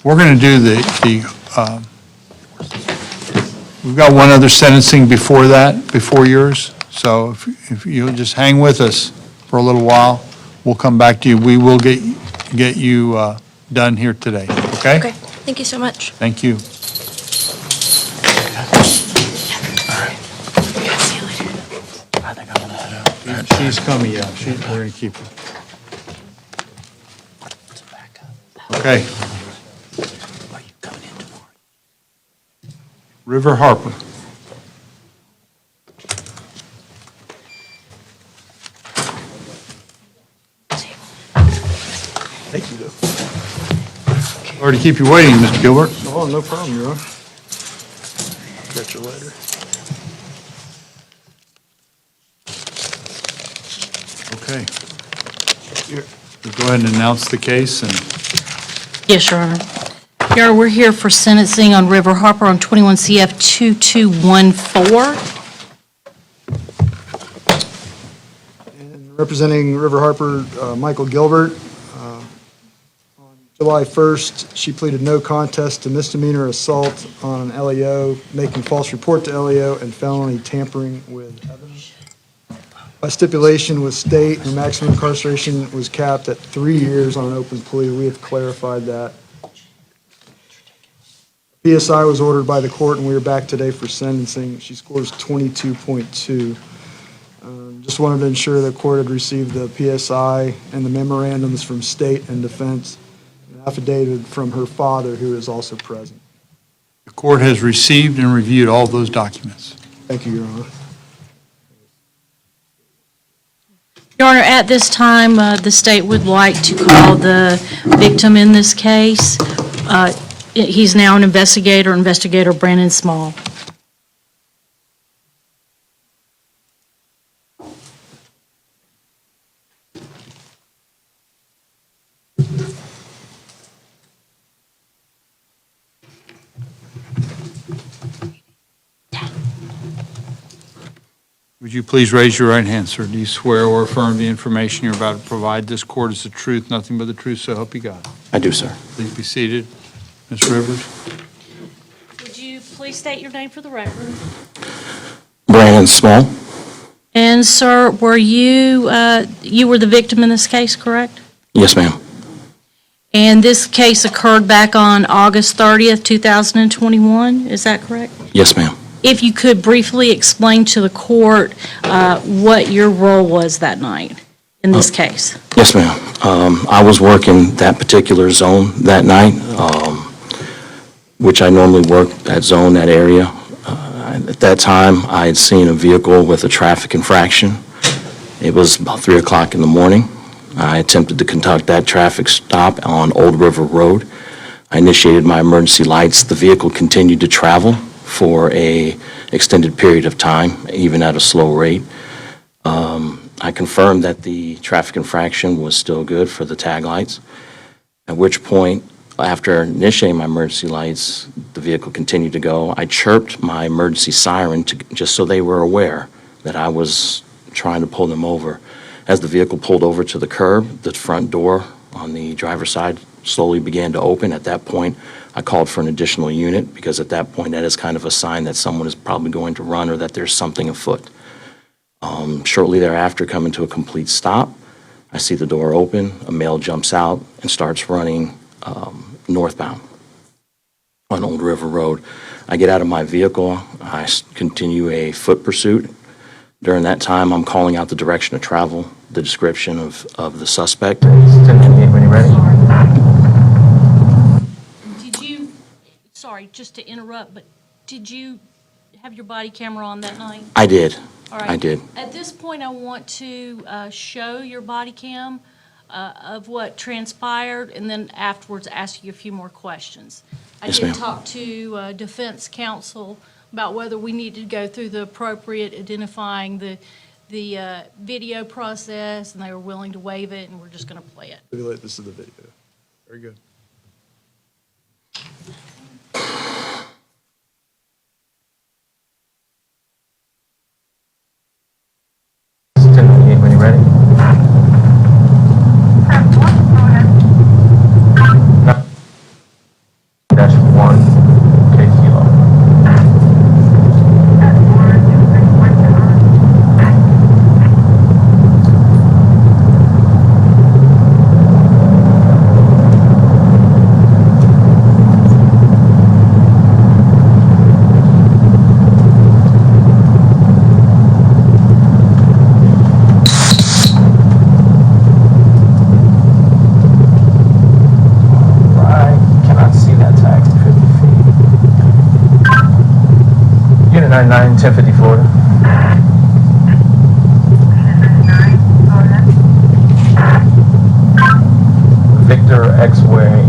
We're going to do we've got one other sentencing before that, before yours. So if you'll just hang with us for a little while, we'll come back to you. We will get you done here today, okay? Okay, thank you so much. Thank you. She's coming, yeah. We're going to keep her. Okay. River Harper. Thank you, though. Sorry to keep you waiting, Mr. Gilbert. Oh, no problem, Your Honor. Got your letter. Okay. We'll go ahead and announce the case and Yes, Your Honor. Your Honor, we're here for sentencing on River Harper on 21 CF 2214. And representing River Harper, Michael Gilbert. On July 1st, she pleaded no contest to misdemeanor assault on an LEO, making false report to LEO, and felony tampering with evidence. By stipulation with state, her maximum incarceration was capped at 3 years on an open plea. We have clarified that. PSI was ordered by the court, and we are back today for sentencing. She scores 22.2. Just wanted to ensure the court had received the PSI and the memorandums from state and defense, an affidavit from her father, who is also present. the court has received and reviewed all those documents. Thank you, Your Honor. Your Honor, at this time, the state would like to call the victim in this case. He's now an investigator, Investigator Brandon Small. Would you please raise your right hand, sir? Do you swear or affirm the information you're about to provide this court is the truth, nothing but the truth, so help you God? I do, sir. Please be seated. Ms. Rivers? Would you please state your name for the record? Brandon Small? And, sir, were you, you were the victim in this case, correct? Yes, ma'am. And this case occurred back on August 30th, 2021, is that correct? Yes, ma'am. If you could briefly explain to the court what your role was that night in this case. Yes, ma'am. I was working that particular zone that night, which I normally work that zone, that area. At that time, I had seen a vehicle with a traffic infraction. It was about 3 o'clock in the morning. I attempted to conduct that traffic stop on Old River Road. I initiated my emergency lights. The vehicle continued to travel for a extended period of time, even at a slow rate. I confirmed that the traffic infraction was still good for the tag lights, at which point, after initiating my emergency lights, the vehicle continued to go. I chirped my emergency siren just so they were aware that I was trying to pull them over. As the vehicle pulled over to the curb, the front door on the driver's side slowly began to open. At that point, I called for an additional unit because at that point, that is kind of a sign that someone is probably going to run or that there's something afoot. Shortly thereafter, coming to a complete stop, I see the door open, a male jumps out and starts running northbound on Old River Road. I get out of my vehicle, I continue a foot pursuit. During that time, I'm calling out the direction of travel, the description of the suspect. When you're ready. Did you, sorry, just to interrupt, but did you have your body camera on that night? I did. All right. I did. At this point, I want to show your body cam of what transpired, and then afterwards ask you a few more questions. I Yes, did ma'am. talk to defense counsel about whether we need to go through the appropriate identifying the video process, and they were willing to waive it, and we're just going to play it. This is the video. Very good. When you're ready. Dash 1, KCL. I cannot see that tag at 50 feet. Unit 99, 1050 Florida. Victor X-Way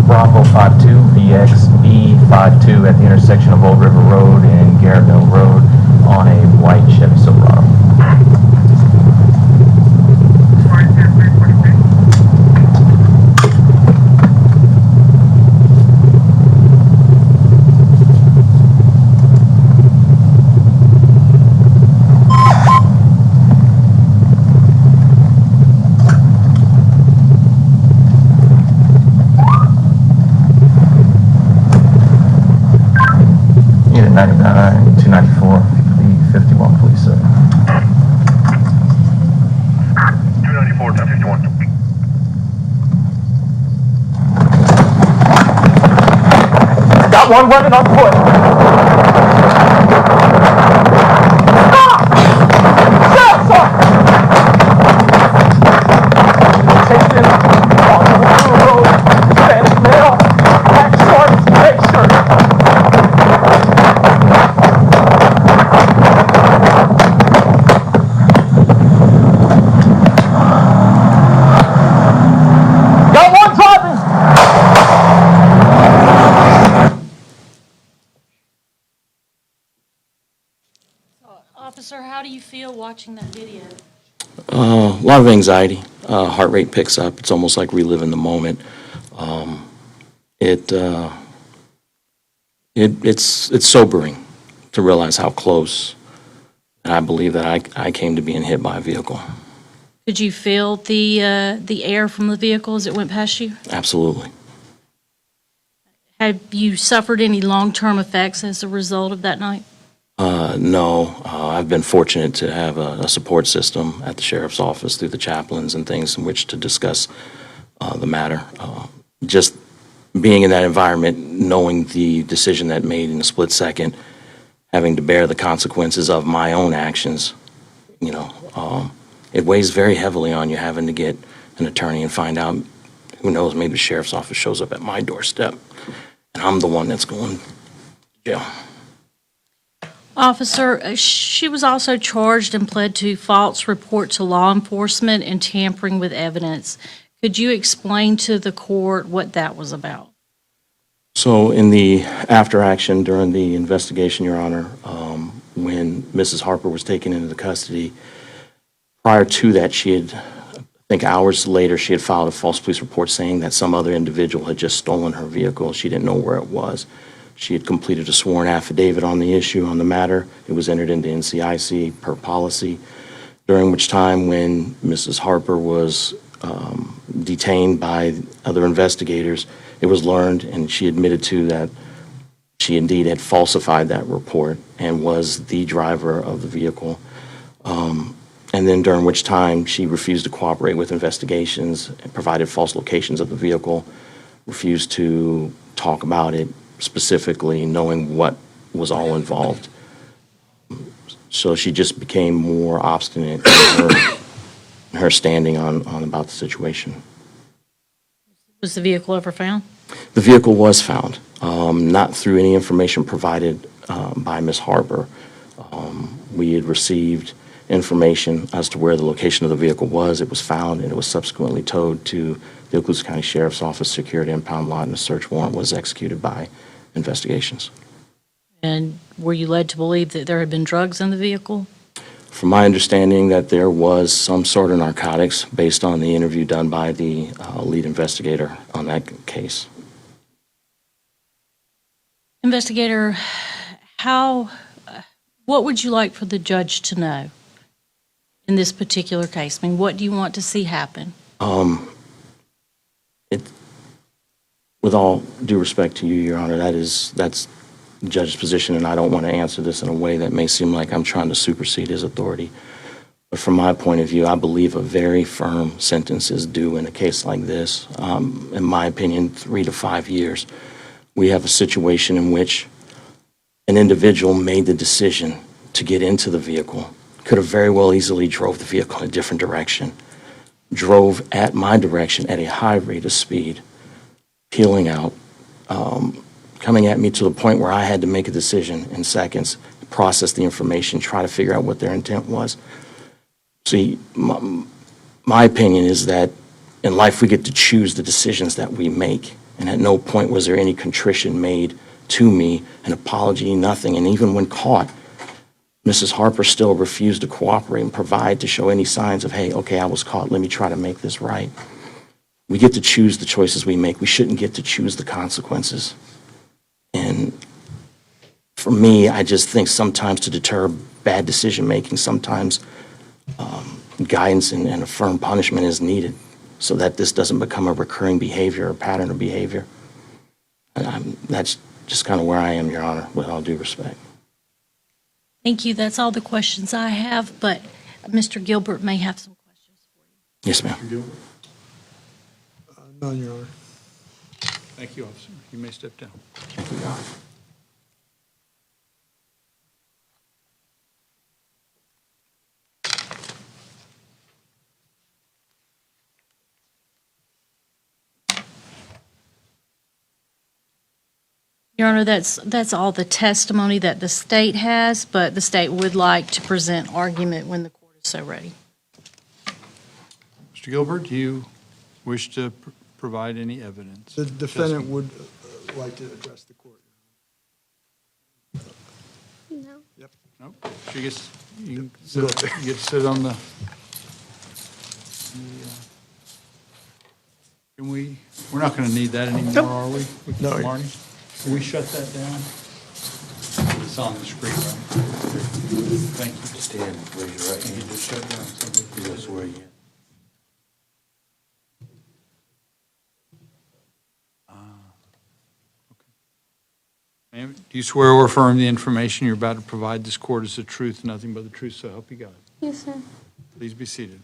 Bravo 52 VXB 52 at the intersection of Old River Road and Garrettville Road on a white Chevy Silverado. Unit 99, 294, the 51 police, sir. 294, 1051. Got one running on foot. Stop! Attention on the road, Spanish male, black shorts, gray shirt. A lot of anxiety. Heart rate picks up. It's almost like reliving the moment. It's sobering to realize how close and I believe that I came to being hit by a vehicle. Could you feel the air from the vehicle as it went past you? Absolutely. Have you suffered any long-term effects as a result of that night? No. I've been fortunate to have a support system at the sheriff's office through the chaplains and things in which to discuss the matter. Just being in that environment, knowing the decision that made in a split second, having to bear the consequences of my own actions, it weighs very heavily on you having to get an attorney and find out, who knows, maybe the sheriff's office shows up at my doorstep and I'm the one that's going to jail. Officer, she was also charged and pled to false report to law enforcement and tampering with evidence. Could you explain to the court what that was about? So in the after action during the investigation, Your Honor, when Mrs. Harper was taken into custody, prior to that, she had, I think hours later, she had filed a false police report saying that some other individual had just stolen her vehicle. She didn't know where it was. She had completed a sworn affidavit on the issue, on the matter. It was entered into NCIC per policy, during which time when Mrs. Harper was detained by other investigators, it was learned, and she admitted to that she indeed had falsified that report and was the driver of the vehicle. And then during which time she refused to cooperate with investigations and provided false locations of the vehicle, refused to talk about it specifically, knowing what was all involved. So she just became more obstinate in her standing on about the situation. Was the vehicle ever found? The vehicle was found, not through any information provided by Ms. Harper. We had received information as to where the location of the vehicle was. It was found, and it was subsequently towed to the Okaloosa County Sheriff's Office, secured impound lot, and a search warrant was executed by investigations. And were you led to believe that there had been drugs in the vehicle? From my understanding, that there was some sort of narcotics based on the interview done by the lead investigator on that case. Investigator, what would you like for the judge to know in this particular case? I mean, what do you want to see happen? With all due respect to you, Your Honor, that's the judge's position, and I don't want to answer this in a way that may seem like I'm trying to supersede his authority. But from my point of view, I believe a very firm sentence is due in a case like this. In my opinion, 3 to 5 years. We have a situation in which an individual made the decision to get into the vehicle, could have very well easily drove the vehicle in a different direction, drove at my direction at a high rate of speed, peeling out, coming at me to the point where I had to make a decision in seconds, process the information, try to figure out what their intent was. See, my opinion is that in life we get to choose the decisions that we make, and at no point was there any contrition made to me, an apology, nothing. And even when caught, Mrs. Harper still refused to cooperate and provide to show any signs of, hey, okay, I was caught, let me try to make this right. We get to choose the choices we make. We shouldn't get to choose the consequences. And for me, I just think sometimes to deter bad decision-making, sometimes guidance and a firm punishment is needed so that this doesn't become a recurring behavior or pattern of behavior. And that's just kind of where I am, Your Honor, with all due respect. Thank you. That's all the questions I have, but Mr. Gilbert may have some questions for you. Yes, ma'am. None, Your Honor. Thank you, officer. You may step down. Thank you, Your Honor. Your Honor, that's all the testimony that the state has, but the state would like to present argument when the court is so ready. Mr. Gilbert, do you wish to provide any evidence? The defendant would like to address the court. No. Nope. You get to sit on the We're not going to need that anymore, are we? No. Marty? Can we shut that down? It's on the screen, right? Thank you. Stand, raise your right Can you hand. just shut down something? You will swear again. Ma'am, do you swear or affirm the information you're about to provide this court is the truth, nothing but the truth, so help you God? Yes, sir. Please be seated.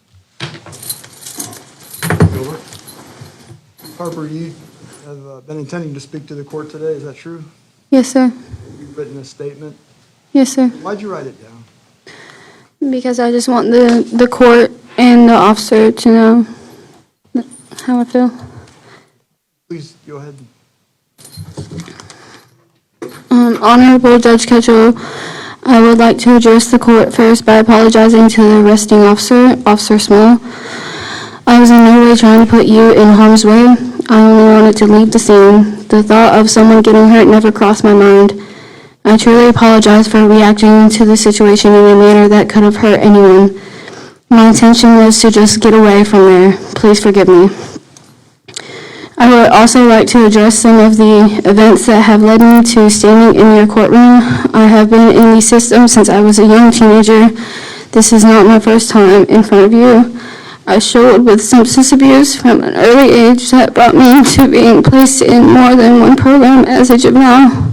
Gilbert? Harper, you have been intending to speak to the court today, is that true? Yes, sir. You've written a statement. Yes, sir. Why'd you write it down? Because I just want the court and the officer to know how I feel. Please go ahead. Honorable Judge Ketchel, I would like to address the court first by apologizing to the arresting officer, Officer Small. I was in no way trying to put you in harm's way. I only wanted to leave the scene. The thought of someone getting hurt never crossed my mind. I truly apologize for reacting to the situation in a manner that could have hurt anyone. My intention was to just get away from there. Please forgive me. I would also like to address some of the events that have led me to standing in your courtroom. I have been in the system since I was a young teenager. This is not my first time in front of you. I struggled with substance abuse from an early age that brought me to being placed in more than one program as a juvenile.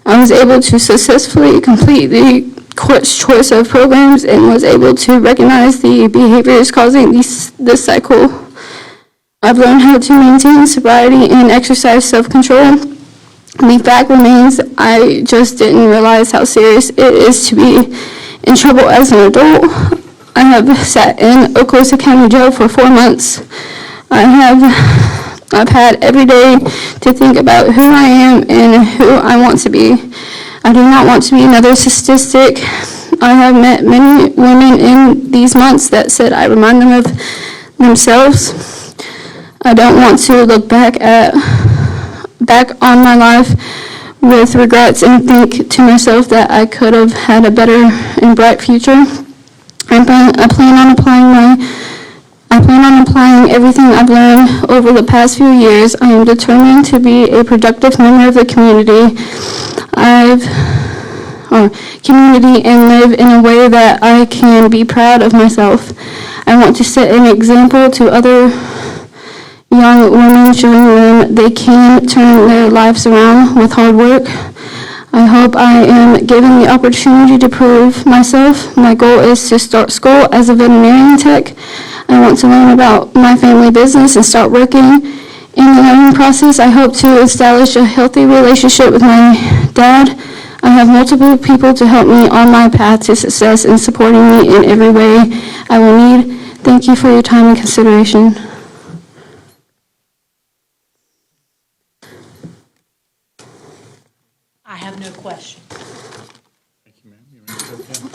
I was able to successfully complete the court's choice of programs and was able to recognize the behaviors causing this cycle. I've learned how to maintain sobriety and exercise self-control. The fact remains, I just didn't realize how serious it is to be in trouble as an adult. I have sat in Okaloosa County Jail for 4 months. I've had every day to think about who I am and who I want to be. I do not want to be another statistic. I have met many women in these months that said I remind them of themselves. I don't want to look back on my life with regrets and think to myself that I could have had a better and bright future. I plan on applying everything I've learned over the past few years. I am determined to be a productive member of the community. And live in a way that I can be proud of myself. I want to set an example to other young women, showing them they can turn their lives around with hard work. I hope I am given the opportunity to prove myself. My goal is to start school as a veterinarian tech. I want to learn about my family business and start working. In the learning process, I hope to establish a healthy relationship with my dad. I have multiple people to help me on my path to success and supporting me in every way I will need. Thank you for your time and consideration. I have no question. Thank you, ma'am. You want to sit down?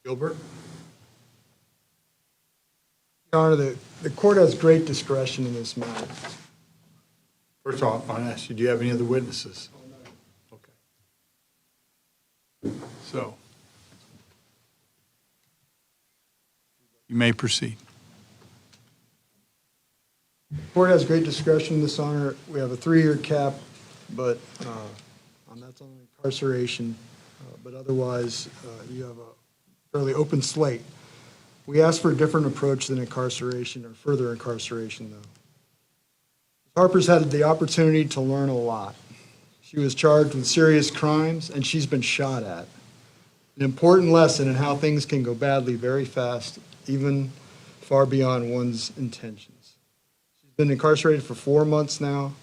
Gilbert? Your Honor, the court has great discretion in this matter. First off, I want to ask you, do you have any other witnesses? Okay. So, you may proceed. The court has great discretion in this, Honor. We have a 3-year cap, but that's on incarceration. But otherwise, you have a fairly open slate. We ask for a different approach than incarceration or further incarceration, though. Harper's had the opportunity to learn a lot. She was charged with serious crimes, and she's been shot at. An important lesson in how things can go badly very fast, even far beyond one's intentions. She's been incarcerated for 4 months now.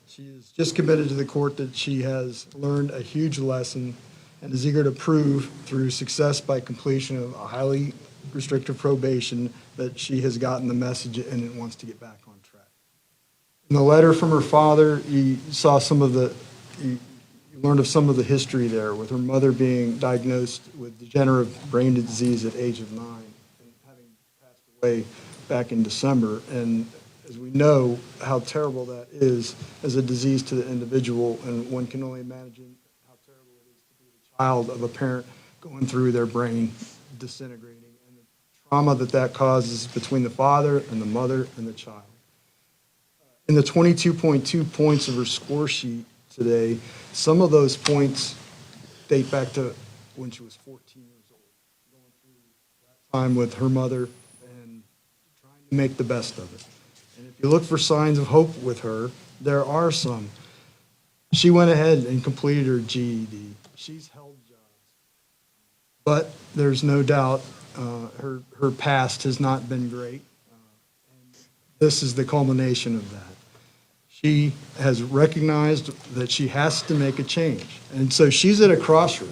She has just committed to the court that she has learned a huge lesson and is eager to prove through success by completion of a highly restrictive probation that she has gotten the message and wants to get back on track. In the letter from her father, you learned of some of the history there, with her mother being diagnosed with degenerative brain disease at age of 9 and having passed away back in December. And as we know, how terrible that is as a disease to the individual, and one can only imagine how terrible it is to be the child of a parent going through their brain disintegrating, and the trauma that that causes between the father and the mother and the child. In the 22.2 points of her score sheet today, some of those points date back to when she was 14 years old, going through that time with her mother and trying to make the best of it. And if you look for signs of hope with her, there are some. She went ahead and completed her GED. She's held jobs. But there's no doubt her past has not been great. And this is the culmination of that. She has recognized that she has to make a change. And so she's at a crossroad.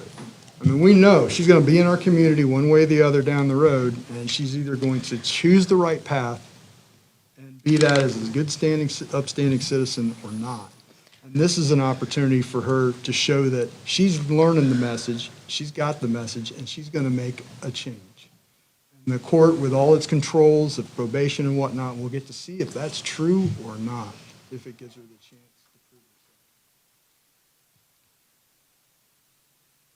I mean, we know she's going to be in our community one way or the other down the road, and she's either going to choose the right path and be that as a good upstanding citizen or not. And this is an opportunity for her to show that she's learning the message, she's got the message, and she's going to make a change. And the court, with all its controls of probation and whatnot, will get to see if that's true or not, if it gives her the chance to prove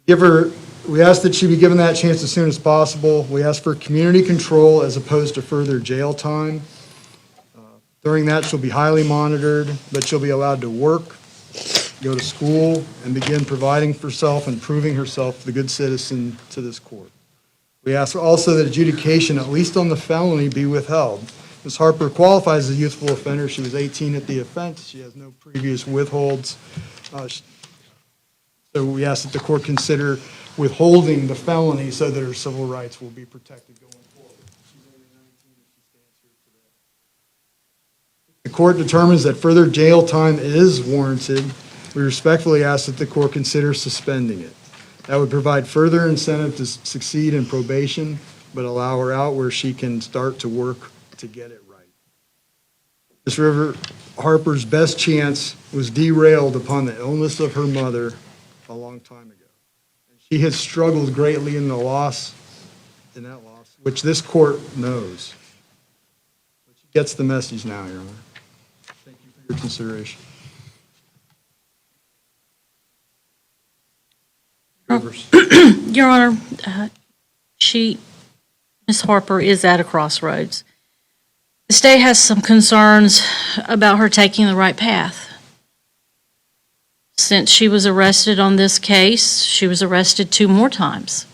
herself. We ask that she be given that chance as soon as possible. We ask for community control as opposed to further jail time. During that, she'll be highly monitored, but she'll be allowed to work, go to school, and begin providing for herself and proving herself the good citizen to this court. We ask also that adjudication, at least on the felony, be withheld. Ms. Harper qualifies as a youthful offender. She was 18 at the offense. She has no previous withholds. So we ask that the court consider withholding the felony so that her civil rights will be protected going forward. She's only 19 as she stands here today. The court determines that further jail time is warranted. We respectfully ask that the court consider suspending it. That would provide further incentive to succeed in probation, but allow her out where she can start to work to get it right. Ms. River Harper's best chance was derailed upon the illness of her mother a long time ago. She has struggled greatly in that loss, which this court knows. But she gets the message now, Your Honor. Thank you for your consideration. Your Honor, Ms. Harper is at a crossroads. The state has some concerns about her taking the right path. Since she was arrested on this case, she was arrested 2 more times.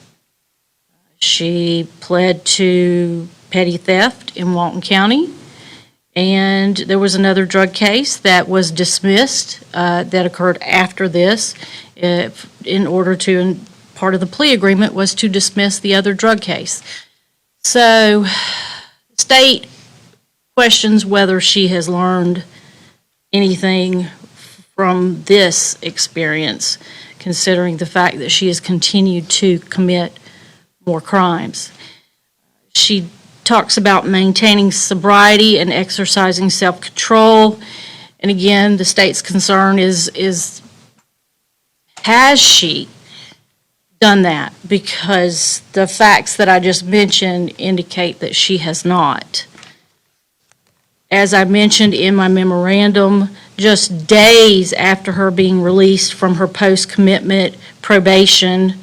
She pled to petty theft in Walton County, and there was another drug case that was dismissed that occurred after this in order to, and part of the plea agreement was to dismiss the other drug case. So, state questions whether she has learned anything from this experience, considering the fact that she has continued to commit more crimes. She talks about maintaining sobriety and exercising self-control. And again, the state's concern is has she done that? Because the facts that I just mentioned indicate that she has not. As I mentioned in my memorandum, just days after her being released from her post-commitment probation,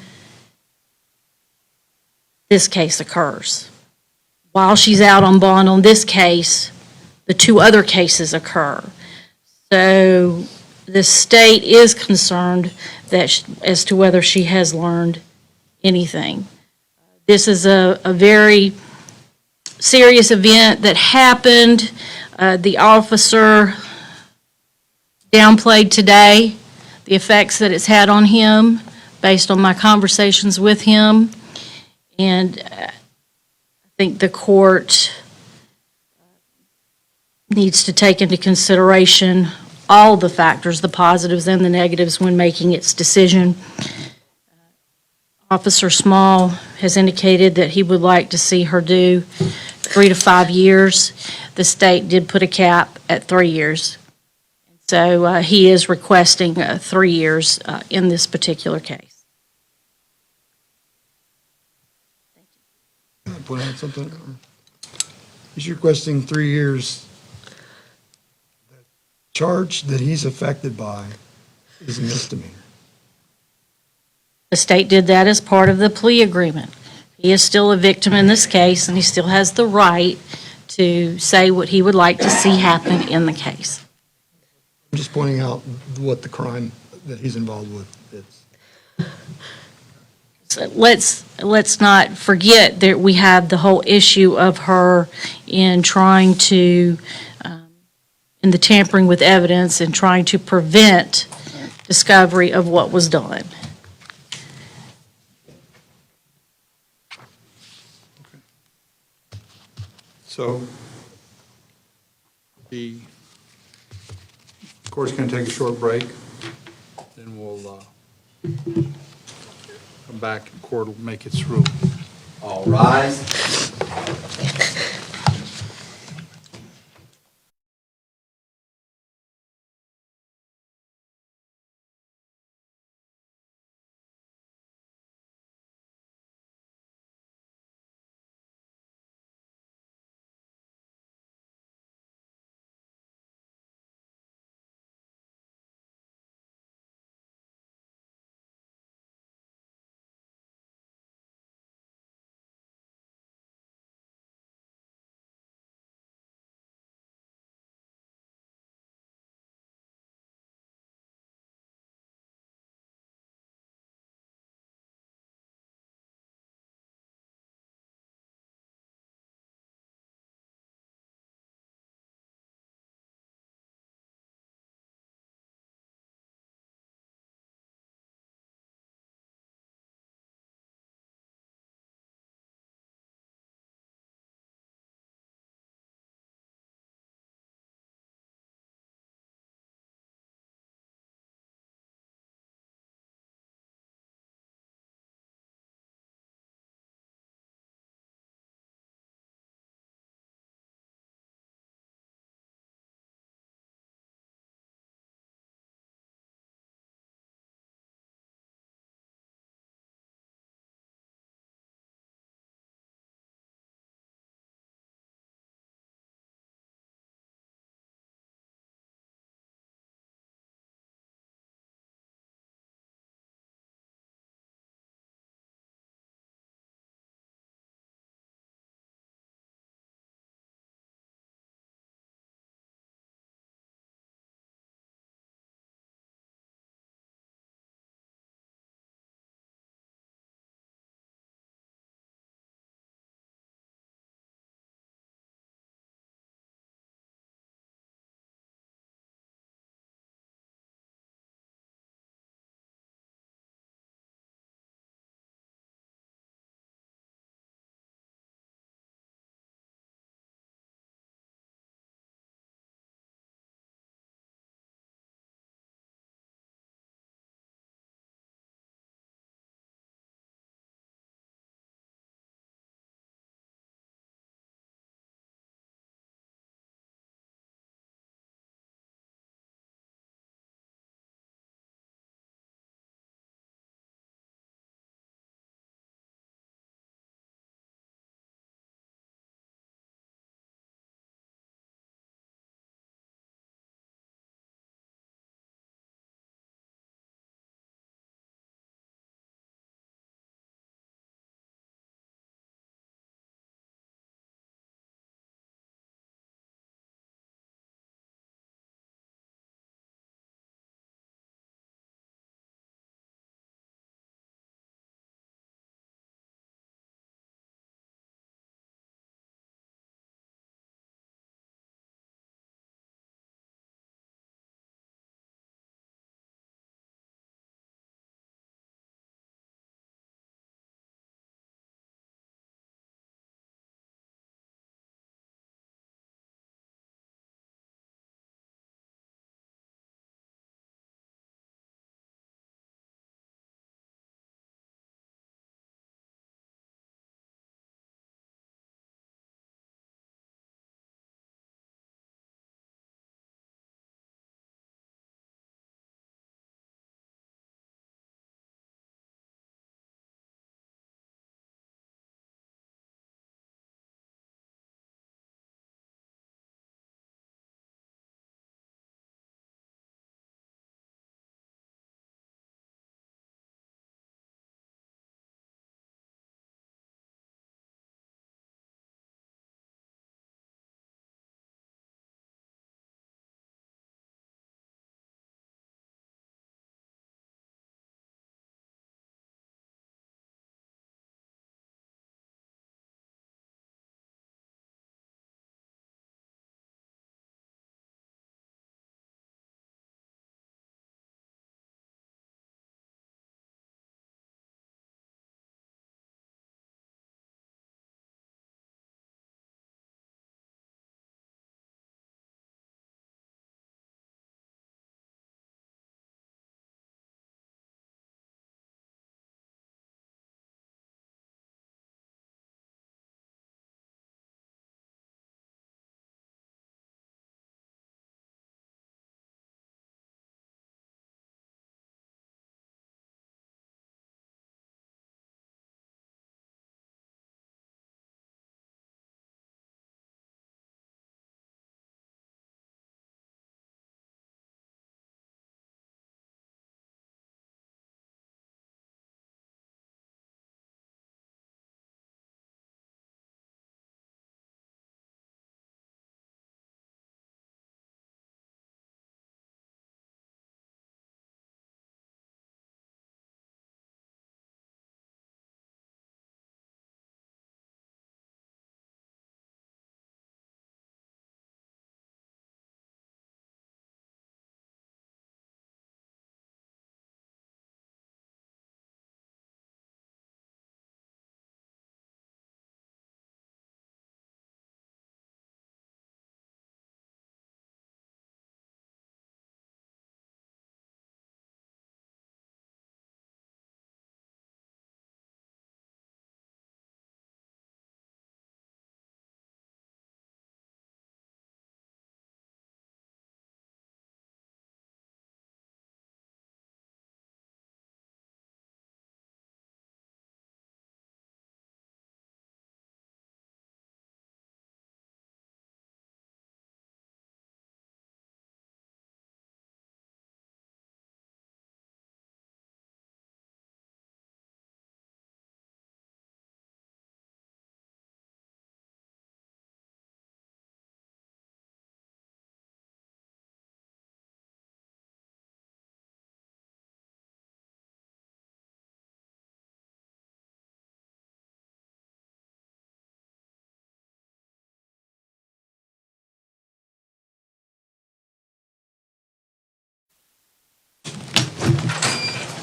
this case occurs. While she's out on bond on this case, the 2 other cases occur. So the state is concerned that as to whether she has learned anything. This is a very serious event that happened. The officer downplayed today the effects that it's had on him based on my conversations with him. And I think the court needs to take into consideration all the factors, the positives and the negatives, when making its decision. Officer Small has indicated that he would like to see her do 3 to 5 years. The state did put a cap at 3 years. So he is requesting 3 years in this particular case. Point out something? He's requesting 3 years. The charge that he's affected by is a misdemeanor. The state did that as part of the plea agreement. He is still a victim in this case, and he still has the right to say what he would like to see happen in the case. I'm just pointing out what the crime that he's involved with is. So let's not forget that we have the whole issue of her in trying to, in the tampering with evidence and trying to prevent discovery of what was done. So the court's going to take a short break, then we'll come back and court will make its ruling. All rise.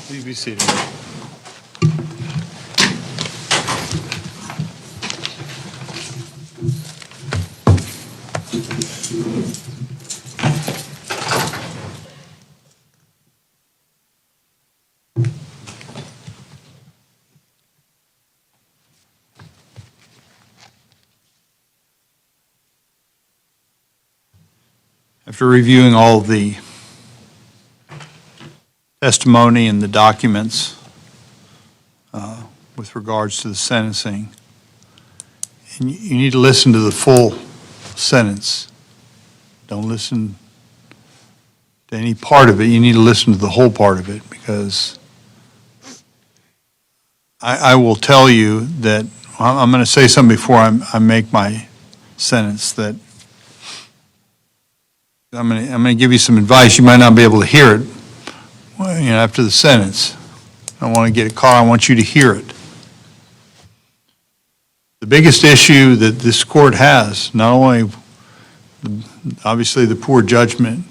Please be seated. After reviewing all the testimony and the documents with regards to the sentencing, and you need to listen to the full sentence. Don't listen to any part of it. You need to listen to the whole part of it, because I will tell you that, I'm going to say something before I make my sentence, that I'm going to give you some advice. You might not be able to hear it, after the sentence. I don't want to get it caught. I want you to hear it. The biggest issue that this court has, not only obviously the poor judgment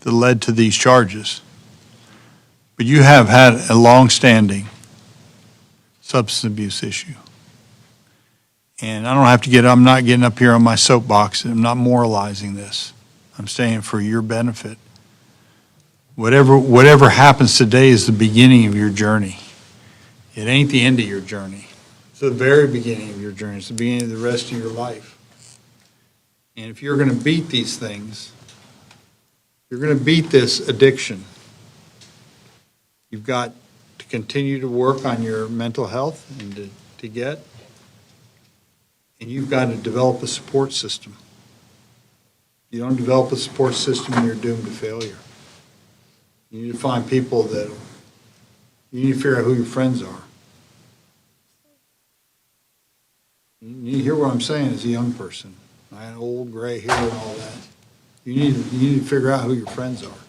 that led to these charges, but you have had a long-standing substance abuse issue. And I don't have to I'm not getting up here on my soapbox. I'm not moralizing this. I'm saying for your benefit. Whatever happens today is the beginning of your journey. It ain't the end of your journey. It's the very beginning of your journey. It's the beginning of the rest of your life. And if you're going to beat these things, you're going to beat this addiction, you've got to continue to work on your mental health and and you've got to develop a support system. You don't develop a support system, you're doomed to failure. You need to find people you need to figure out who your friends are. You hear what I'm saying as a young person. I had old gray hair and all that. You need to figure out who your friends are.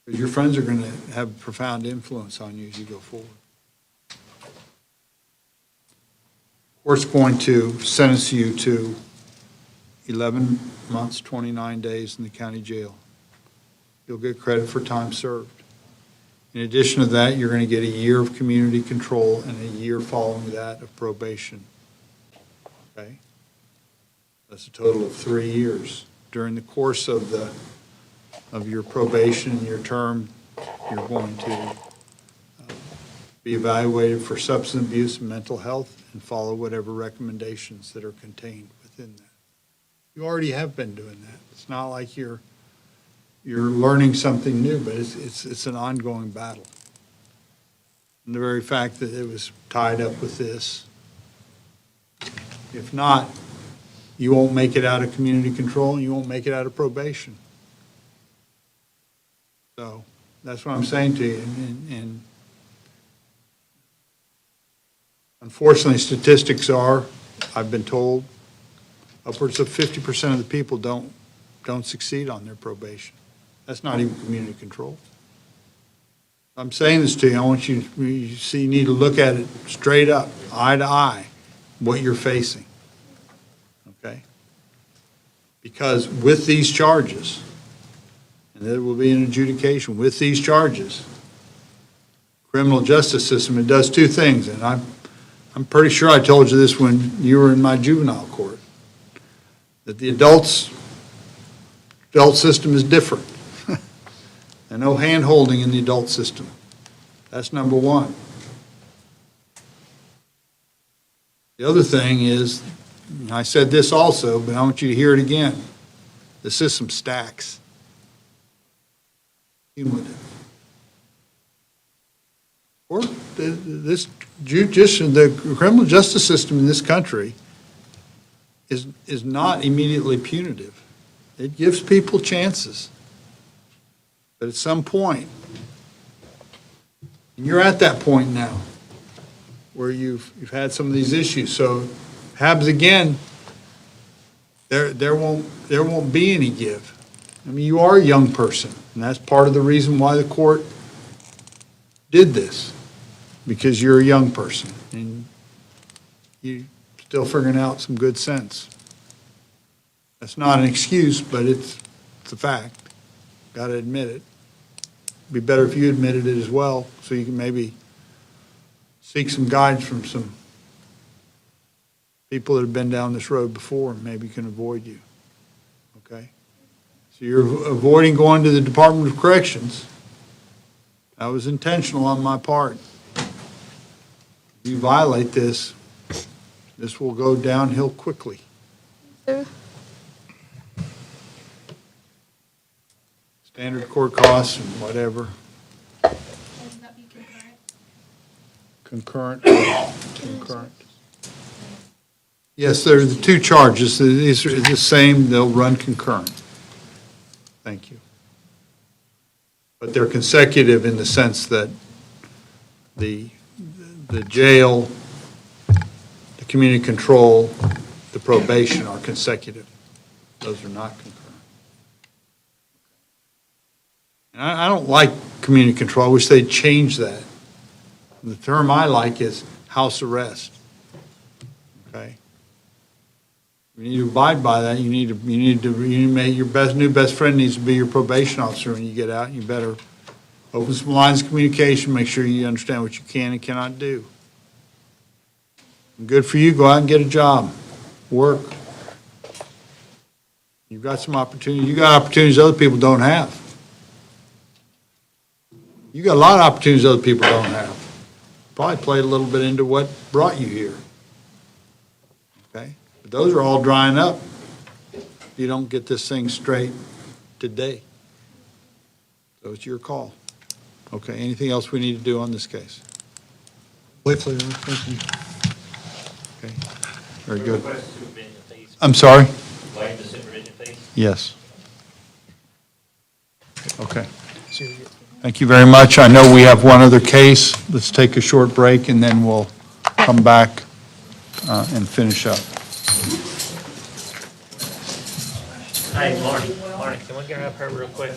Because your friends are going to have a profound influence on you as you go forward. Court's going to sentence you to 11 months, 29 days in the county jail. You'll get credit for time served. In addition to that, you're going to get a year of community control and a year following that of probation. Okay? That's a total of 3 years. During the course of your probation and your term, you're going to be evaluated for substance abuse and mental health and follow whatever recommendations that are contained within that. You already have been doing that. It's not like you're learning something new, but it's an ongoing battle. And the very fact that it was tied up with this, if not, you won't make it out of community control and you won't make it out of probation. So that's what I'm saying to you. And unfortunately, statistics are, I've been told, upwards of 50% of the people don't succeed on their probation. That's not even community control. I'm saying this to you, I want you need to look at it straight up, eye to eye, what you're facing. Okay? Because with these charges, and there will be an adjudication, with these charges, criminal justice system, it does two things, and I'm pretty sure I told you this when you were in my juvenile court, that the adult system is different. And no hand-holding in the adult system. That's number one. The other thing is, and I said this also, but I want you to hear it again. The system stacks. Cumulative. Or the criminal justice system in this country is not immediately punitive. It gives people chances. But at some point, and you're at that point now, where you've had some of these issues. So if it happens again, there won't be any give. I mean, you are a young person, and that's part of the reason why the court did this, because you're a young person and you're still figuring out some good sense. That's not an excuse, but it's a fact. Got to admit it. be better if you admitted it as well, so you can maybe seek some guidance from some people that have been down this road before and maybe can avoid you. Okay? So you're avoiding going to the Department of Corrections. That was intentional on my part. If you violate this, this will go downhill quickly. Sir? Standard court costs and whatever. Concurrent. Concurrent. Yes, they're the two charges. These are the same, they'll run concurrent. Thank you. But they're consecutive in the sense that the jail, the community control, the probation are consecutive. Those are not concurrent. And I don't like community control. I wish they'd change that. The term I like is house arrest. Okay? You need to abide by that. You need to make your new best friend needs to be your probation officer when you get out. You better open some lines of communication, make sure you understand what you can and cannot do. Good for you. Go out and get a job. Work. You've got some opportunities. You got opportunities other people don't have. You got a lot of opportunities other people don't have. Probably played a little bit into what brought you here. Okay? But those are all drying up if you don't get this thing straight today. So it's your call. Okay, anything else we need to do on this case? Wait, please. Thank you. Okay, very good. I'm sorry? Waive the supervision fees? Yes. Okay. Thank you very much. I know we have one other case. Let's take a short break, and then we'll come back and finish up. Hey, Marty, can we grab her real quick?